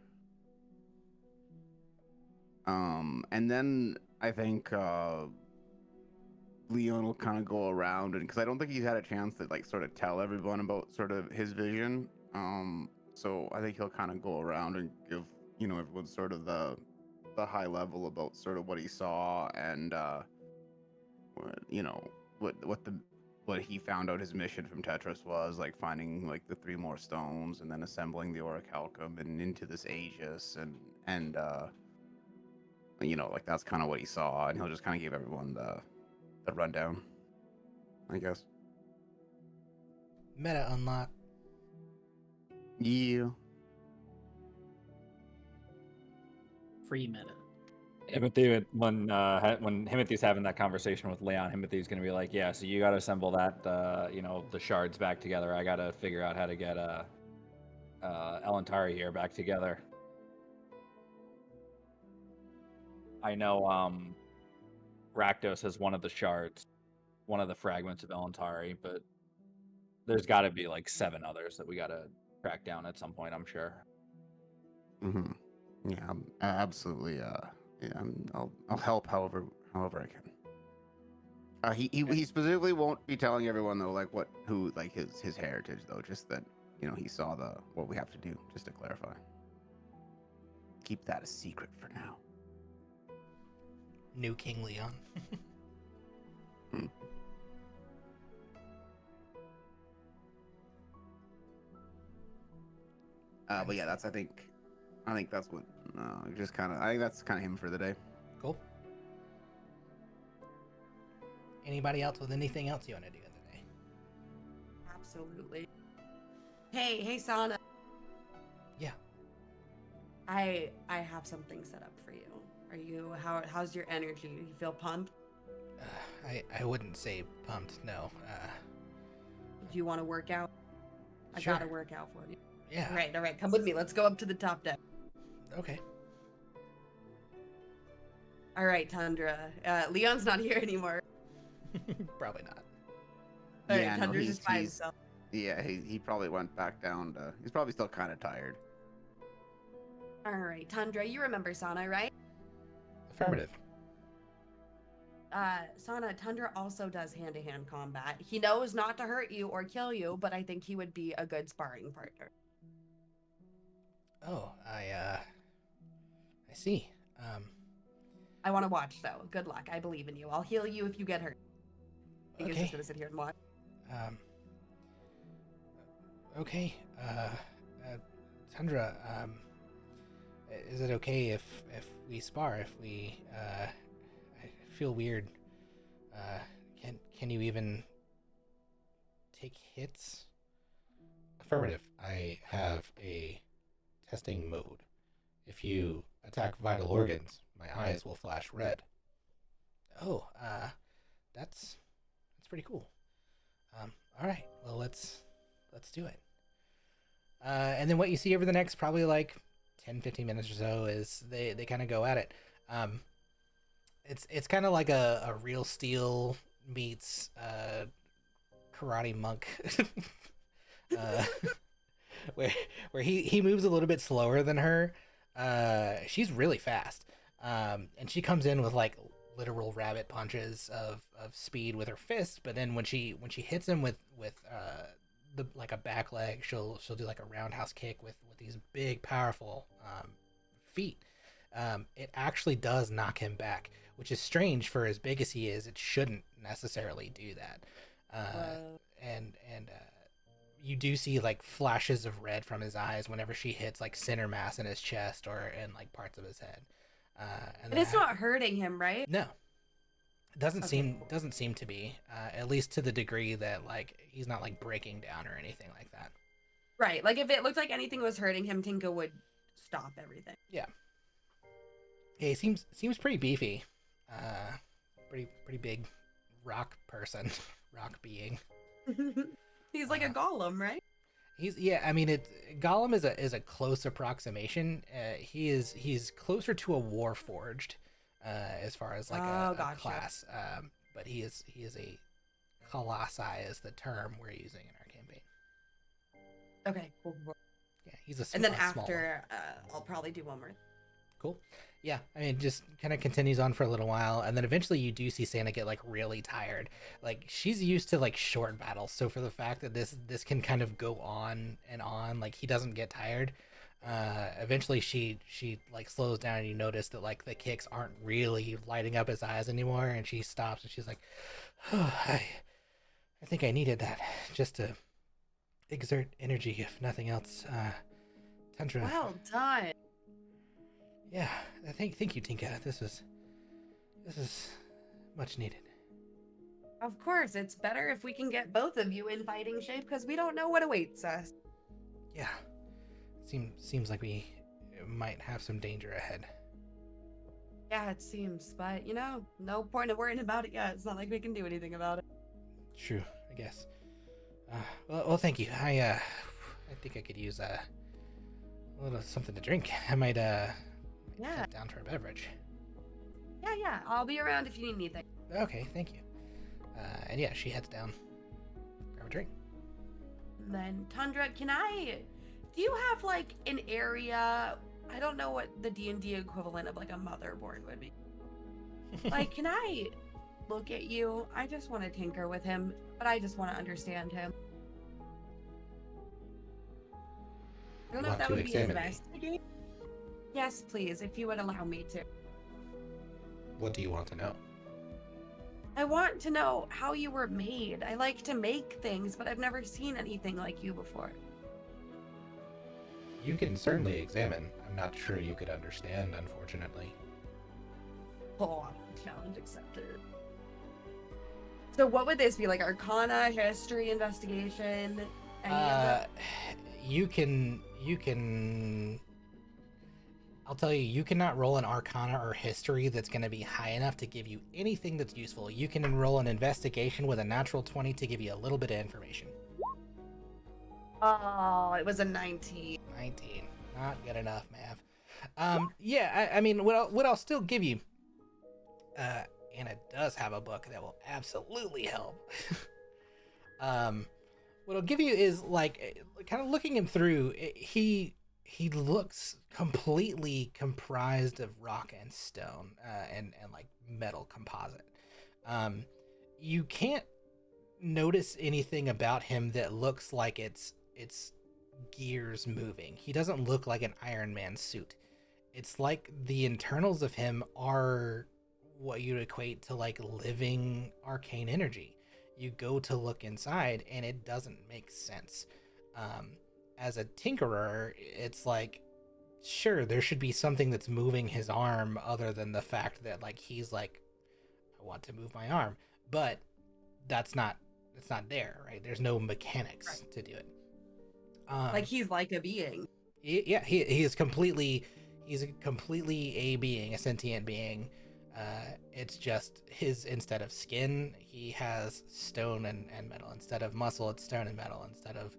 And then I think Leon will kind of go around, and because I don't think he's had a chance to like sort of tell everyone about sort of his vision. So I think he'll kind of go around and give everyone sort of the high level about sort of what he saw and what he found out his mission from Tetris was, like finding like the 3 more stones and then assembling the orichalcum and into this Aegis and like that's kind of what he saw, and he'll just kind of give everyone the rundown, I guess. Meta unlock. Yeah. Free meta. Himothy, when Himothy's having that conversation with Leon, Himothy's gonna be like, "Yeah, so you gotta assemble that, the shards back together. I gotta figure out how to get Elantari here back together. I know Rakdos has one of the shards, one of the fragments of Elantari, but there's got to be like 7 others that we gotta track down at some point. I'm sure." Yeah, absolutely. Yeah, I'll help however I can. He specifically won't be telling everyone though, like who his heritage though, just that he saw what we have to do, just to clarify. Keep that a secret for now. New King Leon. But yeah, I think that's what just kind of I think that's kind of him for the day. Cool. Anybody else with anything else you want to do in the day? Absolutely. Hey, Sana. Yeah. I have something set up for you. Are you how's your energy? You feel pumped? I wouldn't say pumped. No. Do you want to work out? I Sure. got to work out for you. Yeah. All right. Come with me. Let's go up to the top deck. Okay. All right, Tundra. Leon's not here anymore. Probably not. All Yeah, right, no, Tundra's just by himself. Yeah, he probably went back down to. He's probably still kind of tired. All right, Tundra. You remember Sana, right? Affirmative. Sana, Tundra also does hand-to-hand combat. He knows not to hurt you or kill you, but I think he would be a good sparring partner. Oh, I see. I want to watch though. Good luck. I believe in you. I'll heal you if you get hurt. He's Okay. just gonna sit here and watch. Okay. Tundra, is it okay if we spar? If we, I feel weird. Can you even take hits? Affirmative. I have a testing mode. If you attack vital organs, my eyes will flash red. Oh, that's pretty cool. All right. Well, let's do it. And then what you see over the next probably like 10-15 minutes or so is they kind of go at it. It's kind of like a Real Steel meets Karate Monk, where he moves a little bit slower than her. She's really fast, and she comes in with like literal rabbit punches of speed with her fist. But then when she hits him with the like a back leg, she'll do like a roundhouse kick with these big powerful feet. It actually does knock him back, which is strange for as big as he is. It shouldn't necessarily do that. And you do see like flashes of red from his eyes whenever she hits like center mass in his chest or in like parts of his head. And But it's not hurting him, right? No, it doesn't Okay. seem to be, at least to the degree that like he's not like breaking down or anything like that. Right. Like if it looked like anything was hurting him, Tinka would stop everything. Yeah, he seems pretty beefy, pretty big rock person, rock being. He's like a golem, right? I mean, Gollum is a close approximation. He's closer to a warforged as far as like Oh, a gotcha. class. But he is a colossi is the term we're using in our campaign. Okay, cool. Yeah, he's a And then small one. after, I'll probably do one more. Cool. Yeah, I mean, it just kind of continues on for a little while, and then eventually you do see Santa get like really tired. Like she's used to like short battles, so for the fact that this can kind of go on and on, like he doesn't get tired. Eventually she like slows down, and you notice that like the kicks aren't really lighting up his eyes anymore, and she stops and she's like, oh, I think I needed that just to exert energy, if nothing else. Tundra. Well done. Yeah, thank you, Tinka. This is much needed. Of course, it's better if we can get both of you in fighting shape because we don't know what awaits us. Yeah, seems like we might have some danger ahead. Yeah, it seems, but no point of worrying about it yet. It's not like we can do anything about it. True, I guess. Well, thank you. I think I could use a little something to drink. I might Yeah. head down for a beverage. Yeah. I'll be around if you need anything. Okay, thank you. And yeah, she heads down, grab a drink. And then Tundra, do you have like an area? I don't know what the D&D equivalent of like a motherboard would be. Like, can I look at you? I just want to tinker with him, but I just want to understand him. I don't know if Want that to would be examine me? investigate. Yes, please, if you would allow me to. What do you want to know? I want to know how you were made. I like to make things, but I've never seen anything like you before. You can certainly examine. I'm not sure you could understand, unfortunately. Oh, challenge accepted. So what would this be? Like Arcana, History, Investigation? Any of that? You can I'll tell you, you cannot roll an Arcana or History that's going to be high enough to give you anything that's useful. You can enroll an Investigation with a natural 20 to give you a little bit of information. Oh, it was a 19. 19. Not good enough, Mav. Yeah, I mean, what I'll still give you, Anna does have a book that will absolutely help. What I'll give you is like kind of looking him through. He looks completely comprised of rock and stone, and like metal composite. You can't notice anything about him that looks like it's gears moving. He doesn't look like an Iron Man suit. It's like the internals of him are what you'd equate to like living arcane energy. You go to look inside and it doesn't make sense. As a tinkerer, it's like, sure, there should be something that's moving his arm other than the fact that like he's like, I want to move my arm, but it's not there, right? There's no mechanics to do it. Like he's like a being. He is completely, he's a completely a being, a sentient being. It's just instead of skin, he has stone and metal. Instead of muscle, it's stone and metal. Instead of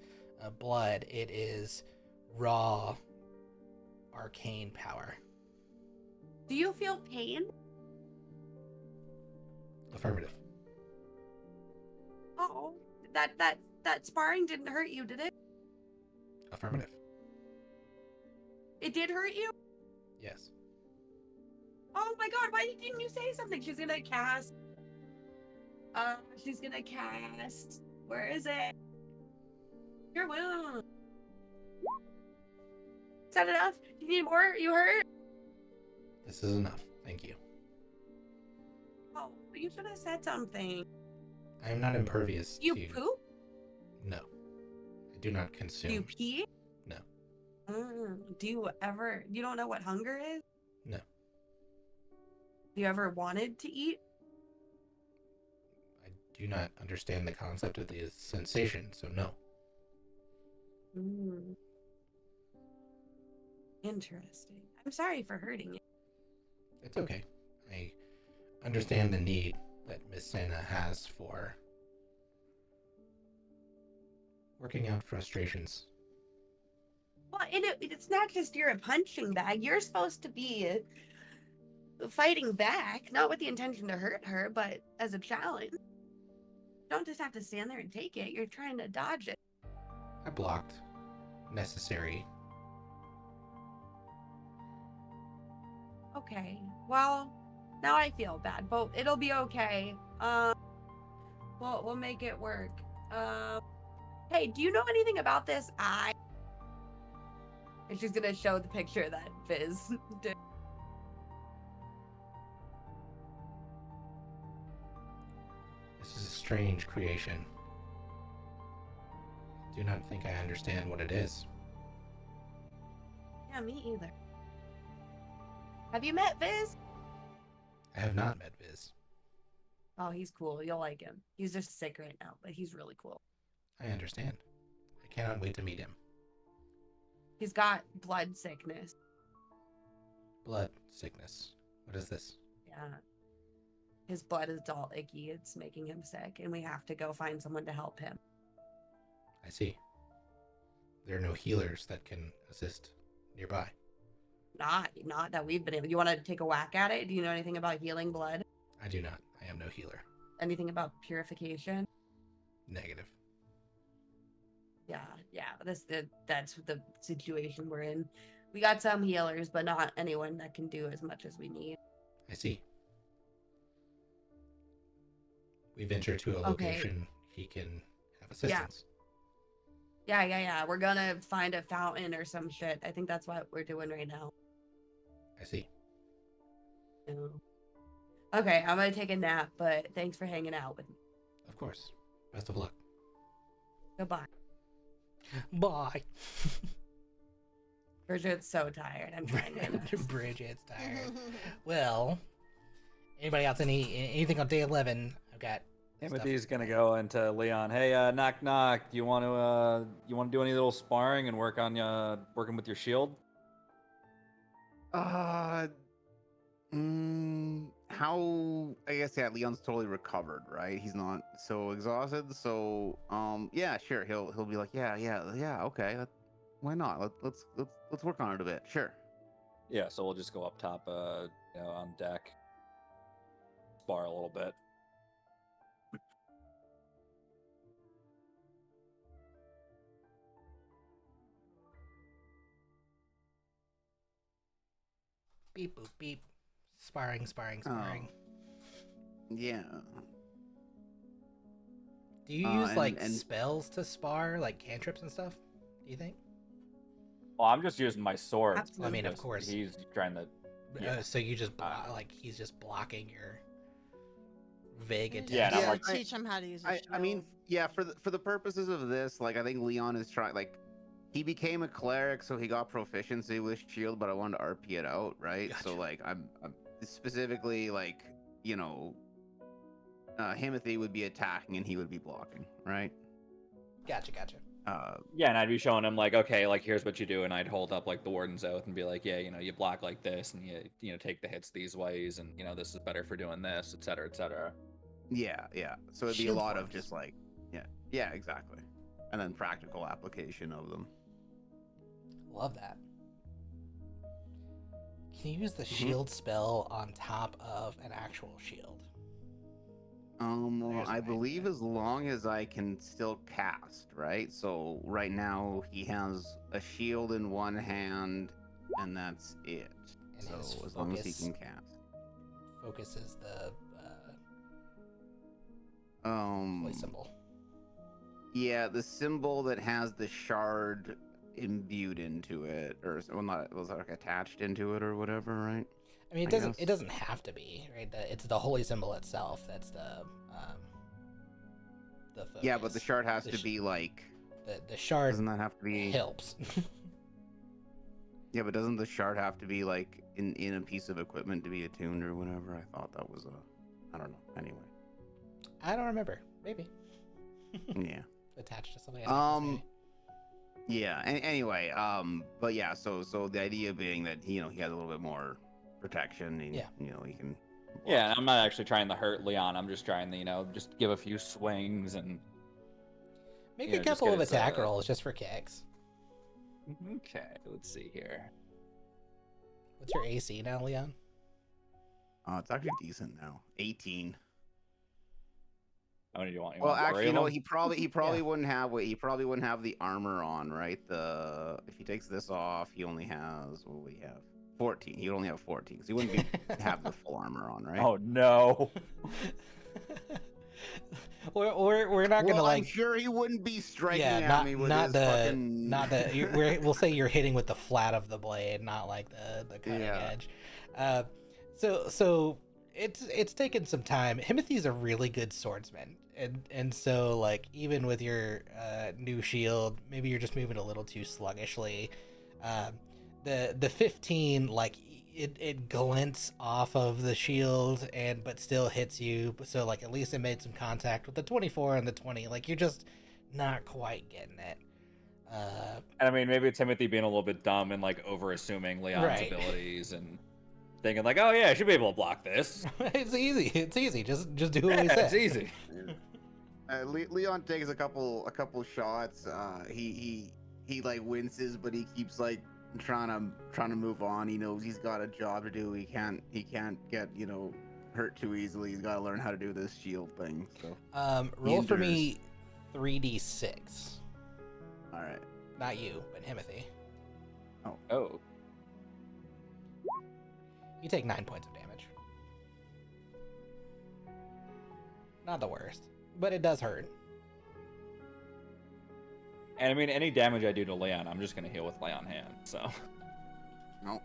blood, it is raw arcane power. Do you feel pain? Affirmative. Oh, that sparring didn't hurt you, did it? Affirmative. It did hurt you? Yes. Oh my god, why didn't you say something? She's gonna cast. She's gonna cast. Where is it? Your wound. Is that enough? Do you need more? You hurt? This is enough. Thank you. Oh, you should have said something. I am not impervious You to... poop? No. I do not consume. Do you pee? No. Do you don't know what hunger is? No. Do you ever wanted to eat? I do not understand the concept of the sensation, so no. Interesting. I'm sorry for hurting you. It's okay. I understand the need that Miss Santa has for working out frustrations. Well, and it's not just you're a punching bag. You're supposed to be fighting back, not with the intention to hurt her, but as a challenge. You don't just have to stand there and take it. You're trying to dodge it. I blocked. Necessary. Okay. Well, now I feel bad, but it'll be okay. We'll make it work. Hey, do you know anything about this eye? And she's gonna show the picture that Viz did. This is a strange creation. Do not think I understand what it is. Yeah, me either. Have you met Viz? I have not met Viz. Oh, he's cool. You'll like him. He's just sick right now, but he's really cool. I understand. I cannot wait to meet him. He's got blood sickness. Blood sickness. What is this? Yeah. His blood is all icky. It's making him sick, and we have to go find someone to help him. I see. There are no healers that can assist nearby. Not that we've been able. You want to take a whack at it? Do you know anything about healing blood? I do not. I am no healer. Anything about purification? Negative. Yeah. That's the situation we're in. We got some healers, but not anyone that can do as much as we need. I see. We venture to a location he can have assistance. Yeah. We're gonna find a fountain or some shit. I think that's what we're doing right now. I see. Okay, I'm gonna take a nap, but thanks for hanging out with me. Of course. Best of luck. Goodbye. Bye. Bridget's so tired. I'm trying to. Bridget's tired. Well, anybody else anything on day 11? I've got Timothy's gonna go into Leon. Hey, knock knock. Do you want to do any little sparring and work on working with your shield? How? I guess Leon's totally recovered, right? He's not so exhausted. So, yeah, sure. He'll be like, yeah, okay. Why not? Let's work on it a bit. Sure. Yeah. So we'll just go up top, on deck, spar a little bit. beep boop beep. Sparring. Yeah. Do you use like spells to spar, like cantrips and stuff? Do you think? Well, I'm just using my sword. Absolutely. I mean, of course. He's trying to. Yeah. So you just he's just blocking your vague attacks. Yeah, and I'm Yeah, like- teach him how to use a I mean, shield. yeah. For the purposes of this, like, I think Leon is trying. Like, he became a cleric, so he got proficiency with shield. But I wanted to RP it out, right? Gotcha. So, like, I'm specifically like, Timothy would be attacking and he would be blocking, right? Gotcha. Yeah, and I'd be showing him like, okay, like here's what you do, and I'd hold up like the Warden's Oath and be like, yeah, you block like this, and you take the hits these ways, and this is better for doing this, et cetera, et cetera. Yeah. So it'd be Shield a lot of forms. just like, yeah, exactly, and then practical application of them. Love that. Can you use the shield spell on top of an actual shield? There's I an believe idea. as long as I can still cast, right? So right now he has a shield in one hand, and that's it. And So his as long as he focus- can cast. Focus is the Um, symbol. yeah, the symbol that has the shard imbued into it, or not, was like attached into it, or whatever, right? I mean, I it guess. doesn't have to be, right? It's the holy symbol itself. That's the focus. Yeah, but the shard has The to sh- be like. the shard Doesn't that have to be? helps. Yeah, but doesn't the shard have to be like in a piece of equipment to be attuned or whatever? I thought that was I don't know. Anyway. I don't remember. Maybe Yeah. attached to something. else, maybe. Yeah. Anyway. But yeah. So the idea being that he has a little bit more protection. And, Yeah. He can. Yeah, and I'm not actually trying to hurt Leon. I'm just trying to, just give a few swings and. Make Yeah, a just couple of get his, attack rolls just for kicks. Okay, let's see here. What's your AC now, Leon? It's actually decent now. 18. How many do you want? You Well, want three actually, of you know, them? he probably wouldn't have the armor on, right? If he takes this off, he only has what would he have? 14. He would only have 14, so he wouldn't have the full armor on, right? Oh no. we're not gonna I'm like. sure he wouldn't be striking Yeah, at not me with not his the fucking. not the. We'll say you're hitting with the flat of the blade, not like the cutting Yeah. edge. So it's taken some time. Himothy's a really good swordsman, and so like even with your new shield, maybe you're just moving a little too sluggishly. The 15 like it glints off of the shield but still hits you, so like at least it made some contact. With the 24 and the 20, like you're just not quite getting it. And I mean, maybe Timothy being a little bit dumb and like over assuming Leon's Right. abilities and thinking like, oh yeah, I should be able to block this. It's easy, just do what we Yeah, said. it's easy. Leon takes a couple shots. He like winces, but he keeps like trying to move on. He knows he's got a job to do. He can't get hurt too easily. He's got to learn how to do this shield thing. So Roll for endures. me 3d6. All right. Not you, but Himothy. Oh. You take 9 points of damage. Not the worst, but it does hurt. And I mean, any damage I do to Leon, I'm just gonna heal with Lay on Hand. So. No.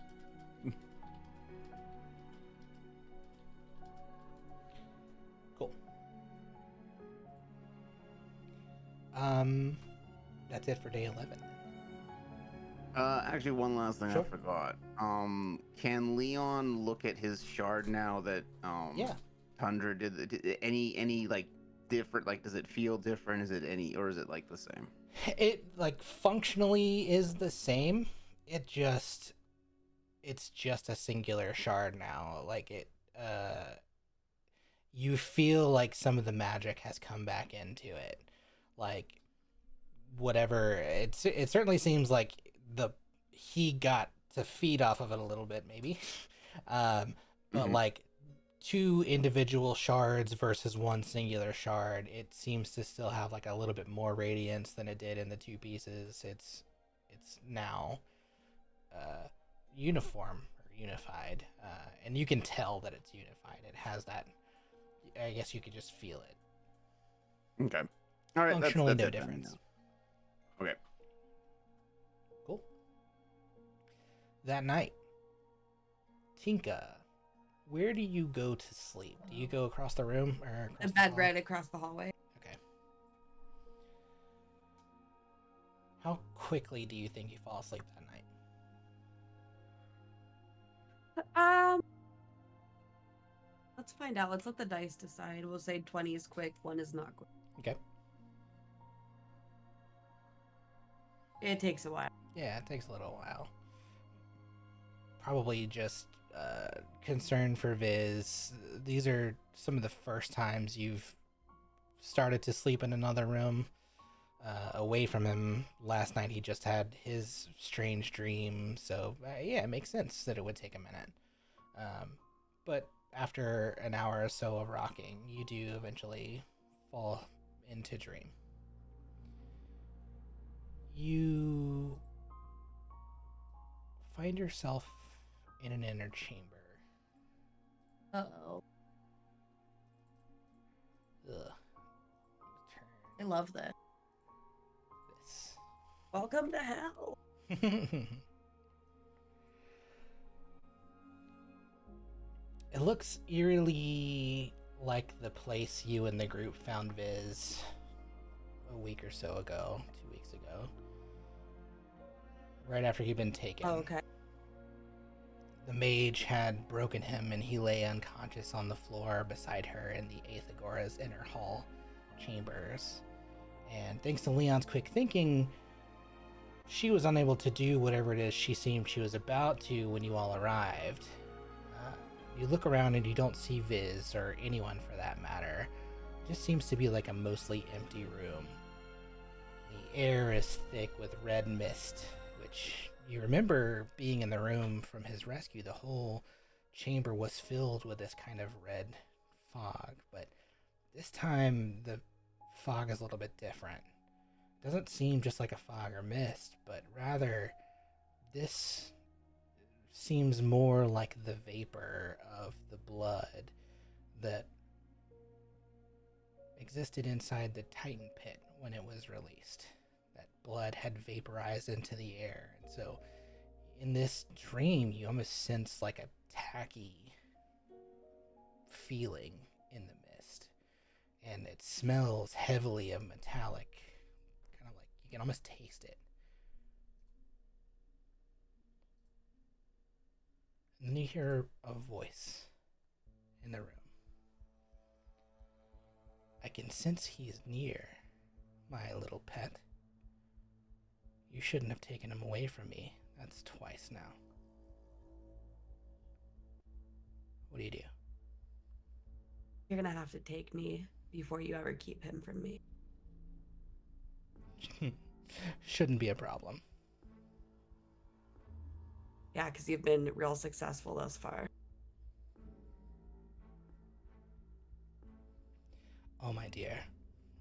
Cool. That's it for day 11. Actually, one last thing Sure. I forgot. Can Leon look at his shard now that Yeah. Tundra did any like different? Like, does it feel different? Is it any, or is it like the same? It like functionally is the same. It's just a singular shard now. Like you feel like some of the magic has come back into it. Like whatever, it certainly seems like he got to feed off of it a little bit maybe. But Mhm. like 2 individual shards versus 1 singular shard, it seems to still have like a little bit more radiance than it did in the 2 pieces. It's now uniform or unified, and you can tell that it's unified. It has that. I guess you could just feel it. Okay. All right. Functionally, that's no it then, difference. yeah. Okay. Cool. That night, Tinka, where do you go to sleep? Do you go across the room or across The the bed hall? right across the hallway. Okay. How quickly do you think you fall asleep that night? Let's find out. Let's let the dice decide. We'll say 20 is quick, 1 is not quick. Okay. It takes a while. Yeah, it takes a little while. Probably just concern for Viz. These are some of the first times you've started to sleep in another room away from him. Last night he just had his strange dream, so yeah, it makes sense that it would take a minute. But after an hour or so of rocking, you do eventually fall into dream. You find yourself in an inner chamber. Uh-oh. Ugh. I love this. This. Welcome to hell. It looks eerily like the place you and the group found Viz a week or so ago, 2 weeks ago. Right after he'd been taken. Oh, okay. The mage had broken him and he lay unconscious on the floor beside her in the 8th Agora's inner hall chambers. And thanks to Leon's quick thinking, she was unable to do whatever it is she seemed she was about to when you all arrived. You look around and you don't see Viz, or anyone for that matter. It just seems to be like a mostly empty room. The air is thick with red mist, which you remember being in the room from his rescue. The whole chamber was filled with this kind of red fog, but this time the fog is a little bit different. It doesn't seem just like a fog or mist, but rather this seems more like the vapor of the blood that existed inside the Titan pit when it was released. That blood had vaporized into the air, and so in this dream you almost sense like a tacky feeling in the mist, and it smells heavily of metallic, kind of like you can almost taste it. And then you hear a voice in the room. I can sense he is near, my little pet. You shouldn't have taken him away from me. That's twice now. What do you do? You're gonna have to take me before you ever keep him from me. Shouldn't be a problem. Yeah, because you've been real successful thus far. Oh, my dear,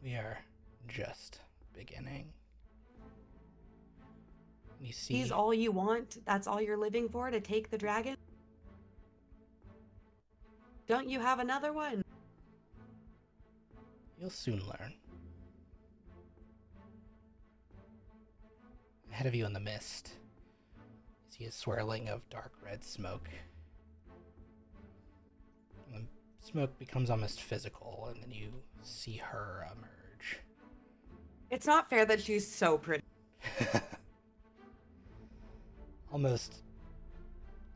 we are just beginning. You see, He's all you want? That's all you're living for, to take the dragon? Don't you have another one? you'll soon learn. Ahead of you in the mist, you see a swirling of dark red smoke. And the smoke becomes almost physical, and then you see her emerge. It's not fair that she's so pretty. Almost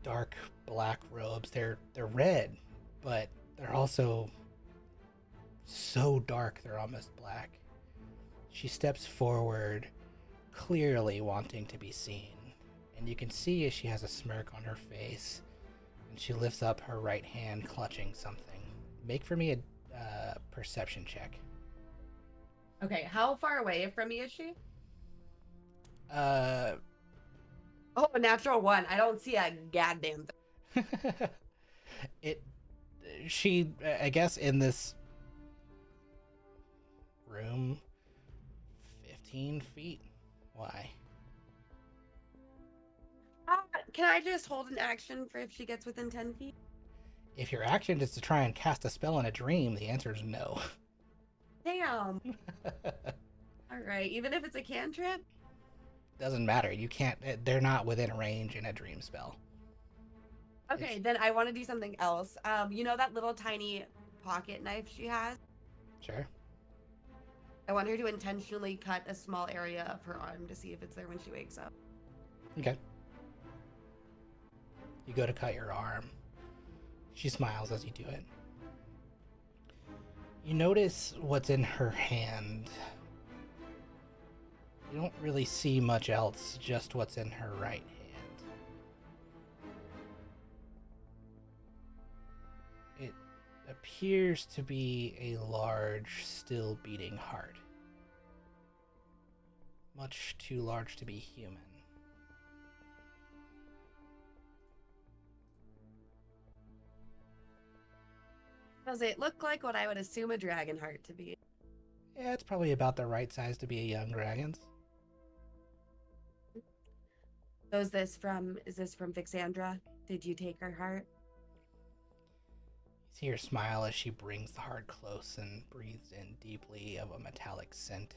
dark black robes. They're red, but they're also so dark they're almost black. She steps forward, clearly wanting to be seen, and you can see as she has a smirk on her face, and she lifts up her right hand clutching something. Make for me a perception check. Okay, how far away from me is she? Oh, a natural one. I don't see a goddamn thing. I guess in this room, 15 feet. Why? Can I just hold an action for if she gets within 10 feet? If your action is to try and cast a spell in a dream, the answer is no. Damn. All right, even if it's a cantrip? Doesn't matter. You can't. They're not within range in a dream spell. Okay, then I want to do something else. You know that little tiny pocket knife she has? Sure. I want her to intentionally cut a small area of her arm to see if it's there when she wakes up. Okay. You go to cut your arm. She smiles as you do it. You notice what's in her hand. You don't really see much else, just what's in her right hand. It appears to be a large, still beating heart. Much too large to be human. Does it look like what I would assume a dragon heart to be? Yeah, it's probably about the right size to be a young dragon's. So is this from Vixandra? Did you take her heart? You see her smile as she brings the heart close and breathes in deeply of a metallic scent.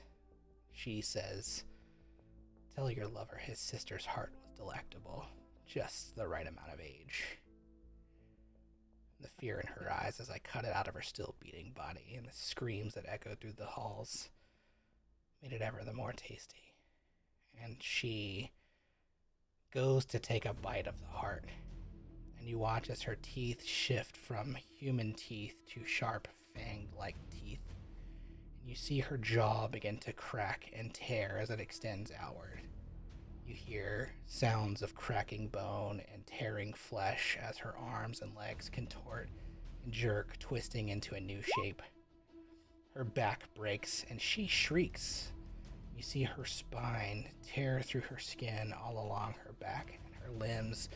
She says, "Tell your lover his sister's heart was delectable, just the right amount of age." The fear in her eyes as I cut it out of her still beating body, and the screams that echoed through the halls made it ever the more tasty. And she goes to take a bite of the heart, and you watch as her teeth shift from human teeth to sharp, fanged-like teeth. And you see her jaw begin to crack and tear as it extends outward. You hear sounds of cracking bone and tearing flesh as her arms and legs contort and jerk, twisting into a new shape. Her back breaks and she shrieks. You see her spine tear through her skin all along her back, and her limbs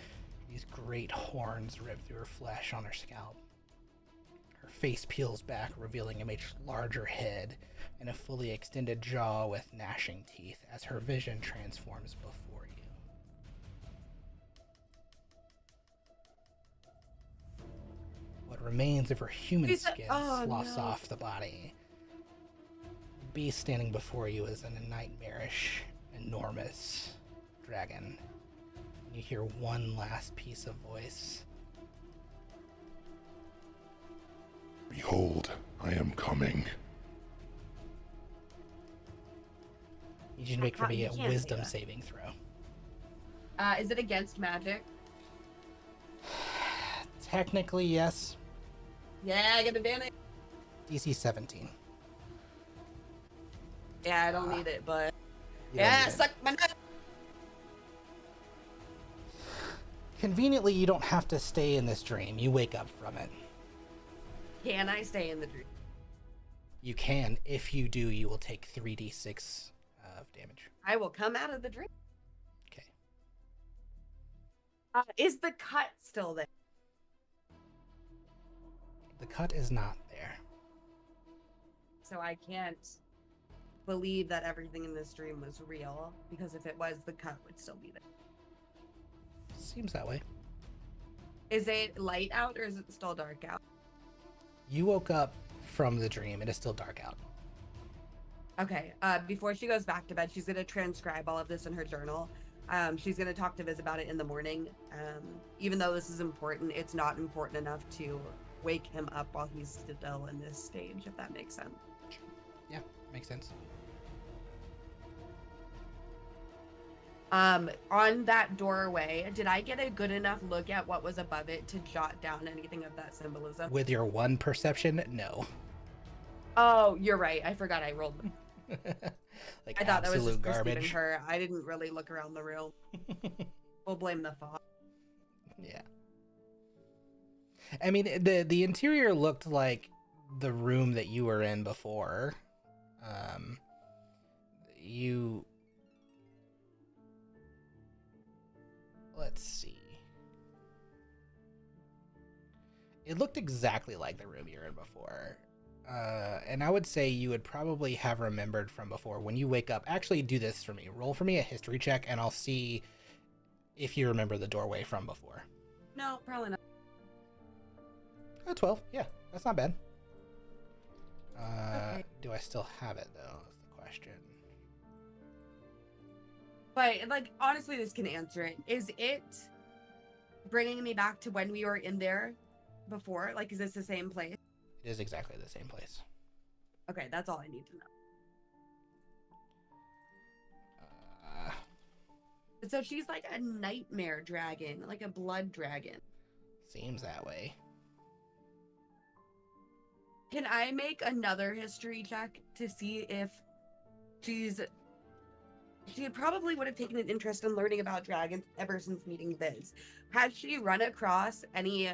These great horns rip through her flesh on her scalp. Her face peels back, revealing a much larger head and a fully extended jaw with gnashing teeth as her vision transforms before you. What remains of her human skin sloughs off the body. The beast standing before you is a nightmarish, enormous dragon. You hear one last piece of voice. Behold, I am coming. You should make for me You a can't say wisdom that. saving throw. Is it against magic? Technically, yes. Yeah, I get advantage. DC 17. Yeah, I don't need it, but You don't yeah, need it. suck my nut. Conveniently, you don't have to stay in this dream. You wake up from it. Can I stay in the dream? You can. If you do, you will take 3d6 of damage. I will come out of the dream. Okay. Is the cut still there? The cut is not there. So I can't believe that everything in this dream was real, because if it was, the cut would still be there. Seems that way. Is it light out or is it still dark out? You woke up from the dream. It is still dark out. Okay. Before she goes back to bed, she's gonna transcribe all of this in her journal. She's gonna talk to Viz about it in the morning. Even though this is important, it's not important enough to wake him up while he's still in this stage, if that makes sense. Yeah, makes sense. On that doorway, did I get a good enough look at what was above it to jot down anything of that symbolism? With your one perception, no. Oh, you're right. I forgot I rolled. Like I thought that was absolute just perceiving garbage. her. I didn't really look around the room. We'll blame the fog. Yeah. I mean, the interior looked like the room that you were in before. Let's see. It looked exactly like the room you were in before. And I would say you would probably have remembered from before. When you wake up, actually do this for me. Roll for me a history check, and I'll see if you remember the doorway from before. No, probably not. 12. Yeah, that's not bad. Okay. Do I still have it, though, is the question. But, like, honestly, this can answer it. Is it bringing me back to when we were in there before? Like, is this the same place? It is exactly the same place. Okay, that's all I need to know. So she's like a nightmare dragon, like a blood dragon. Seems that way. Can I make another history check to see if she probably would have taken an interest in learning about dragons ever since meeting Viz. Has she run across any,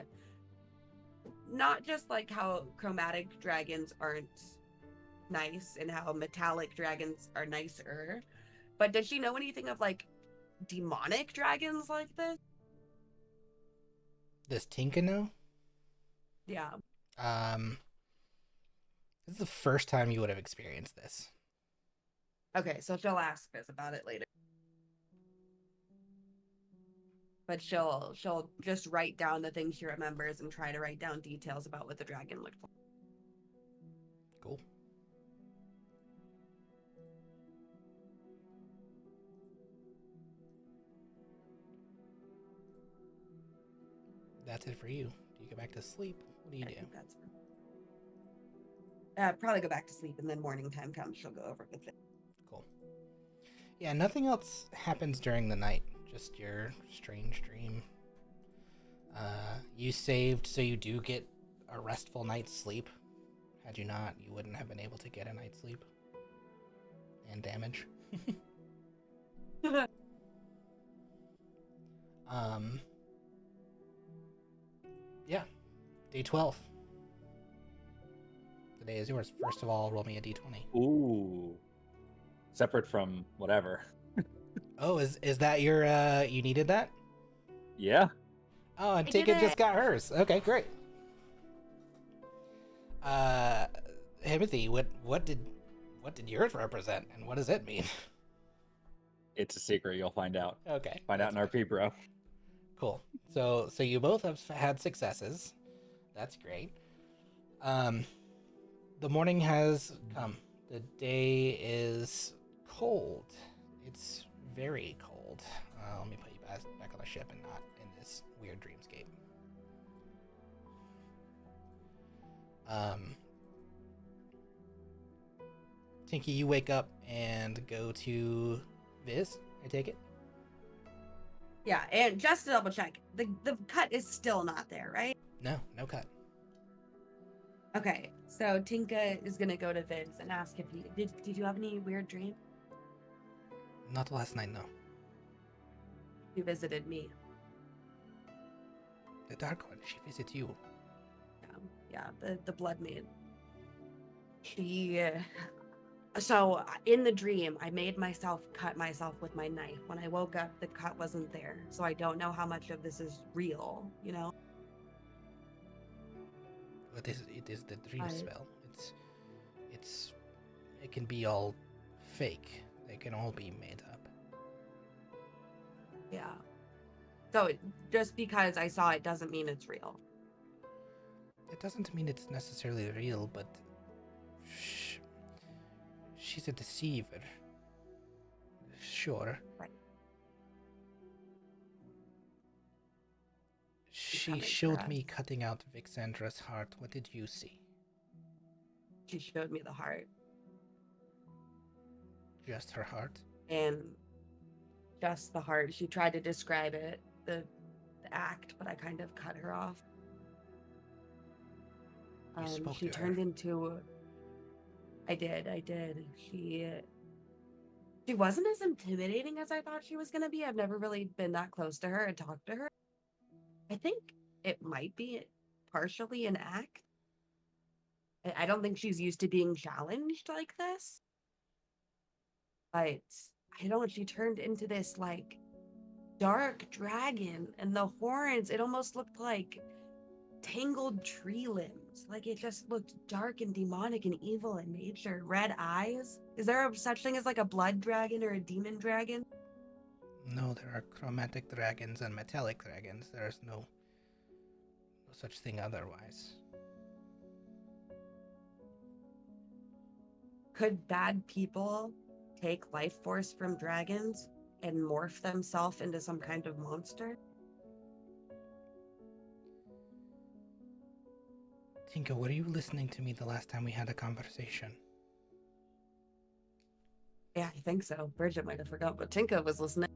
not just like how chromatic dragons aren't nice and how metallic dragons are nicer, but does she know anything of like demonic dragons like this? Does Tinka know? Yeah. This is the first time you would have experienced this. Okay, so she'll ask Viz about it later. But she'll just write down the things she remembers and try to write down details about what the dragon looked like. Cool. That's it for you. Do you go back to sleep? What do you I do? think that's probably go back to sleep, and then morning time comes, she'll go over it with it. Cool. Yeah, nothing else happens during the night. Just your strange dream. You saved, so you do get a restful night's sleep. Had you not, you wouldn't have been able to get a night's sleep. And damage. Yeah. Day 12. The day is yours. First of all, roll me a d20. Ooh. Separate from whatever. Oh, is that your you needed that? Yeah. Oh, and I did Tinka just it. got hers. Okay, great. Timothy, what did yours represent, and what does it mean? It's a secret. You'll find out. Okay, Find out that's in our fine. Bro. Cool. So you both have had successes. That's great. The morning has come. The day is cold. It's very cold. Let me put you back on the ship and not in this weird dreamscape. Tinky, you wake up and go to Viz, I take it? Yeah, and just to double check, the cut is still not there, right? No cut. Okay, so Tinka is gonna go to Vince and ask if he did you have any weird dream? Not last night, no. You visited me. The Dark One, she visits you. Yeah, the blood maid. She so in the dream, I made myself cut myself with my knife. When I woke up, the cut wasn't there. So I don't know how much of this is real, you know? It is the dream I- spell. It can be all fake. They can all be made up. Yeah. So just because I saw it doesn't mean it's real. It doesn't mean it's necessarily real, but she's a deceiver. Sure. Right. She coming for showed me us. cutting out Vixandra's heart. What did you see? She showed me the heart Just her heart? and just the heart. She tried to describe it, the act, but I kind of cut her off. You spoke She to her. turned into. I did. She wasn't as intimidating as I thought she was gonna be. I've never really been that close to her and talked to her. I think it might be partially an act. I don't think she's used to being challenged like this. But I don't know, she turned into this like dark dragon, and the horns, it almost looked like tangled tree limbs. Like it just looked dark and demonic and evil in nature. Red eyes. Is there such thing as like a blood dragon or a demon dragon? No, there are chromatic dragons and metallic dragons. There's no such thing otherwise. Could bad people take life force from dragons and morph themselves into some kind of monster? Tinka, were you listening to me the last time we had a conversation? Yeah, I think so. Bridget might have forgot, but Tinka was listening.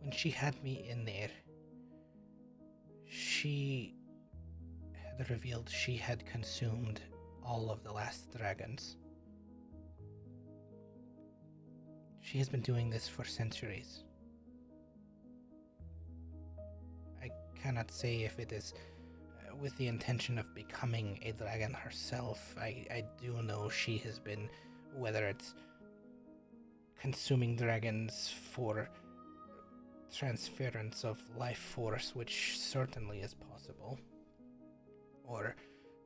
When she had me in there, she had revealed she had consumed all of the last dragons. She has been doing this for centuries. I cannot say if it is with the intention of becoming a dragon herself. I do know she has been, whether it's consuming dragons for transference of life force, which certainly is possible, or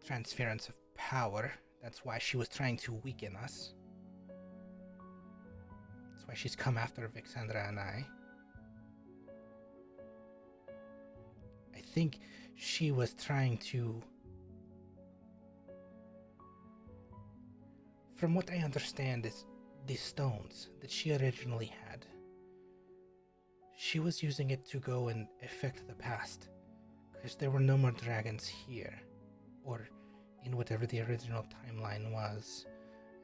transference of power. That's why she was trying to weaken us. That's why she's come after Vixandra and I. I think she was trying to... From what I understand is the stones that she originally had. She was using it to go and affect the past, because there were no more dragons here, or in whatever the original timeline was.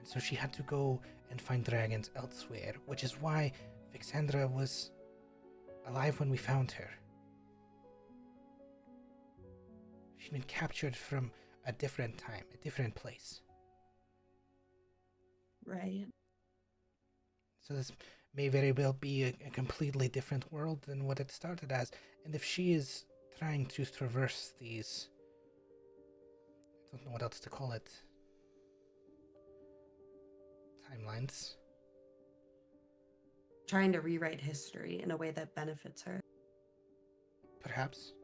And so she had to go and find dragons elsewhere, which is why Vixandra was alive when we found her. She'd been captured from a different time, a different place. Right. So this may very well be a completely different world than what it started as. And if she is trying to traverse these... I don't know what else to call it. Timelines. trying to rewrite history in a way that benefits her. Perhaps.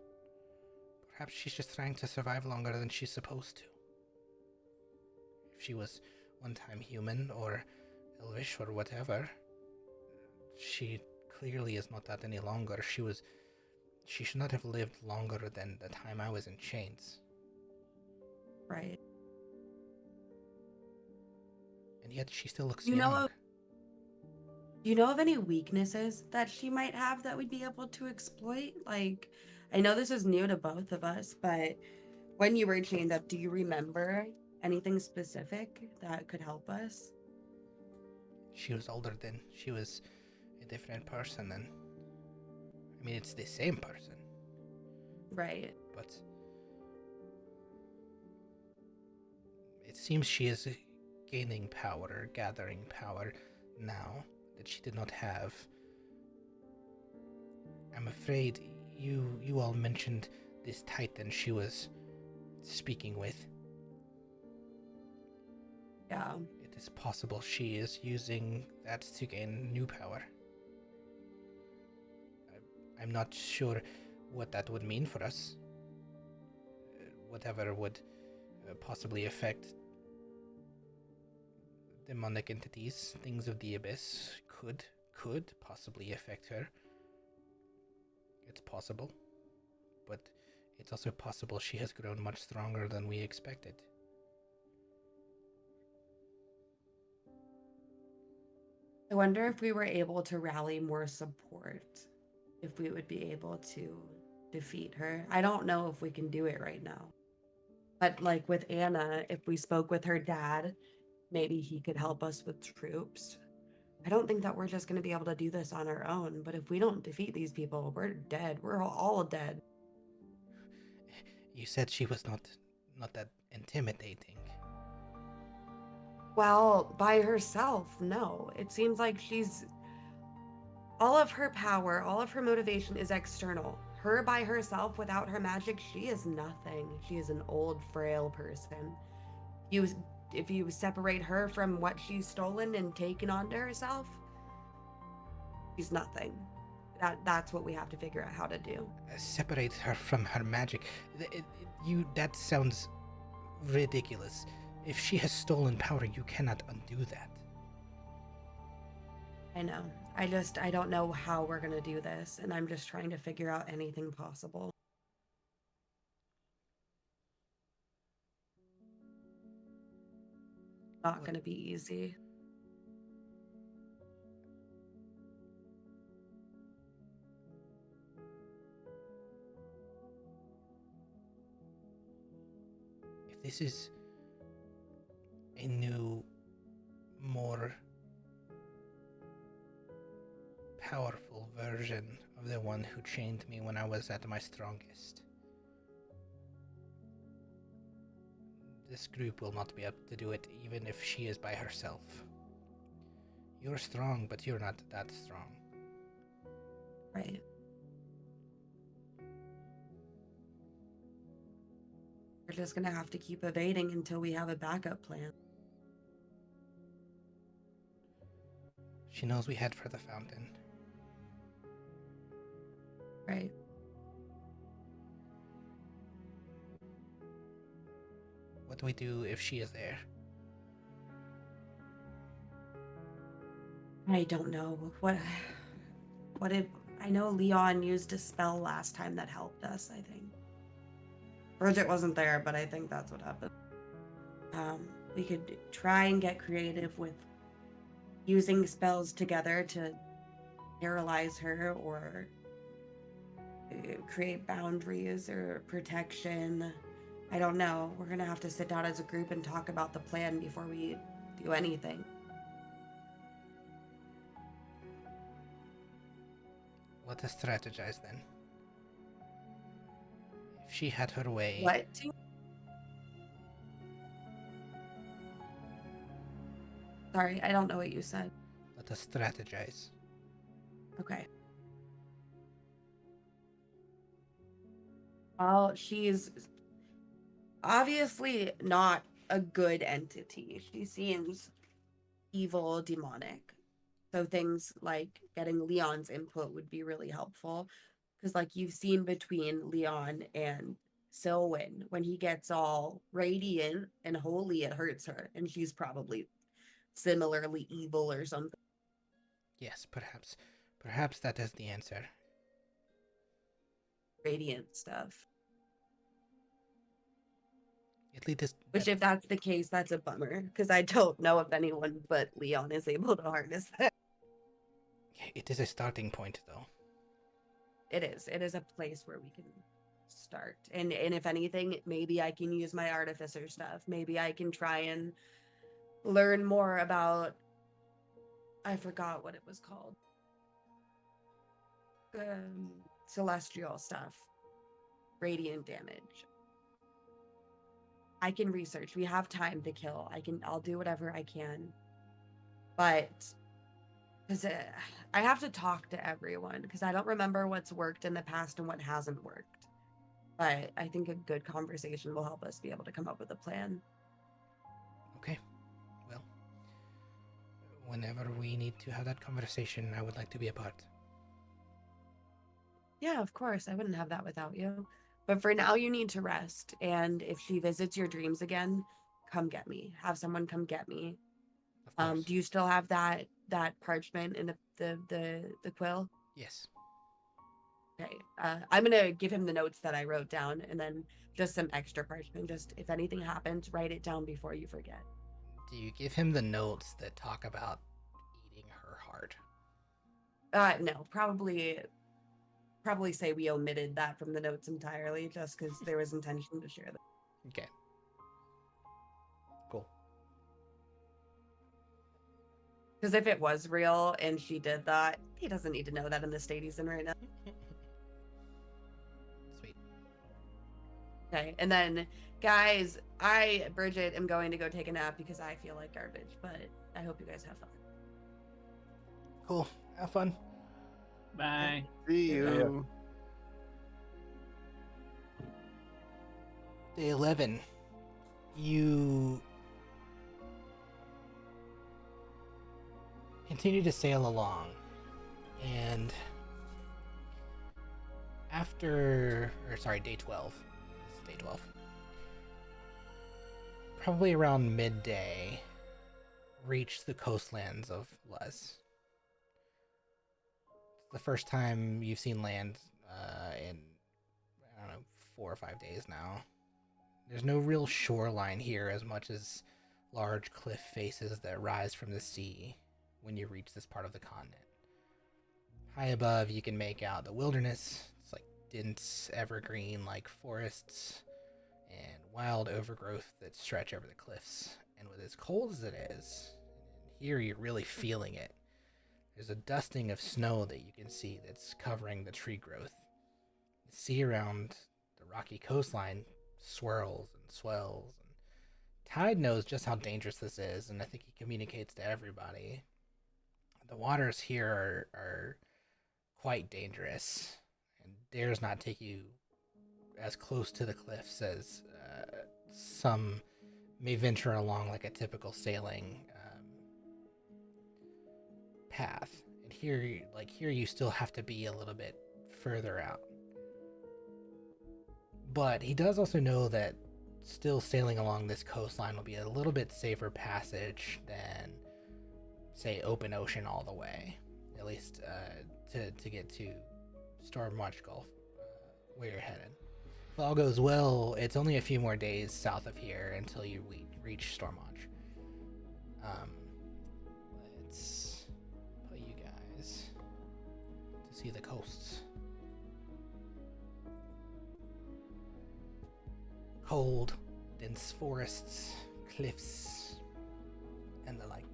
Perhaps she's just trying to survive longer than she's supposed to. If she was one time human or elvish or whatever, she clearly is not that any longer. She should not have lived longer than the time I was in chains. Right. And yet she still looks You young. know, do you know of any weaknesses that she might have that we'd be able to exploit? Like, I know this is new to both of us, but when you were chained up, do you remember anything specific that could help us? She was older then. She was a different person then. I mean, it's the same person, Right. but it seems she is gaining power or gathering power now that she did not have. I'm afraid you all mentioned this titan she was speaking with. Yeah. It is possible she is using that to gain new power. I'm not sure what that would mean for us. Whatever would possibly affect demonic entities, things of the abyss, could possibly affect her. It's possible. But it's also possible she has grown much stronger than we expected. I wonder if we were able to rally more support, if we would be able to defeat her. I don't know if we can do it right now. But like with Anna, if we spoke with her dad, maybe he could help us with troops. I don't think that we're just going to be able to do this on our own, but if we don't defeat these people, we're dead. We're all dead. You said she was not that intimidating. Well, by herself, no. It seems like all of her power, all of her motivation is external. Her by herself, without her magic, she is nothing. She is an old, frail person. If you separate her from what she's stolen and taken onto herself, she's nothing. That's what we have to figure out how to do. Separate her from her magic. That sounds ridiculous. If she has stolen power, you cannot undo that. I know. I don't know how we're gonna do this, and I'm just trying to figure out anything possible. Not gonna be easy. If this is a new, more powerful version of the one who chained me when I was at my strongest, this group will not be able to do it even if she is by herself. You're strong, but you're not that strong. Right. We're just gonna have to keep evading until we have a backup plan. She knows we head for the fountain. Right. What do we do if she is there? I don't know. What if I know Leon used a spell last time that helped us, I think. Bridget wasn't there, but I think that's what happened. We could try and get creative with using spells together to paralyze her or create boundaries or protection. I don't know. We're gonna have to sit down as a group and talk about the plan before we do anything. Let us strategize then. If she had her way... What? Sorry, I don't know what you said. Let us strategize. Okay. Well, she's obviously not a good entity. She seems evil, demonic. So things like getting Leon's input would be really helpful. Because, like, you've seen between Leon and Selwyn, when he gets all radiant and holy, it hurts her. And she's probably similarly evil or something. Yes, perhaps. Perhaps that is the answer. Radiant stuff. At least this, Which, if that's the case, that's a bummer. Because I don't know if anyone but Leon is able to harness that. it is a starting point, though. It is. It is a place where we can start. And if anything, maybe I can use my artificer stuff. Maybe I can try and learn more about, I forgot what it was called. Celestial stuff. Radiant damage. I can research. We have time to kill. I'll do whatever I can. But because I have to talk to everyone, because I don't remember what's worked in the past and what hasn't worked. But I think a good conversation will help us be able to come up with a plan. Okay. Well, whenever we need to have that conversation, I would like to be a part. Yeah, of course. I wouldn't have that without you. But for now, you need to rest. And if she visits your dreams again, come get me. Have someone come get me. Of course. Do you still have that parchment in the quill? Yes. Okay. I'm gonna give him the notes that I wrote down, and then just some extra parchment. Just if anything happens, write it down before you forget. Do you give him the notes that talk about eating her heart? No, probably say we omitted that from the notes entirely, just because there was intention to share that. Okay. Cool. Because if it was real and she did that, he doesn't need to know that in the state he's in right now. Sweet. Okay, and then, guys, Bridget, am going to go take a nap because I feel like garbage, but I hope you guys have fun. Cool. Have fun. Bye. See you. Day 11. You continue to sail along, and day 12. This is day 12. Probably around midday, reach the coastlands of Luz. It's the first time you've seen land in, I don't know, 4 or 5 days now. There's no real shoreline here as much as large cliff faces that rise from the sea when you reach this part of the continent. High above, you can make out the wilderness. It's like dense, evergreen-like forests and wild overgrowth that stretch over the cliffs. And with as cold as it is, here you're really feeling it. There's a dusting of snow that you can see that's covering the tree growth. The sea around the rocky coastline swirls and swells, and Tide knows just how dangerous this is, and I think he communicates to everybody. The waters here are quite dangerous, and dares not take you as close to the cliffs as some may venture along like a typical sailing path. And here you still have to be a little bit further out. But he does also know that still sailing along this coastline will be a little bit safer passage than, say, open ocean all the way. At least to get to Stormwatch Gulf, where you're headed. If all goes well, it's only a few more days south of here until you reach Stormwatch. Let's put you guys to see the coasts. Cold, dense forests, cliffs, and the like.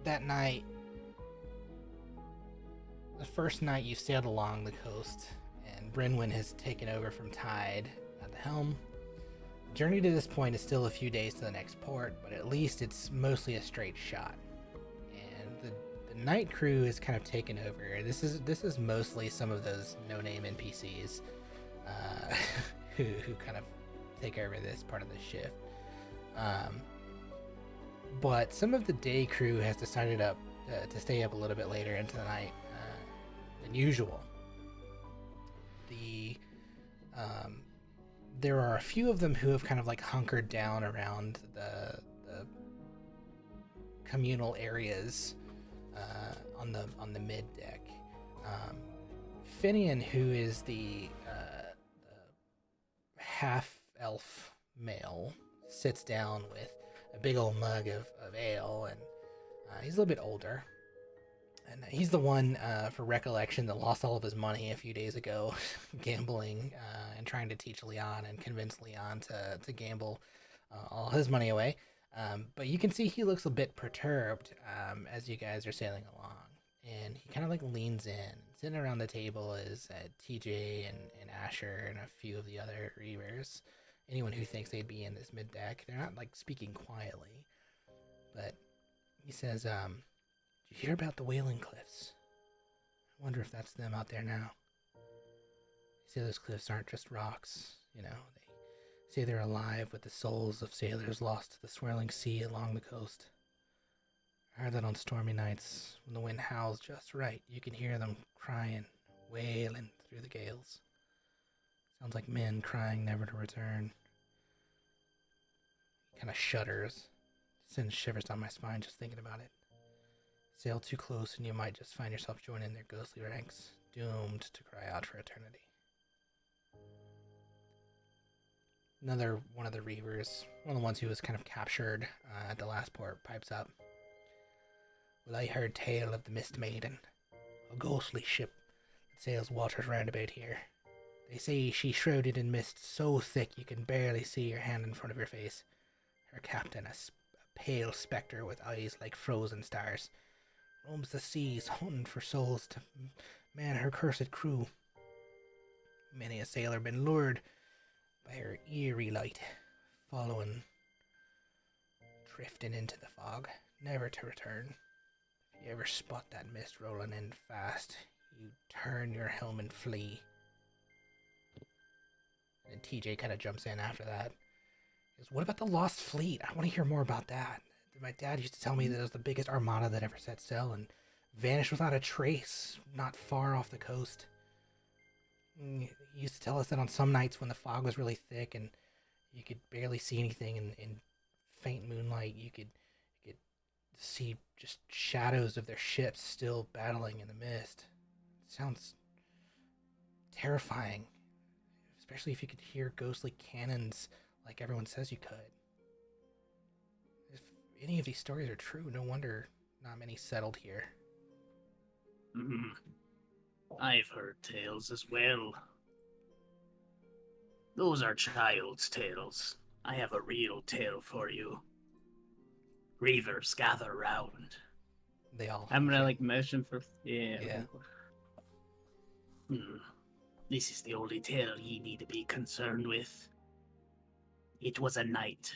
That night, the first night you sailed along the coast, and Brynwyn has taken over from Tide at the helm. The journey to this point is still a few days to the next port, but at least it's mostly a straight shot. And the night crew is kind of taken over. This is mostly some of those no-name NPCs who kind of take over this part of the shift. but some of the day crew has decided to stay up a little bit later into the night than usual. There are a few of them who have kind of like hunkered down around the communal areas on the mid deck. Finian, who is the half elf male, sits down with a big old mug of ale, and he's a little bit older. And he's the one, for recollection, that lost all of his money a few days ago gambling and trying to teach Leon and convince Leon to gamble all his money away. But you can see he looks a bit perturbed as you guys are sailing along. And he kind of like leans in. Sitting around the table is TJ and Asher and a few of the other Reavers. Anyone who thinks they'd be in this mid deck. They're not like speaking quietly. But he says, did you hear about the Wailing Cliffs? I wonder if that's them out there now. You say those cliffs aren't just rocks, you know. They say they're alive with the souls of sailors lost to the swirling sea along the coast. I heard that on stormy nights, when the wind howls just right, you can hear them crying, wailing through the gales. Sounds like men crying never to return. Kind of shudders. Sends shivers down my spine just thinking about it. Sail too close and you might just find yourself joining their ghostly ranks, doomed to cry out for eternity. Another one of the Reavers, one of the ones who was kind of captured at the last port, pipes up. Well, I heard tale of the Mist Maiden, a ghostly ship that sails waters round about here. They say she's shrouded in mist so thick you can barely see your hand in front of your face. Her captain, a pale spectre with eyes like frozen stars, roams the seas hunting for souls to man her cursed crew. Many a sailor been lured by her eerie light, following, drifting into the fog, never to return. If you ever spot that mist rolling in fast, you turn your helm and flee. And TJ kind of jumps in after that. He goes, what about the Lost Fleet? I want to hear more about that. My dad used to tell me that it was the biggest armada that ever set sail and vanished without a trace, not far off the coast. He used to tell us that on some nights when the fog was really thick and you could barely see anything in faint moonlight, you could see just shadows of their ships still battling in the mist. It sounds terrifying, especially if you could hear ghostly cannons like everyone says you could. If any of these stories are true, no wonder not many settled here. I've heard tales as well. Those are child's tales. I have a real tale for you. Reavers, gather round. They all. I'm gonna like motion for Yeah. This is the only tale ye need to be concerned with. It was a night,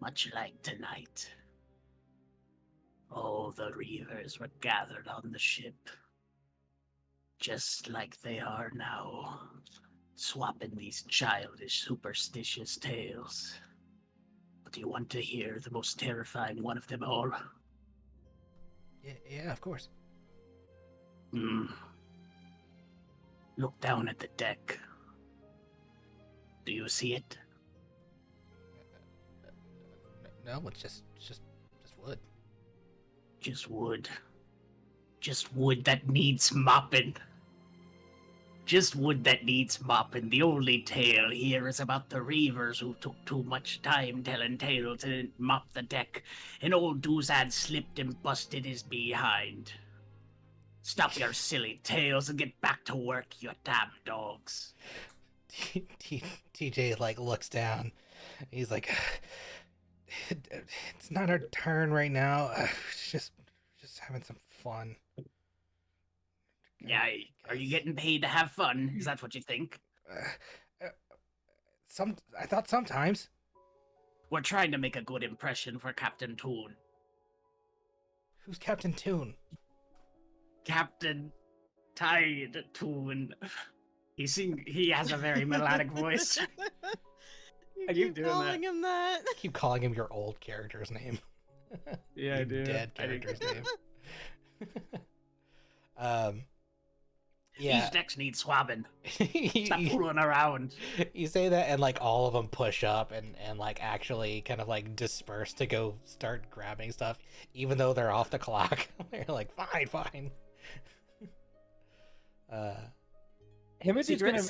much like tonight. All the Reavers were gathered on the ship, just like they are now, swapping these childish, superstitious tales. But do you want to hear the most terrifying one of them all? Yeah, of course. Look down at the deck. Do you see it? No, it's just wood. Just wood. Just wood that needs mopping. Just wood that needs mopping. The only tale here is about the Reavers who took too much time telling tales and didn't mop the deck, and old Duzad slipped and busted his behind. Stop your silly tales and get back to work, you damn dogs. TJ like looks down. He's like, it's not our turn right now. Just having some fun. Yeah, are you getting paid to have fun? Is that what you think? I thought sometimes. We're trying to make a good impression for Captain Toon. Who's Captain Toon? Captain Tide Toon. He has a very melodic voice. I keep doing calling that. him that. Keep calling him your old character's name. Yeah, I Your do. dead I do. character's name. Yeah. These decks need swabbing. you, Stop fooling around. you say that, and like all of them push up and like actually kind of like disperse to go start grabbing stuff, even though they're off the clock. They're like, fine. Himity's gonna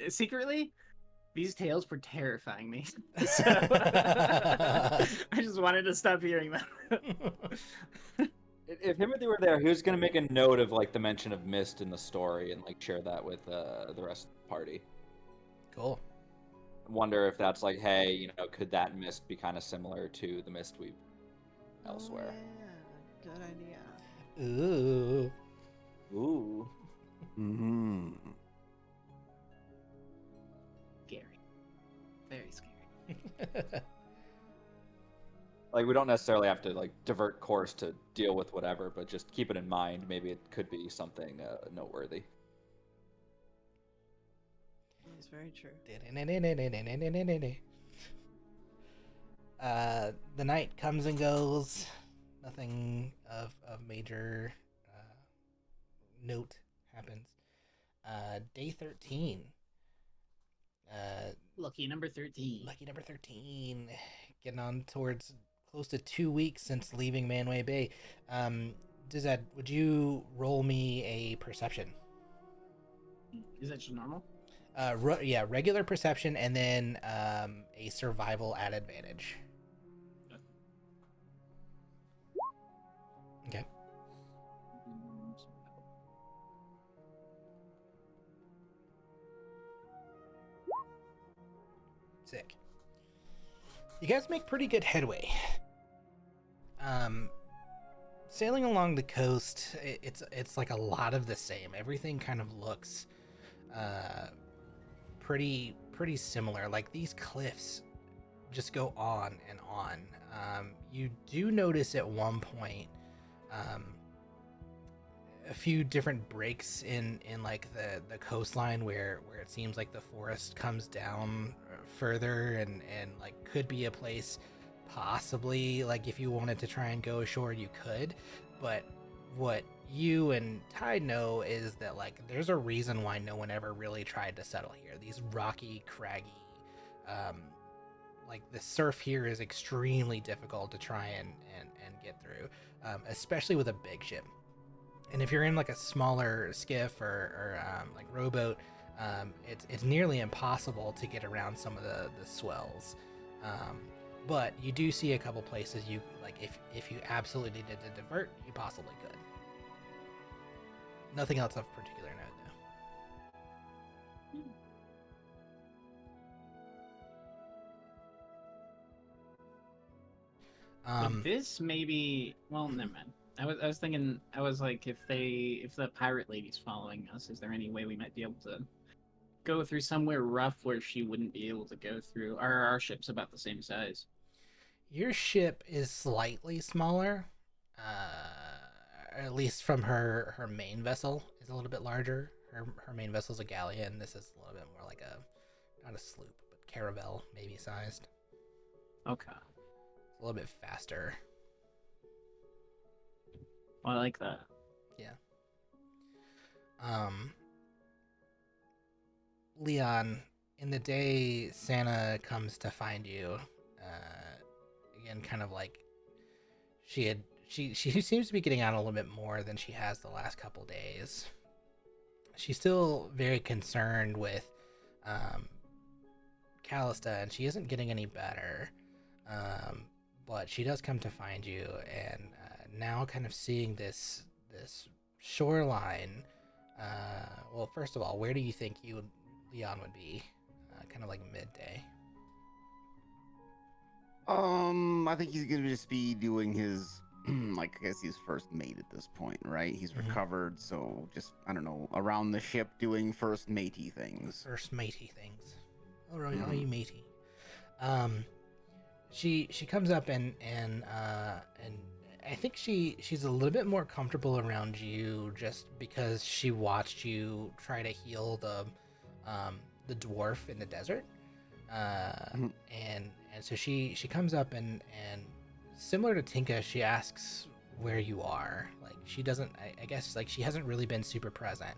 Secretly, these tales were terrifying me. So I just wanted to stop hearing them. if Himothy were there, he was gonna make a note of like the mention of mist in the story and like share that with the rest of the party. Cool. Wonder if that's like, hey, you know, could that mist be kind of similar to the mist we've elsewhere? Oh, yeah. Good idea. Ooh. Ooh. Mm-hmm. Scary. Very scary. Like, we don't necessarily have to like divert course to deal with whatever, but just keep it in mind. Maybe it could be something noteworthy. It's very true. The night comes and goes. Nothing of major note happens. Day 13. Lucky number 13. Lucky number 13. Getting on towards close to 2 weeks since leaving Manway Bay. Dizad, would you roll me a perception? Is that just normal? Yeah, regular perception, and then a survival at advantage. Okay. Sick. You guys make pretty good headway. Sailing along the coast, it's like a lot of the same. Everything kind of looks pretty similar. Like these cliffs just go on and on. You do notice at one point a few different breaks in like the coastline where it seems like the forest comes down further and like could be a place possibly like if you wanted to try and go ashore you could, but what you and Ty know is that like there's a reason why no one ever really tried to settle here. These rocky, craggy, like the surf here is extremely difficult to try and get through, especially with a big ship. And if you're in like a smaller skiff or like rowboat, it's nearly impossible to get around some of the swells. But you do see a couple places you like if you absolutely needed to divert, you possibly could. Nothing else of particular note though. But this maybe. Well, never mind. I was thinking. I was like, if the pirate lady's following us, is there any way we might be able to go through somewhere rough where she wouldn't be able to go through? Our ship's about the same size. Your ship is slightly smaller, at least from her main vessel is a little bit larger. Her main vessel's a galleon. This is a little bit more like not a sloop, but caravel maybe sized. Okay. It's a little bit faster. Well, I like that. Yeah. Leon, in the day Santa comes to find you, again, kind of like she seems to be getting out a little bit more than she has the last couple days. She's still very concerned with Callista, and she isn't getting any better. But she does come to find you, and now kind of seeing this shoreline. Well, first of all, where do you think Leon would be? Kind of like midday. I think he's gonna just be doing his, like, I guess he's first mate at this point, right? He's recovered, so just, I don't know, around the ship doing first matey things. First matey things. All right, all you matey. She comes up and I think she's a little bit more comfortable around you just because she watched you try to heal the dwarf in the desert. Mhm. And so she comes up and similar to Tinka, she asks where you are. Like she doesn't, I guess, like she hasn't really been super present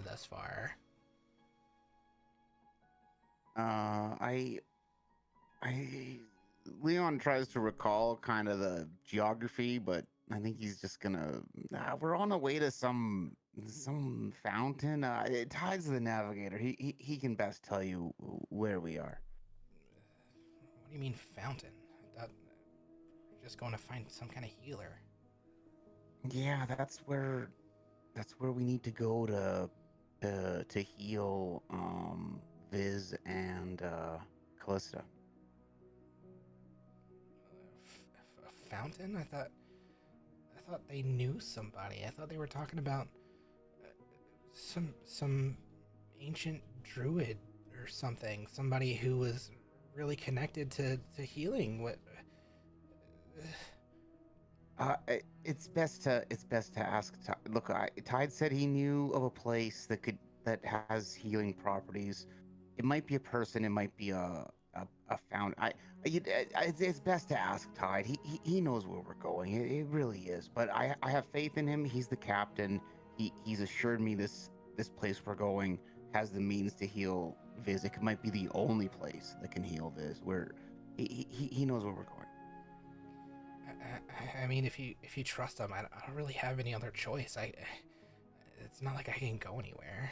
thus far. I Leon tries to recall kind of the geography, but I think he's just gonna. We're on the way to some fountain. Tide's the navigator. He can best tell you where we are. What do you mean fountain? I thought you're just going to find some kind of healer. Yeah, that's where we need to go to heal Viz and Callista. A fountain? I thought they knew somebody. I thought they were talking about some ancient druid or something. Somebody who was really connected to healing. What? It's best to ask. Look, Tide said he knew of a place that has healing properties. It might be a person. It might be a found. It's best to ask Tide. He knows where we're going. It really is. But I have faith in him. He's the captain. He's assured me this place we're going has the means to heal Viz. It might be the only place that can heal Viz. Where he knows where we're going. I mean, if you trust them, I don't really have any other choice. It's not like I can go anywhere.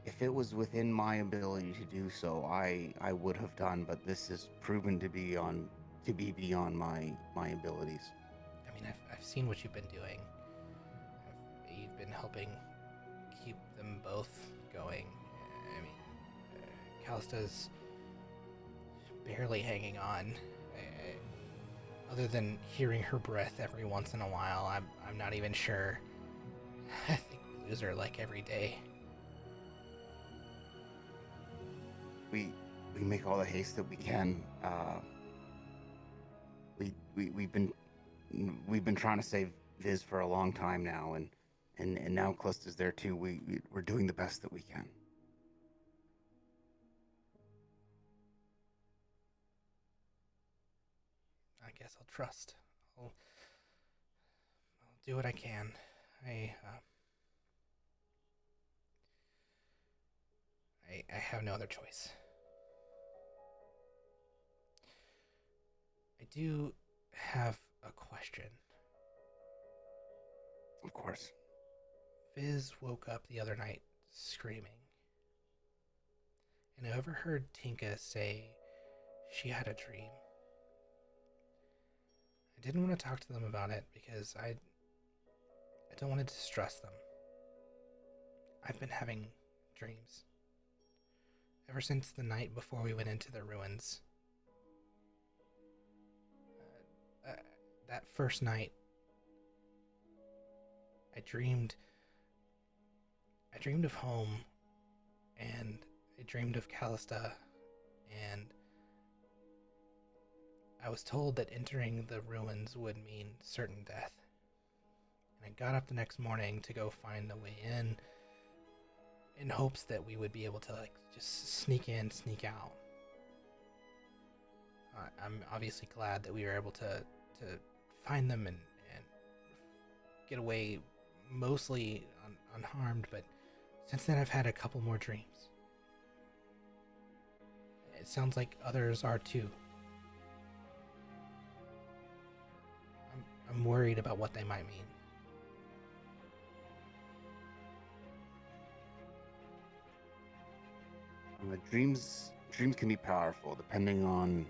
If it was within my ability to do so, I would have done, but this is proven to be beyond my abilities. I mean, I've seen what you've been doing. You've been helping keep them both going. I mean, Callista's barely hanging on. Other than hearing her breath every once in a while, I'm not even sure. I think we lose her like every day. We make all the haste that we can. We've been trying to save Viz for a long time now, and now Callista's there too. We're doing the best that we can. I guess I'll trust. I'll do what I can. I have no other choice. I do have a question. Of course. Viz woke up the other night screaming. And I overheard Tinka say she had a dream. I didn't want to talk to them about it because I don't want to distress them. I've been having dreams. Ever since the night before we went into the ruins. That first night, I dreamed of home, and I dreamed of Callista, and I was told that entering the ruins would mean certain death. And I got up the next morning to go find the way in hopes that we would be able to just sneak in, sneak out. I'm obviously glad that we were able to find them and get away mostly unharmed, but since then I've had a couple more dreams. It sounds like others are too. I'm worried about what they might mean. Dreams can be powerful depending on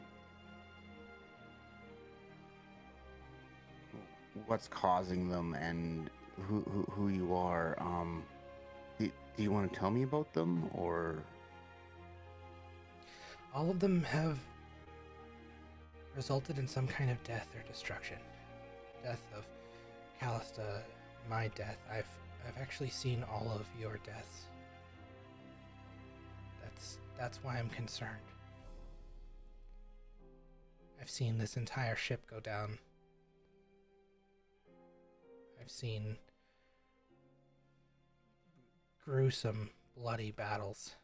what's causing them and who you are. Do you want to tell me about them, or? All of them have resulted in some kind of death or destruction. Death of Callista, my death. I've actually seen all of your deaths. That's why I'm concerned. I've seen this entire ship go down. I've seen gruesome, bloody battles.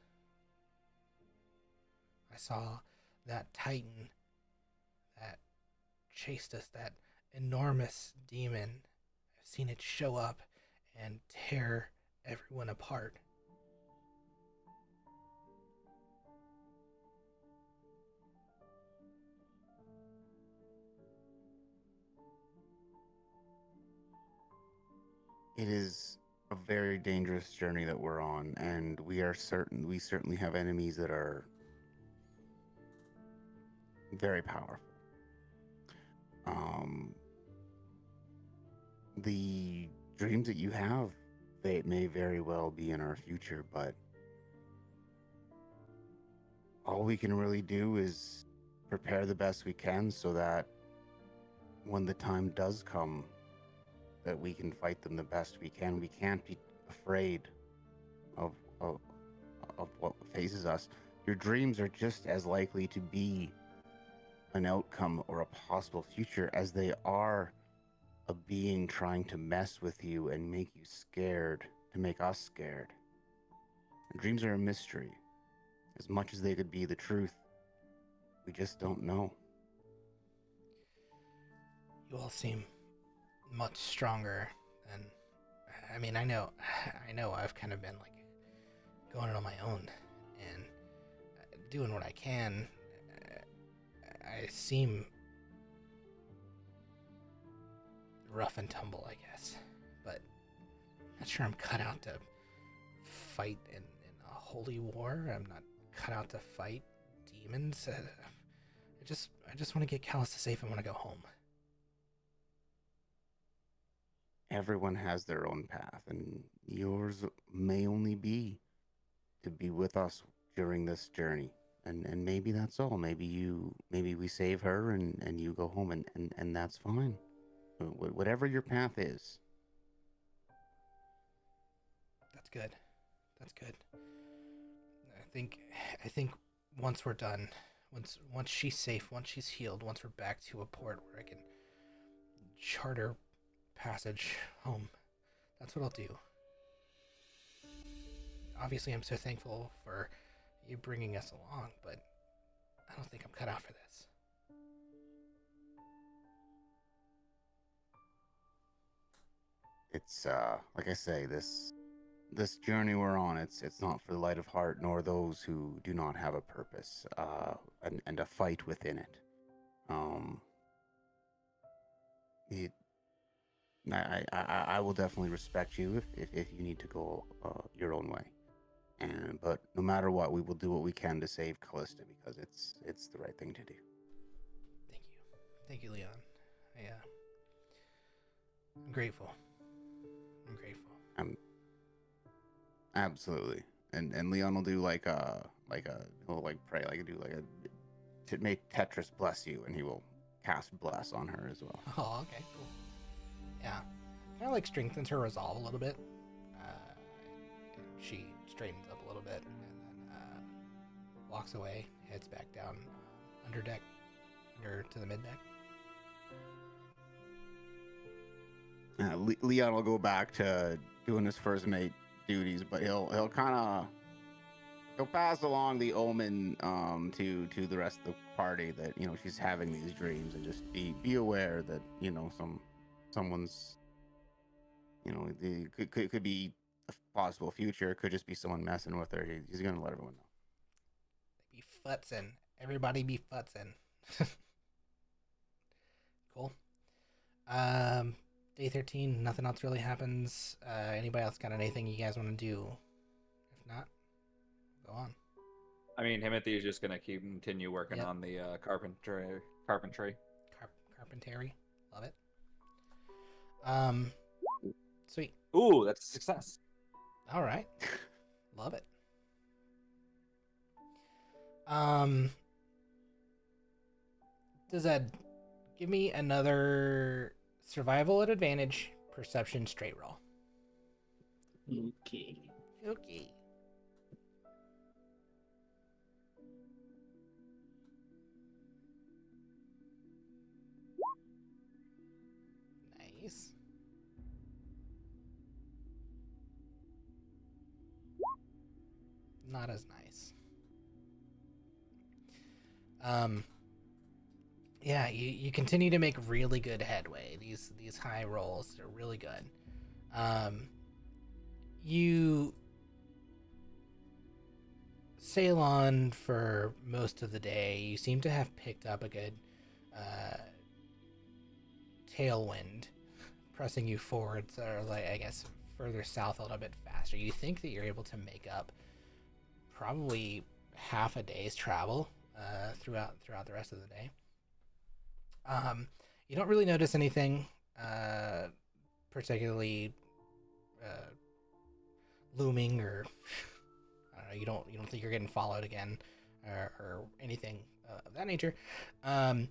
I saw that Titan that chased us, that enormous demon. I've seen it show up and tear everyone apart. It is a very dangerous journey that we're on, and we certainly have enemies that are very powerful. The dreams that you have, they may very well be in our future, but all we can really do is prepare the best we can so that when the time does come, that we can fight them the best we can. We can't be afraid of what faces us. Your dreams are just as likely to be an outcome or a possible future as they are a being trying to mess with you and make you scared, to make us scared. Dreams are a mystery. As much as they could be the truth, we just don't know. You all seem much stronger than. I mean, I know I've kind of been like going it on my own and doing what I can. I seem rough and tumble, I guess, but I'm not sure I'm cut out to fight in a holy war. I'm not cut out to fight demons. I just want to get Callista safe and want to go home. Everyone has their own path, and yours may only be to be with us during this journey. And maybe that's all. Maybe we save her and you go home, and that's fine. Whatever your path is. That's good. That's good. I think once we're done, once she's safe, once she's healed, once we're back to a port where I can charter passage home, that's what I'll do. Obviously, I'm so thankful for you bringing us along, but I don't think I'm cut out for this. It's like I say, this journey we're on, it's not for the light of heart nor those who do not have a purpose and a fight within it. I will definitely respect you if you need to go your own way. But no matter what, we will do what we can to save Callista because it's the right thing to do. Thank you, Leon. I'm grateful. Absolutely. And Leon will do he'll pray, to make Tetris bless you, and he will cast bless on her as well. Oh, okay, cool. Yeah, kind of like strengthens her resolve a little bit. She straightens up a little bit and then walks away, heads back down under to the mid deck. Leon will go back to doing his first mate duties, but he'll pass along the omen to the rest of the party that she's having these dreams, and just be aware that someone's could be a possible future. It could just be someone messing with her. He's gonna let everyone know. Be futzin'. Everybody be futzin'. Cool. Day 13, nothing else really happens. Anybody else got anything you guys want to do? If not, go on. I mean, Timothy is just gonna continue working on the carpentry. Carpentry. Love it. Sweet. Ooh, that's a success. All right. Love it. Does that give me another survival at advantage perception straight roll? Okay. Nice. Not as nice. Yeah, you continue to make really good headway. These high rolls are really good. You sail on for most of the day. You seem to have picked up a good tailwind, pressing you forwards, or like I guess further south a little bit faster. You think that you're able to make up probably half a day's travel throughout the rest of the day. You don't really notice anything particularly looming, or I don't know. You don't think you're getting followed again, or anything of that nature. The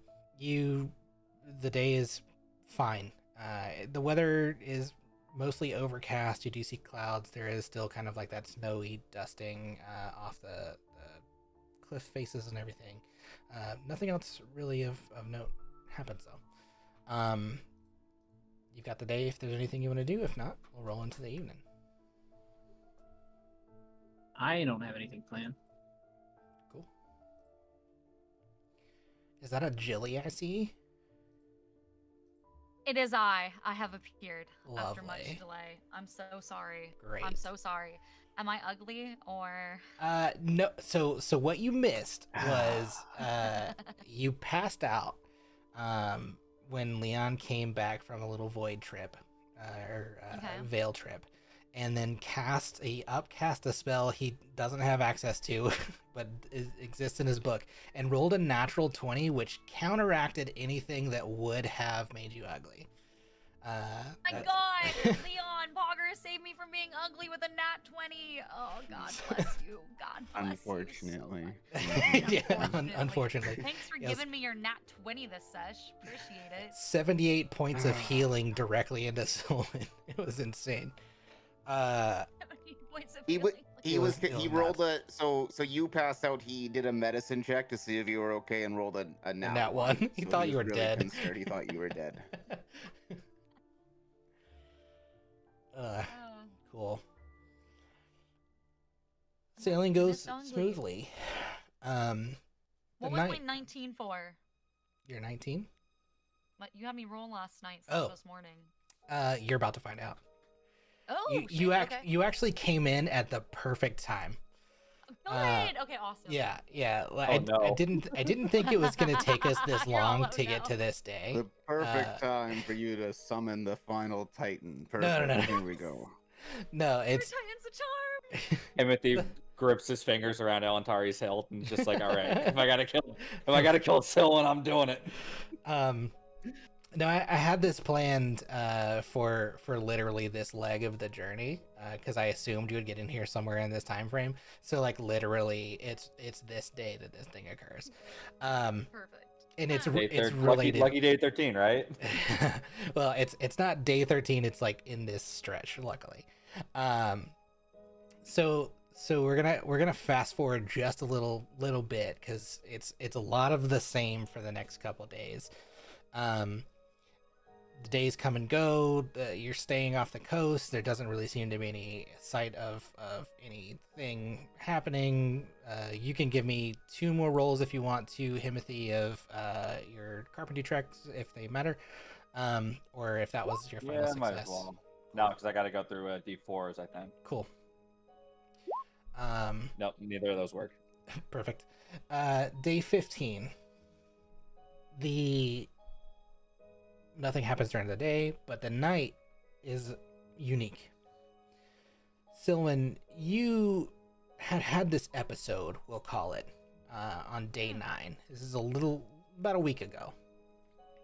day is fine. The weather is mostly overcast. You do see clouds. There is still kind of like that snowy dusting off the cliff faces and everything. Nothing else really of note happens though. You've got the day if there's anything you want to do. If not, we'll roll into the evening. I don't have anything planned. Cool. Is that a Jilly I see? It is I. I have appeared after much Lovely. delay. I'm so sorry. Great. I'm so sorry. Am I ugly or? No. So what you missed was you passed out when Leon came back from a little void trip, Okay. veil trip, and then cast a spell he doesn't have access to, but exists in his book, and rolled a natural 20, which counteracted anything that would have made you ugly. My God, Leon Pogger saved me from being ugly with a nat 20. Oh, God bless you. God bless Unfortunately. Yeah, unfortunately. Thanks for Yes. giving me your nat 20 this sesh. Appreciate it. 78 points of healing directly into Sylvan. It was insane. 70 points of He healing. he rolled a so you passed out. He did a medicine check to see if you were okay and rolled a nat one. He thought you was were really dead. concerned. He thought you were dead. Oh. Cool. Sailing goes Miss Ugly. smoothly. The What was night. my 19 for? You're 19. You had me roll last night, Oh. this morning. You're about to find out. Oh, you okay. you actually came in at the perfect time. Good. Okay, awesome. Yeah. Oh, no. I didn't think it was gonna take us this You're all, long "Oh, to get no." to this day. The perfect time for you to summon the final Titan. No, Perfect. no. Here we go. No, Your it's Titan's a charm. Timothy grips his fingers around Elantari's hilt and just like, all right, if I gotta kill Sylvan, I'm doing it. No, I had this planned for literally this leg of the journey, because I assumed you would get in here somewhere in this time frame. So like literally, it's this day that this thing occurs, Perfect. and it's Day related. lucky day 13, right? Well, it's not day 13. It's like in this stretch, luckily. So we're gonna fast forward just a little bit, because it's a lot of the same for the next couple days. The days come and go. You're staying off the coast. There doesn't really seem to be any sight of anything happening. You can give me 2 more rolls if you want to, Himothy, of your carpentry checks if they matter, or if that was your final Yeah, success. might as well. No, because I gotta go through D4s, I think. Cool. Nope, neither of those work. Perfect. Day 15. Nothing happens during the day, but the night is unique. Sylvan, you had this episode, we'll call it, on day 9. This is about a week ago,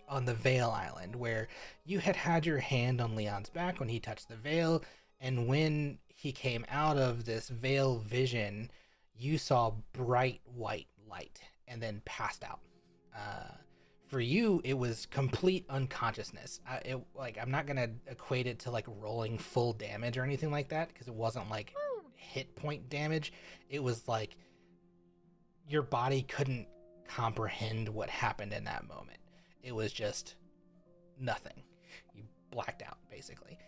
on the Veil Island, where you had your hand on Leon's back when he touched the veil, and when he came out of this veil vision, you saw bright white light and then passed out. For you, it was complete unconsciousness. I'm not gonna equate it to like rolling full damage or anything like that, because it wasn't like hit point damage. It was like your body couldn't comprehend what happened in that moment. It was just nothing. You blacked out, basically.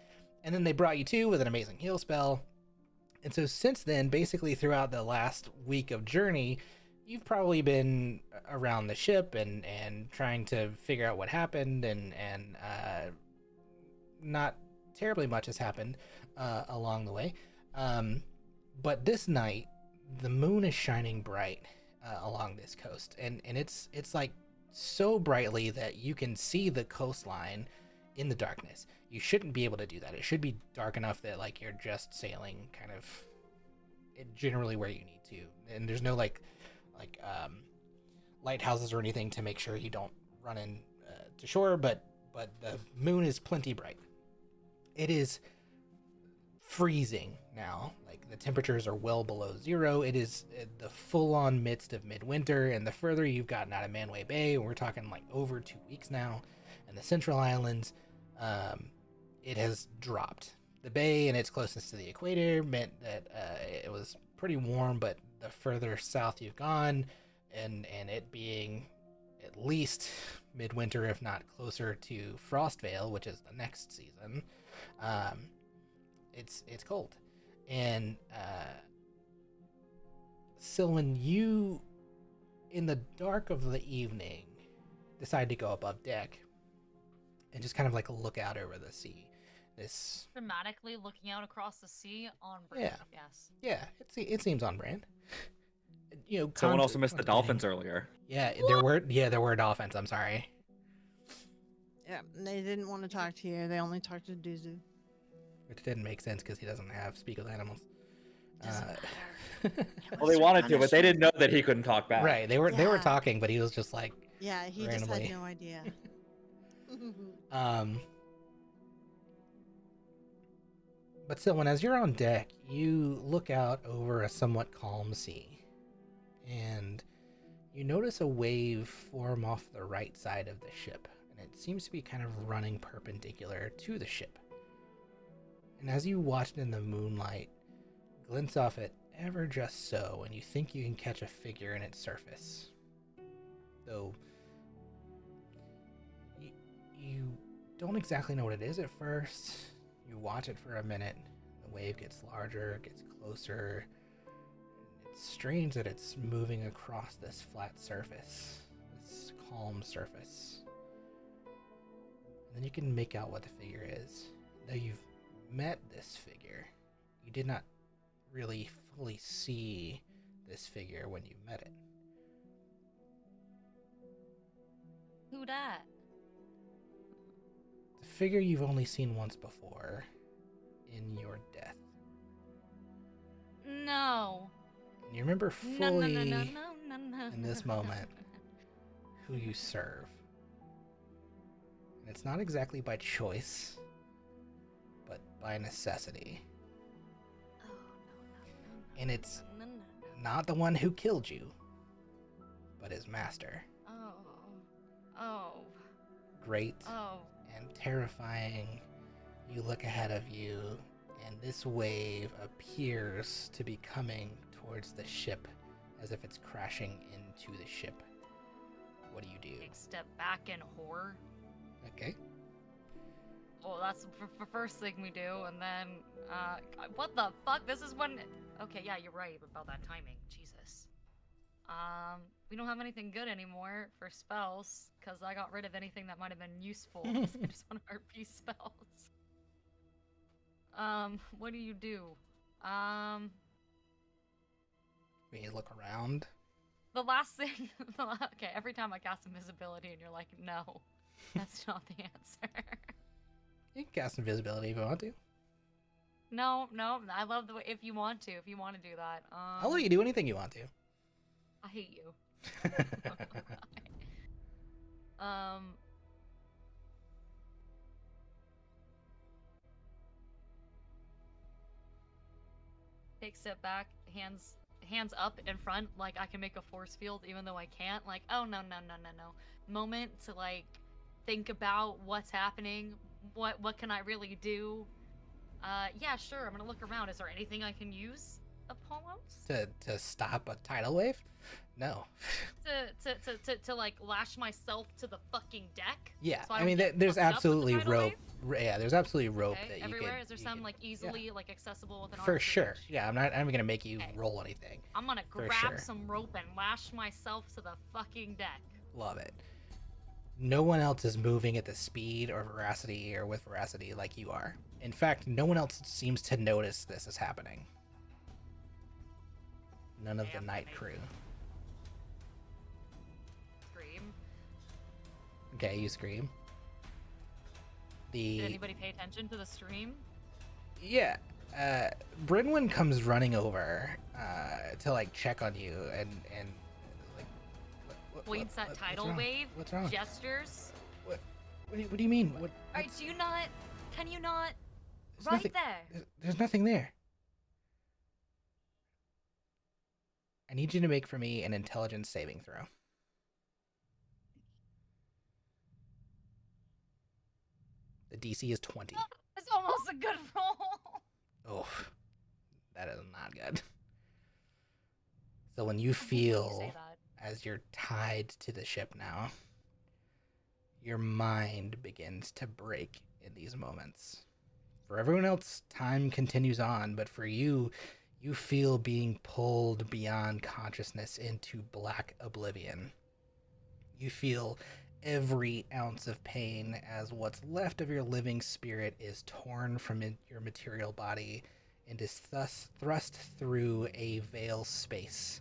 And then they brought you to with an amazing heal spell. And so since then, basically throughout the last week of journey, you've probably been around the ship and trying to figure out what happened, and not terribly much has happened along the way. But this night, the moon is shining bright along this coast, and it's like so brightly that you can see the coastline in the darkness. You shouldn't be able to do that. It should be dark enough that like you're just sailing kind of generally where you need to, and there's no like lighthouses or anything to make sure you don't run in to shore, but the moon is plenty bright. It is freezing now. Like the temperatures are well below zero. It is the full-on midst of midwinter, and the further you've gotten out of Manway Bay, and we're talking like over 2 weeks now, and the Central Islands, it has dropped. The bay and its closeness to the equator meant that it was pretty warm, but the further south you've gone, and it being at least midwinter, if not closer to Frostvale, which is the next season, it's cold. And so when you, in the dark of the evening, decide to go above deck and just kind of like look out over the sea, this Dramatically looking out across the sea on brand. Yes. yeah, it seems on brand. You know, Someone also missed the dolphins earlier. Yeah, there were dolphins. I'm sorry. Yeah, they didn't want to talk to you. They only talked to Duzu. Which didn't make sense because he doesn't have speak with animals. Well, they wanted to, but they didn't know that he couldn't talk back. Right, they were talking, but he was just like Yeah, he randomly. just had no idea. But still, as you're on deck, you look out over a somewhat calm sea, and you notice a wave form off the right side of the ship, and it seems to be kind of running perpendicular to the ship. And as you watch it in the moonlight, glints off it ever just so, and you think you can catch a figure in its surface. Though you don't exactly know what it is at first. You watch it for a minute. The wave gets larger, gets closer. It's strange that it's moving across this flat surface, this calm surface. And then you can make out what the figure is. Though you've met this figure, you did not really fully see this figure when you met it. Who dat? The figure you've only seen once before, in your death. No. And you remember fully No. in this moment who you serve. And it's not exactly by choice, but by necessity. Oh, no. And it's No. not the one who killed you, but his master. Oh. Great Oh. and terrifying. You look ahead of you, and this wave appears to be coming towards the ship as if it's crashing into the ship. What do you do? Take step back in horror. Okay. Well, that's the first thing we do, and then, what the fuck? This is when. Okay, yeah, you're right about that timing. Jesus. We don't have anything good anymore for spells, because I got rid of anything that might have been useful. So I just want to RP spells. What do you do? You look around. The last thing. Okay, every time I cast invisibility, and you're like, no, that's not the answer. You can cast invisibility if you want to. No, I love the way. If you want to do that. I'll let you do anything you want to. I hate you. Take a step back, hands up in front, like I can make a force field even though I can't. Like, oh no. Moment to like think about what's happening. What can I really do? Yeah, sure. I'm gonna look around. Is there anything I can use? Apollos? To stop a tidal wave? No. To like lash myself to the fucking deck? Yeah, So I I don't mean, get there's fucked up with the absolutely tidal rope. wave? Yeah, there's absolutely rope Okay, that you everywhere? can. Is there you some can- like yeah. easily like accessible with an For arm's sure. reach? Yeah, I'm not gonna make you Okay. roll anything. I'm gonna For grab sure. some rope and lash myself to the fucking deck. Love it. No one else is moving at the speed or veracity or with veracity like you are. In fact, no one else seems to notice this is happening. None of Okay, the I'm night gonna crew. Scream. Okay, you scream. Did anybody pay attention to the stream? Yeah, Brynwyn comes running over to like check on you and like Points at what's tidal wrong? wave. What's wrong? Gestures. What do you mean? Alright, do you not? Can you not? There's Right nothing, there. There's nothing there. I need you to make for me an intelligence saving throw. The DC is 20. It's almost a good roll. Oh, that is not good. So when you I hate when you feel say that. as you're tied to the ship now, your mind begins to break in these moments. For everyone else, time continues on, but for you, you feel being pulled beyond consciousness into black oblivion. You feel every ounce of pain as what's left of your living spirit is torn from your material body and is thus thrust through a veil space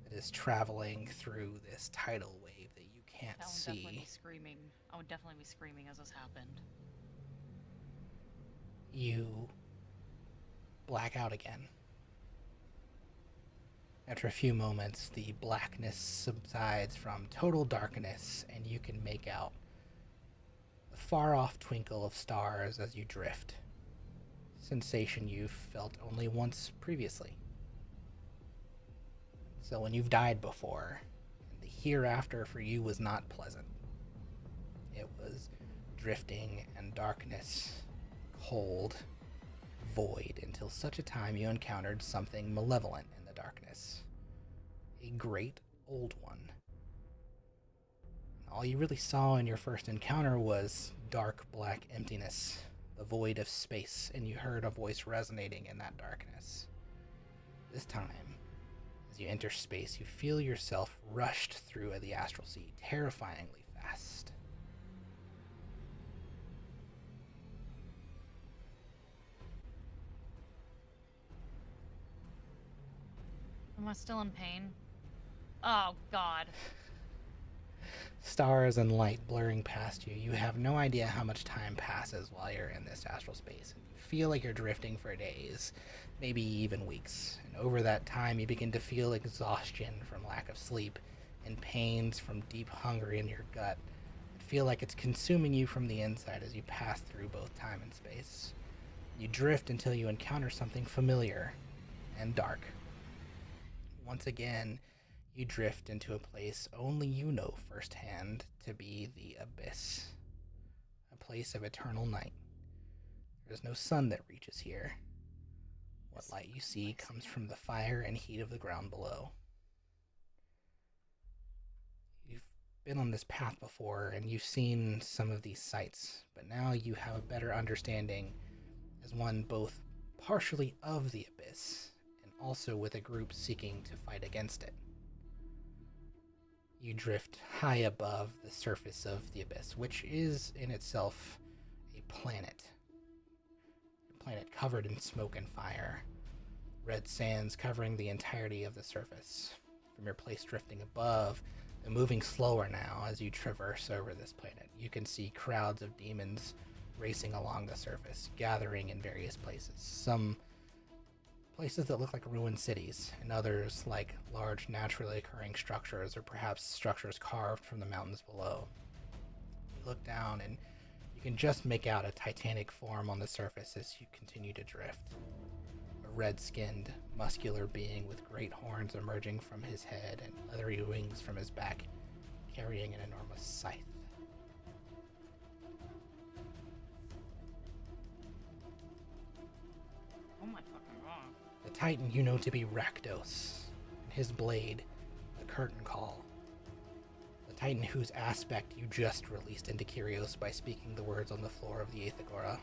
that is traveling through this tidal wave that you can't I would definitely be see. screaming. I would definitely be screaming as this happened. You black out again. After a few moments, the blackness subsides from total darkness, and you can make out the far-off twinkle of stars as you drift. Sensation you've felt only once previously. So when you've died before, the hereafter for you was not pleasant. It was drifting and darkness, cold, void, until such a time you encountered something malevolent in the darkness. A great old one. All you really saw in your first encounter was dark black emptiness, the void of space, and you heard a voice resonating in that darkness. This time, as you enter space, you feel yourself rushed through the astral sea, terrifyingly fast. Am I still in pain? Oh, God. Stars and light blurring past you. You have no idea how much time passes while you're in this astral space. You feel like you're drifting for days, maybe even weeks. And over that time, you begin to feel exhaustion from lack of sleep and pains from deep hunger in your gut. You feel like it's consuming you from the inside as you pass through both time and space. You drift until you encounter something familiar and dark. Once again, you drift into a place only you know firsthand to be the abyss. A place of eternal night. There is no sun that reaches here. What light you see comes from the fire and heat of the ground below. You've been on this path before and you've seen some of these sights, but now you have a better understanding as one both partially of the abyss and also with a group seeking to fight against it. You drift high above the surface of the abyss, which is in itself a planet. A planet covered in smoke and fire. Red sands covering the entirety of the surface. From your place drifting above, and moving slower now as you traverse over this planet, you can see crowds of demons racing along the surface, gathering in various places. Some places that look like ruined cities, and others like large naturally occurring structures, or perhaps structures carved from the mountains below. You look down and you can just make out a titanic form on the surface as you continue to drift. A red-skinned, muscular being with great horns emerging from his head and leathery wings from his back, carrying an enormous scythe. Oh my fucking god. The Titan you know to be Rakdos, and his blade, the Curtain Call. The Titan whose aspect you just released into Kyrios by speaking the words on the floor of the 8th Agora.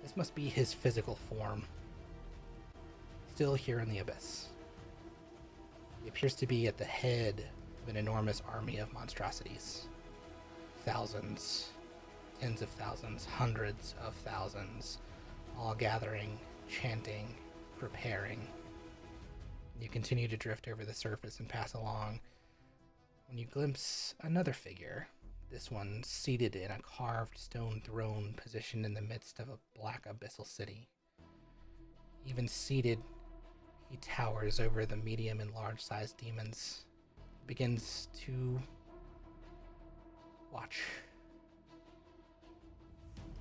This must be his physical form, still here in the Abyss. He appears to be at the head of an enormous army of monstrosities. Thousands, tens of thousands, hundreds of thousands, all gathering, chanting, preparing. You continue to drift over the surface and pass along when you glimpse another figure, this one seated in a carved stone throne positioned in the midst of a black abyssal city. Even seated, he towers over the medium and large-sized demons, begins to watch.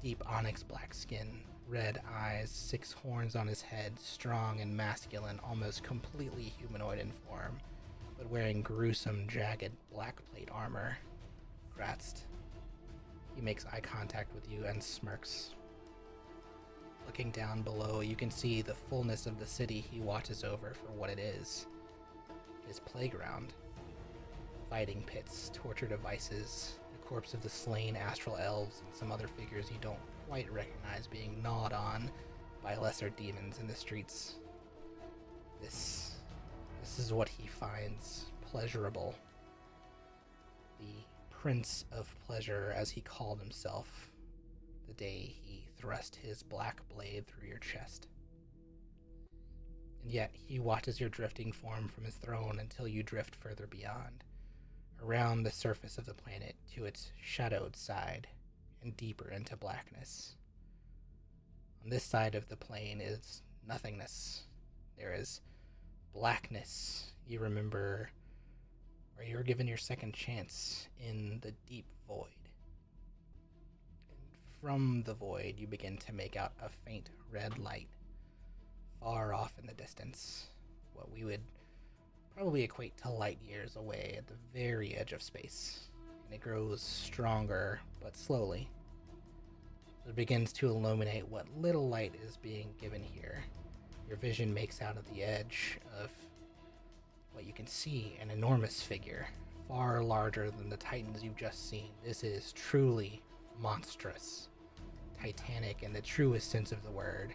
Deep onyx black skin, red eyes, 6 horns on his head, strong and masculine, almost completely humanoid in form, but wearing gruesome, jagged black plate armor. Gratzt. He makes eye contact with you and smirks. Looking down below, you can see the fullness of the city he watches over for what it is. His playground. Fighting pits, torture devices, the corpse of the slain astral elves, and some other figures you don't quite recognize being gnawed on by lesser demons in the streets. This is what he finds pleasurable. The Prince of Pleasure, as he called himself the day he thrust his black blade through your chest. And yet he watches your drifting form from his throne until you drift further beyond, around the surface of the planet to its shadowed side and deeper into blackness. On this side of the plane is nothingness. There is blackness. You remember where you were given your second chance in the deep void. And from the void, you begin to make out a faint red light far off in the distance, what we would probably equate to light years away at the very edge of space. And it grows stronger, but slowly. It begins to illuminate what little light is being given here. Your vision makes out at the edge of what you can see, an enormous figure, far larger than the titans you've just seen. This is truly monstrous, titanic in the truest sense of the word.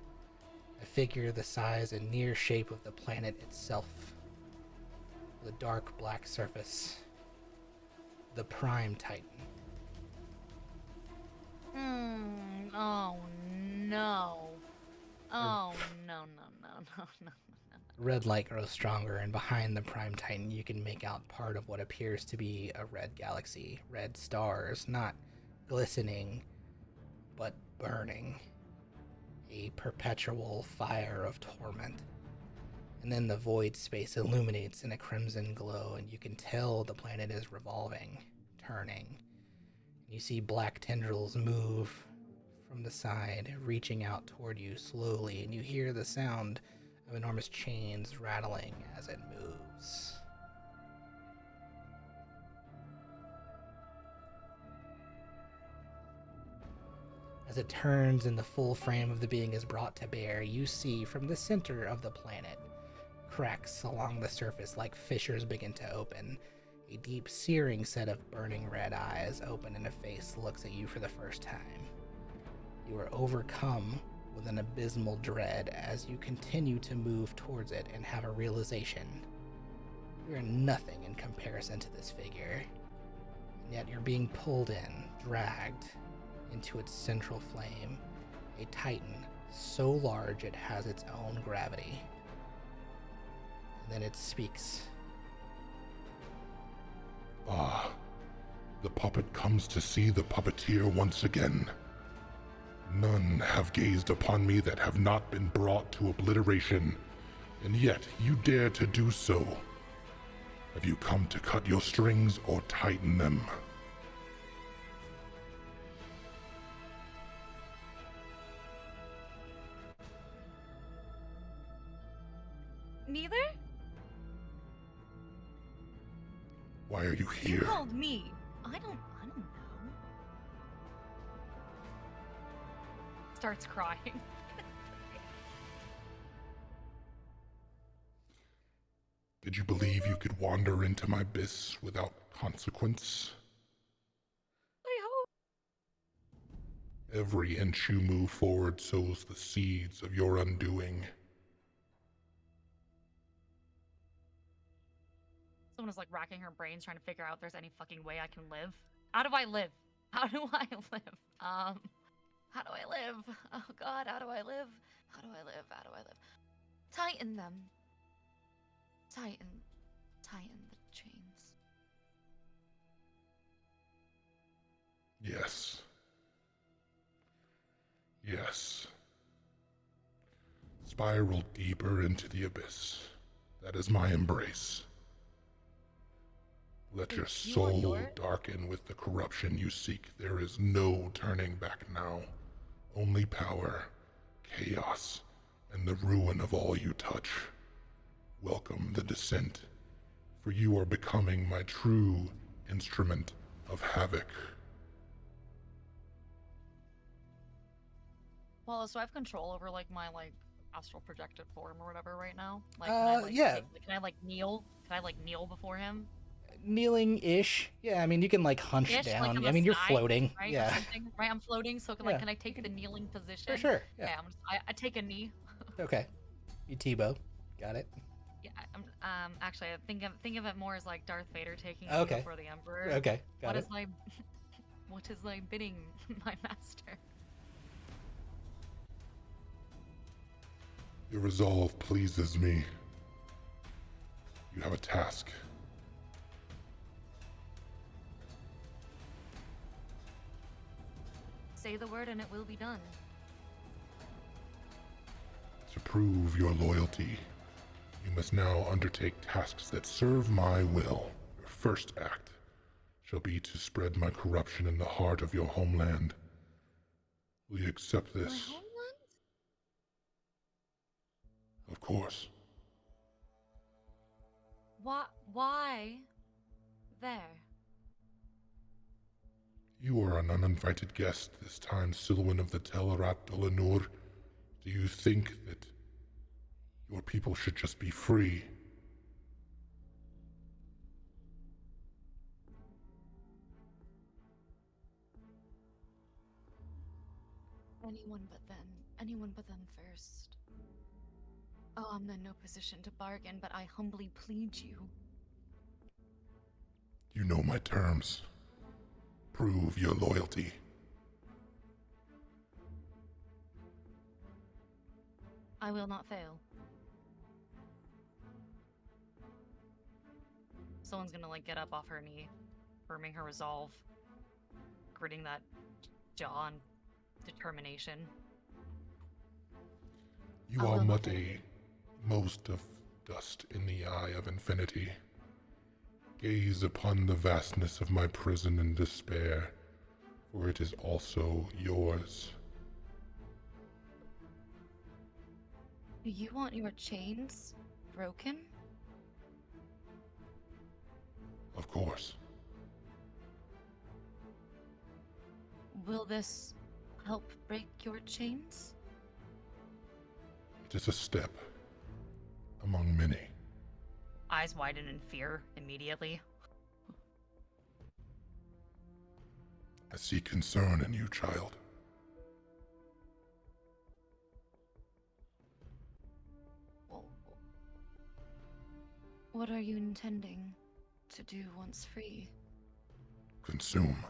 A figure the size and near shape of the planet itself. The dark black surface. The Prime Titan. Oh no. Oh no, no, no, no, no. Red light grows stronger, and behind the Prime Titan you can make out part of what appears to be a red galaxy. Red stars, not glistening, but burning. A perpetual fire of torment. And then the void space illuminates in a crimson glow, and you can tell the planet is revolving, turning. You see black tendrils move from the side, reaching out toward you slowly, and you hear the sound of enormous chains rattling as it moves. As it turns and the full frame of the being is brought to bear, you see from the center of the planet, cracks along the surface like fissures begin to open. A deep, searing set of burning red eyes open and a face looks at you for the first time. You are overcome with an abysmal dread as you continue to move towards it and have a realization. You are nothing in comparison to this figure, and yet you're being pulled in, dragged into its central flame, a titan so large it has its own gravity. And then it speaks. Ah, the puppet comes to see the puppeteer once again. None have gazed upon me that have not been brought to obliteration, and yet you dare to do so. Have you come to cut your strings or tighten them? Neither? Why are you You here? called me. I don't know. Starts crying. Did you believe you could wander into my abyss without consequence? I hope. Every inch you move forward sows the seeds of your undoing. Someone is like racking her brains trying to figure out if there's any fucking way I can live. How do I live? How do I live? How do I live? Oh god, how do I live? How do I live? How do I live? Tighten them. Tighten the chains. Yes. Yes. Spiral deeper into the abyss. That is my embrace. Let your If you soul are- darken with the corruption you seek. There is no turning back now. Only power, chaos, and the ruin of all you touch. Welcome the descent, for you are becoming my true instrument of havoc. Well, so I have control over like my astral projected form or whatever right now. Like, can I like yeah. can I like kneel? Can I like kneel before him? Kneeling-ish. Yeah, I mean, you can like hunch Ish, down. like on I the mean, you're side, floating. right? Or Yeah. something, right? I'm floating, so Yeah. can I take the kneeling position? For sure. Yeah. Okay, I take a knee. Okay. You Tebow. Got it. Yeah, actually, I think of it more as like Darth Vader taking a Okay. knee before the Emperor. Okay. Got What it. is my what is my bidding, my master? Your resolve pleases me. You have a task. Say the word and it will be done. To prove your loyalty, you must now undertake tasks that serve my will. Your first act shall be to spread my corruption in the heart of your homeland. Will you accept My this? homeland? Of course. Why? There. You are an uninvited guest this time, Silwan of the Telerat Dolanur. Do you think that your people should just be free? Anyone but them first. Oh, I'm in no position to bargain, but I humbly plead you. You know my terms. Prove your loyalty. I will not fail. Someone's gonna like get up off her knee, firming her resolve, gritting that jaw and determination. You I are will not but fail. a most of dust in the eye of infinity. Gaze upon the vastness of my prison in despair, for it is also yours. Do you want your chains broken? Of course. Will this help break your chains? It is a step among many. Eyes widen in fear immediately. I see concern in you, child. What are you intending to do once free? Consume.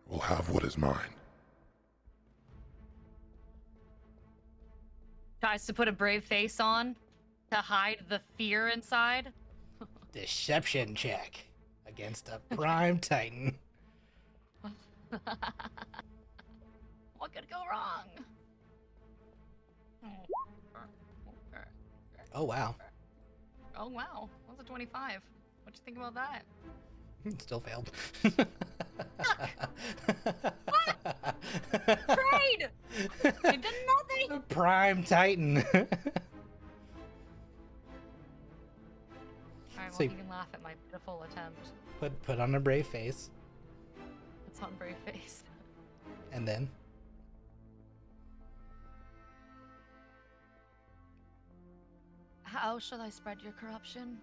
Will have what is mine. Tries to put a brave face on to hide the fear inside. Deception check against a prime titan. What could go wrong? Oh wow. Oh wow, that's a 25. What'd you think about that? Still failed. Trade! You did nothing! Prime Titan. Alright, well, So- you can laugh at my pitiful attempt. put on a brave face, It's on brave face. and then How shall I spread your corruption?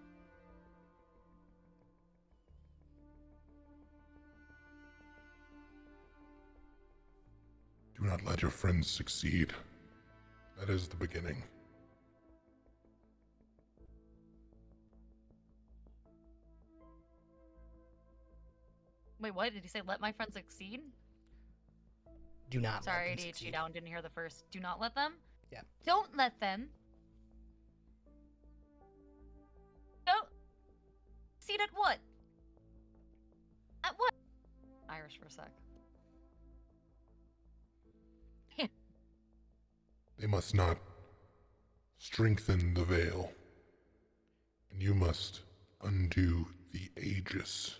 Do not let your friends succeed. That is the beginning. Wait, what did he say? Let my friends succeed? Do not Sorry, let them ADHD succeed. down. Didn't hear the first. Do not let them. Yeah. Don't let them. Don't. Succeed at what? At what? Irish for a sec. They must not strengthen the veil, and you must undo the Aegis.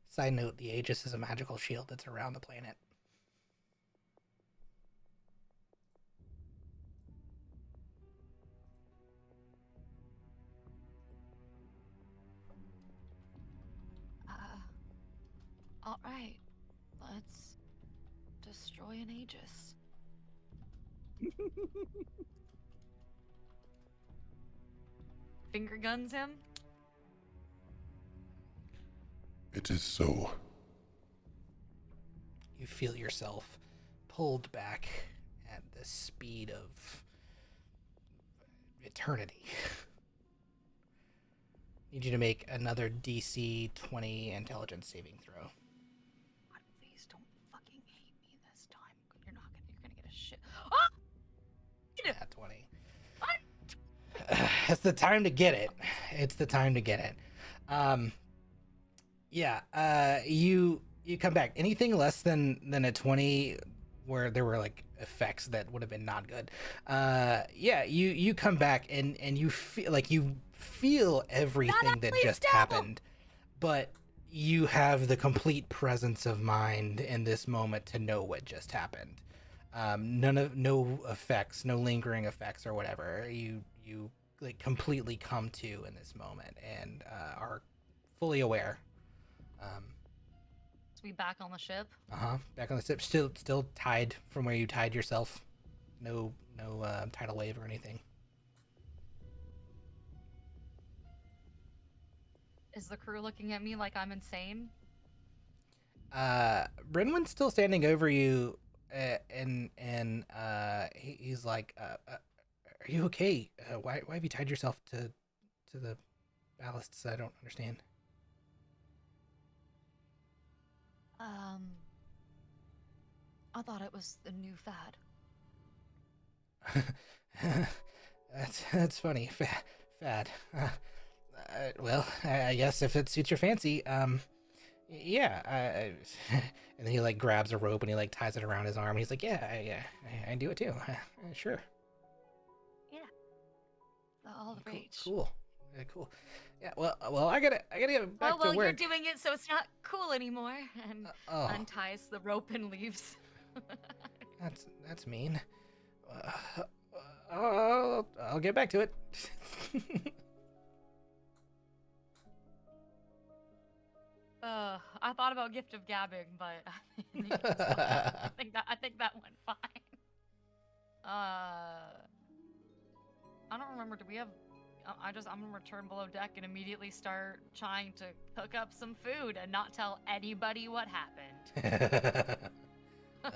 Side note, the Aegis is a magical shield that's around the planet. Alright. Let's destroy an Aegis. Finger guns him? It is so. You feel yourself pulled back at the speed of eternity. Need you to make another DC 20 intelligence saving throw. God, please don't fucking hate me this time. You're gonna get a shit. Ah! At 20. It's the time to get it. It's the time to get it. You come back. Anything less than a 20 where there were like effects that would have been not good. You come back and you feel everything that just happened, but you have the complete presence of mind in this moment to know what just happened. No effects, no lingering effects or whatever. You like completely come to in this moment and are fully aware. So we back on the ship? Back on the ship, still tied from where you tied yourself. No tidal wave or anything. Is the crew looking at me like I'm insane? Brenwin's still standing over you, and he's like, "Are you okay? Why have you tied yourself to the ballasts? I don't understand." I thought it was the new fad. That's funny. Fad. Well, I guess if it suits your fancy, yeah. And then he like grabs a rope and he like ties it around his arm. And he's like, yeah, I do it too. Sure. Yeah. All the rage. Cool. Yeah, cool. Yeah. Well, I gotta get back to work. You're doing it, so it's not cool anymore. And Oh. unties the rope and leaves. That's mean. I'll get back to it. I thought about gift of gabbing, but I think that went fine. I don't remember. Do we have? I'm gonna return below deck and immediately start trying to cook up some food and not tell anybody what happened.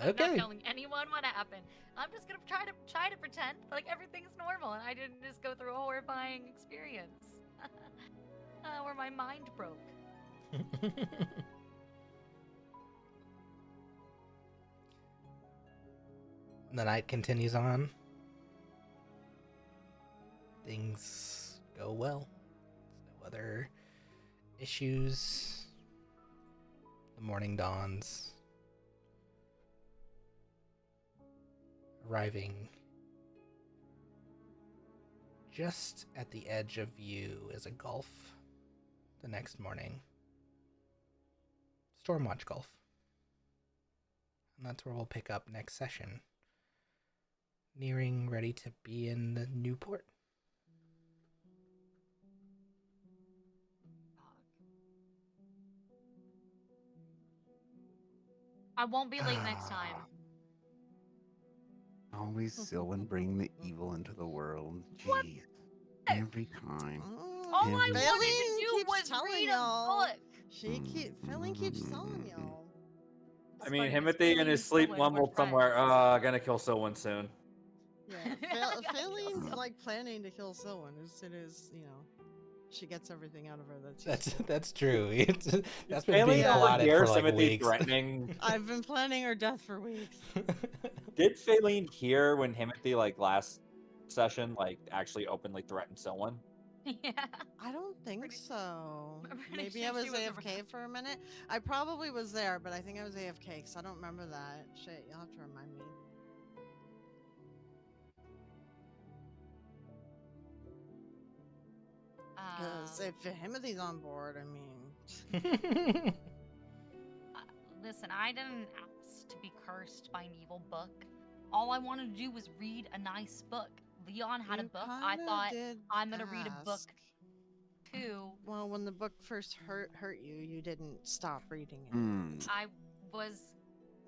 Okay. Not telling anyone what happened. I'm just gonna try to pretend like everything's normal and I didn't just go through a horrifying experience where my mind broke. The night continues on. Things go well. No other issues. The morning dawns. Arriving just at the edge of view is a gulf the next morning. Stormwatch Gulf. And that's where we'll pick up next session. Nearing ready to be in the new port. I won't be late next time. Always Sylvan bringing the evil into the world. What? Jeez. Every time. All I Every wanted to Faylene do keeps was telling read a y'all. book. Faylene keeps telling y'all. I mean, funny 'cause Himothy in Faylene his and sleep Sylvan were mumbled somewhere, friends. gonna kill someone soon. Yeah, I gotta kill Faylene's someone. like planning to kill someone as soon as she gets everything out of her that she's That's true. That's been Bailey being over plotted here, for like Timothy weeks. threatening. I've been planning her death for weeks. Did Faylene hear when Himothy, like, last session, like, actually openly threatened someone? Yeah. I don't think Pretty- so. I'm pretty Maybe sure I was she was AFK around. for a minute. I probably was there, but I think I was AFK because I don't remember that. Shit, you'll have to remind me. Because if Himothy's on board, I mean. Listen, I didn't ask to be cursed by an evil book. All I wanted to do was read a nice book. Leon had a You book. I kinda thought did I'm gonna read a book ask. too. Well, when the book first hurt you, you didn't stop reading it.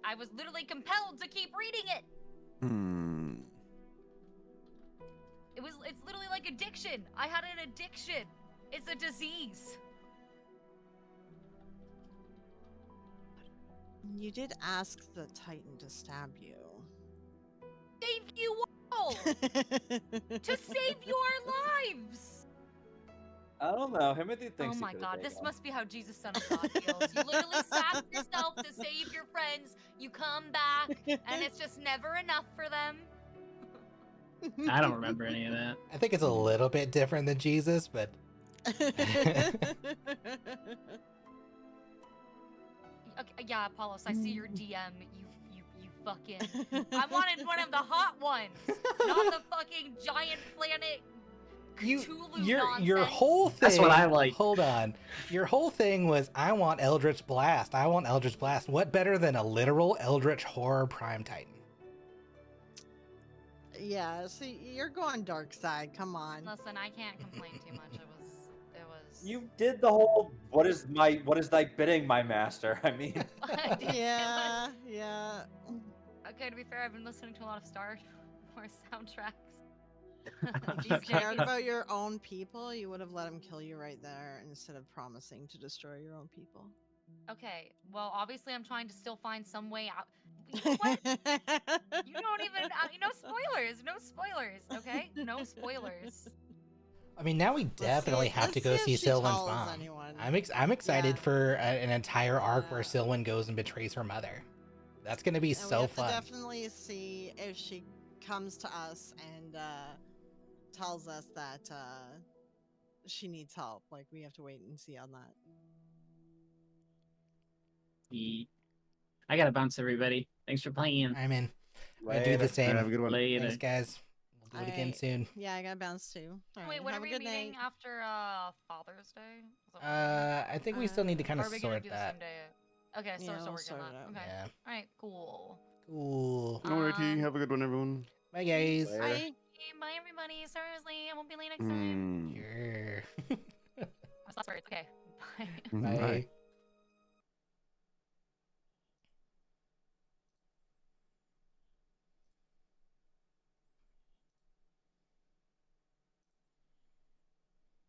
I was literally compelled to keep reading it. It's literally like addiction. I had an addiction. It's a disease. You did ask the Titan to stab you. Save you all. To save your lives. I don't know. Himothy thinks Oh he my could've god, taken this him. must be how Jesus, Son of God feels. You literally sack yourself to save your friends. You come back, and it's just never enough for them. I don't remember any of that. I think it's a little bit different than Jesus, but Okay, yeah, Apollos, I see your DM. You fucking. I wanted one of the hot ones, not the fucking giant planet. Cthulhu your nonsense. whole thing. That's what I like. Hold on, your whole thing was I want Eldritch Blast. I want Eldritch Blast. What better than a literal Eldritch Horror Prime Titan? Yeah, see, you're going dark side. Come on. Listen, I can't complain too much. It was. You did the whole what is thy bidding, my master? I mean, I did say Yeah, that. yeah. Okay, to be fair, I've been listening to a lot of Star Wars soundtracks. If you cared about your own people, you would have let him kill you right there instead of promising to destroy your own people. Okay, well, obviously, I'm trying to still find some way out. You know what? You don't even. No spoilers. No spoilers. Okay, no spoilers. I mean, now we definitely have to go see if she Sylvan's tells mom. anyone. I'm excited Yeah. for an entire arc where Yeah. Sylvan goes and betrays her mother. That's gonna be And we so have to fun. definitely see if she comes to us and tells us that she needs help. Like, we have to wait and see on that. I gotta bounce, everybody. Thanks for playing. I'm in. I'm gonna do the same. Have a good one. Later. Thanks, guys. We'll do it again Alright. soon. Yeah, I gotta bounce too. All right, Wait, when have are a we good meeting night. after Father's Day? Is that what we're doing? I think we still need to kind Or of are we gonna sort do the that. same day? Okay, so Yeah, we're still we'll working on sort it that. out. Okay. Yeah. All right. Cool. Cool. Alrighty, have a good one, everyone. Bye, guys. Later. Bye. Bye, everybody. Seriously, I won't be late next time. Sure. I'm sorry. Okay. Bye. Bye.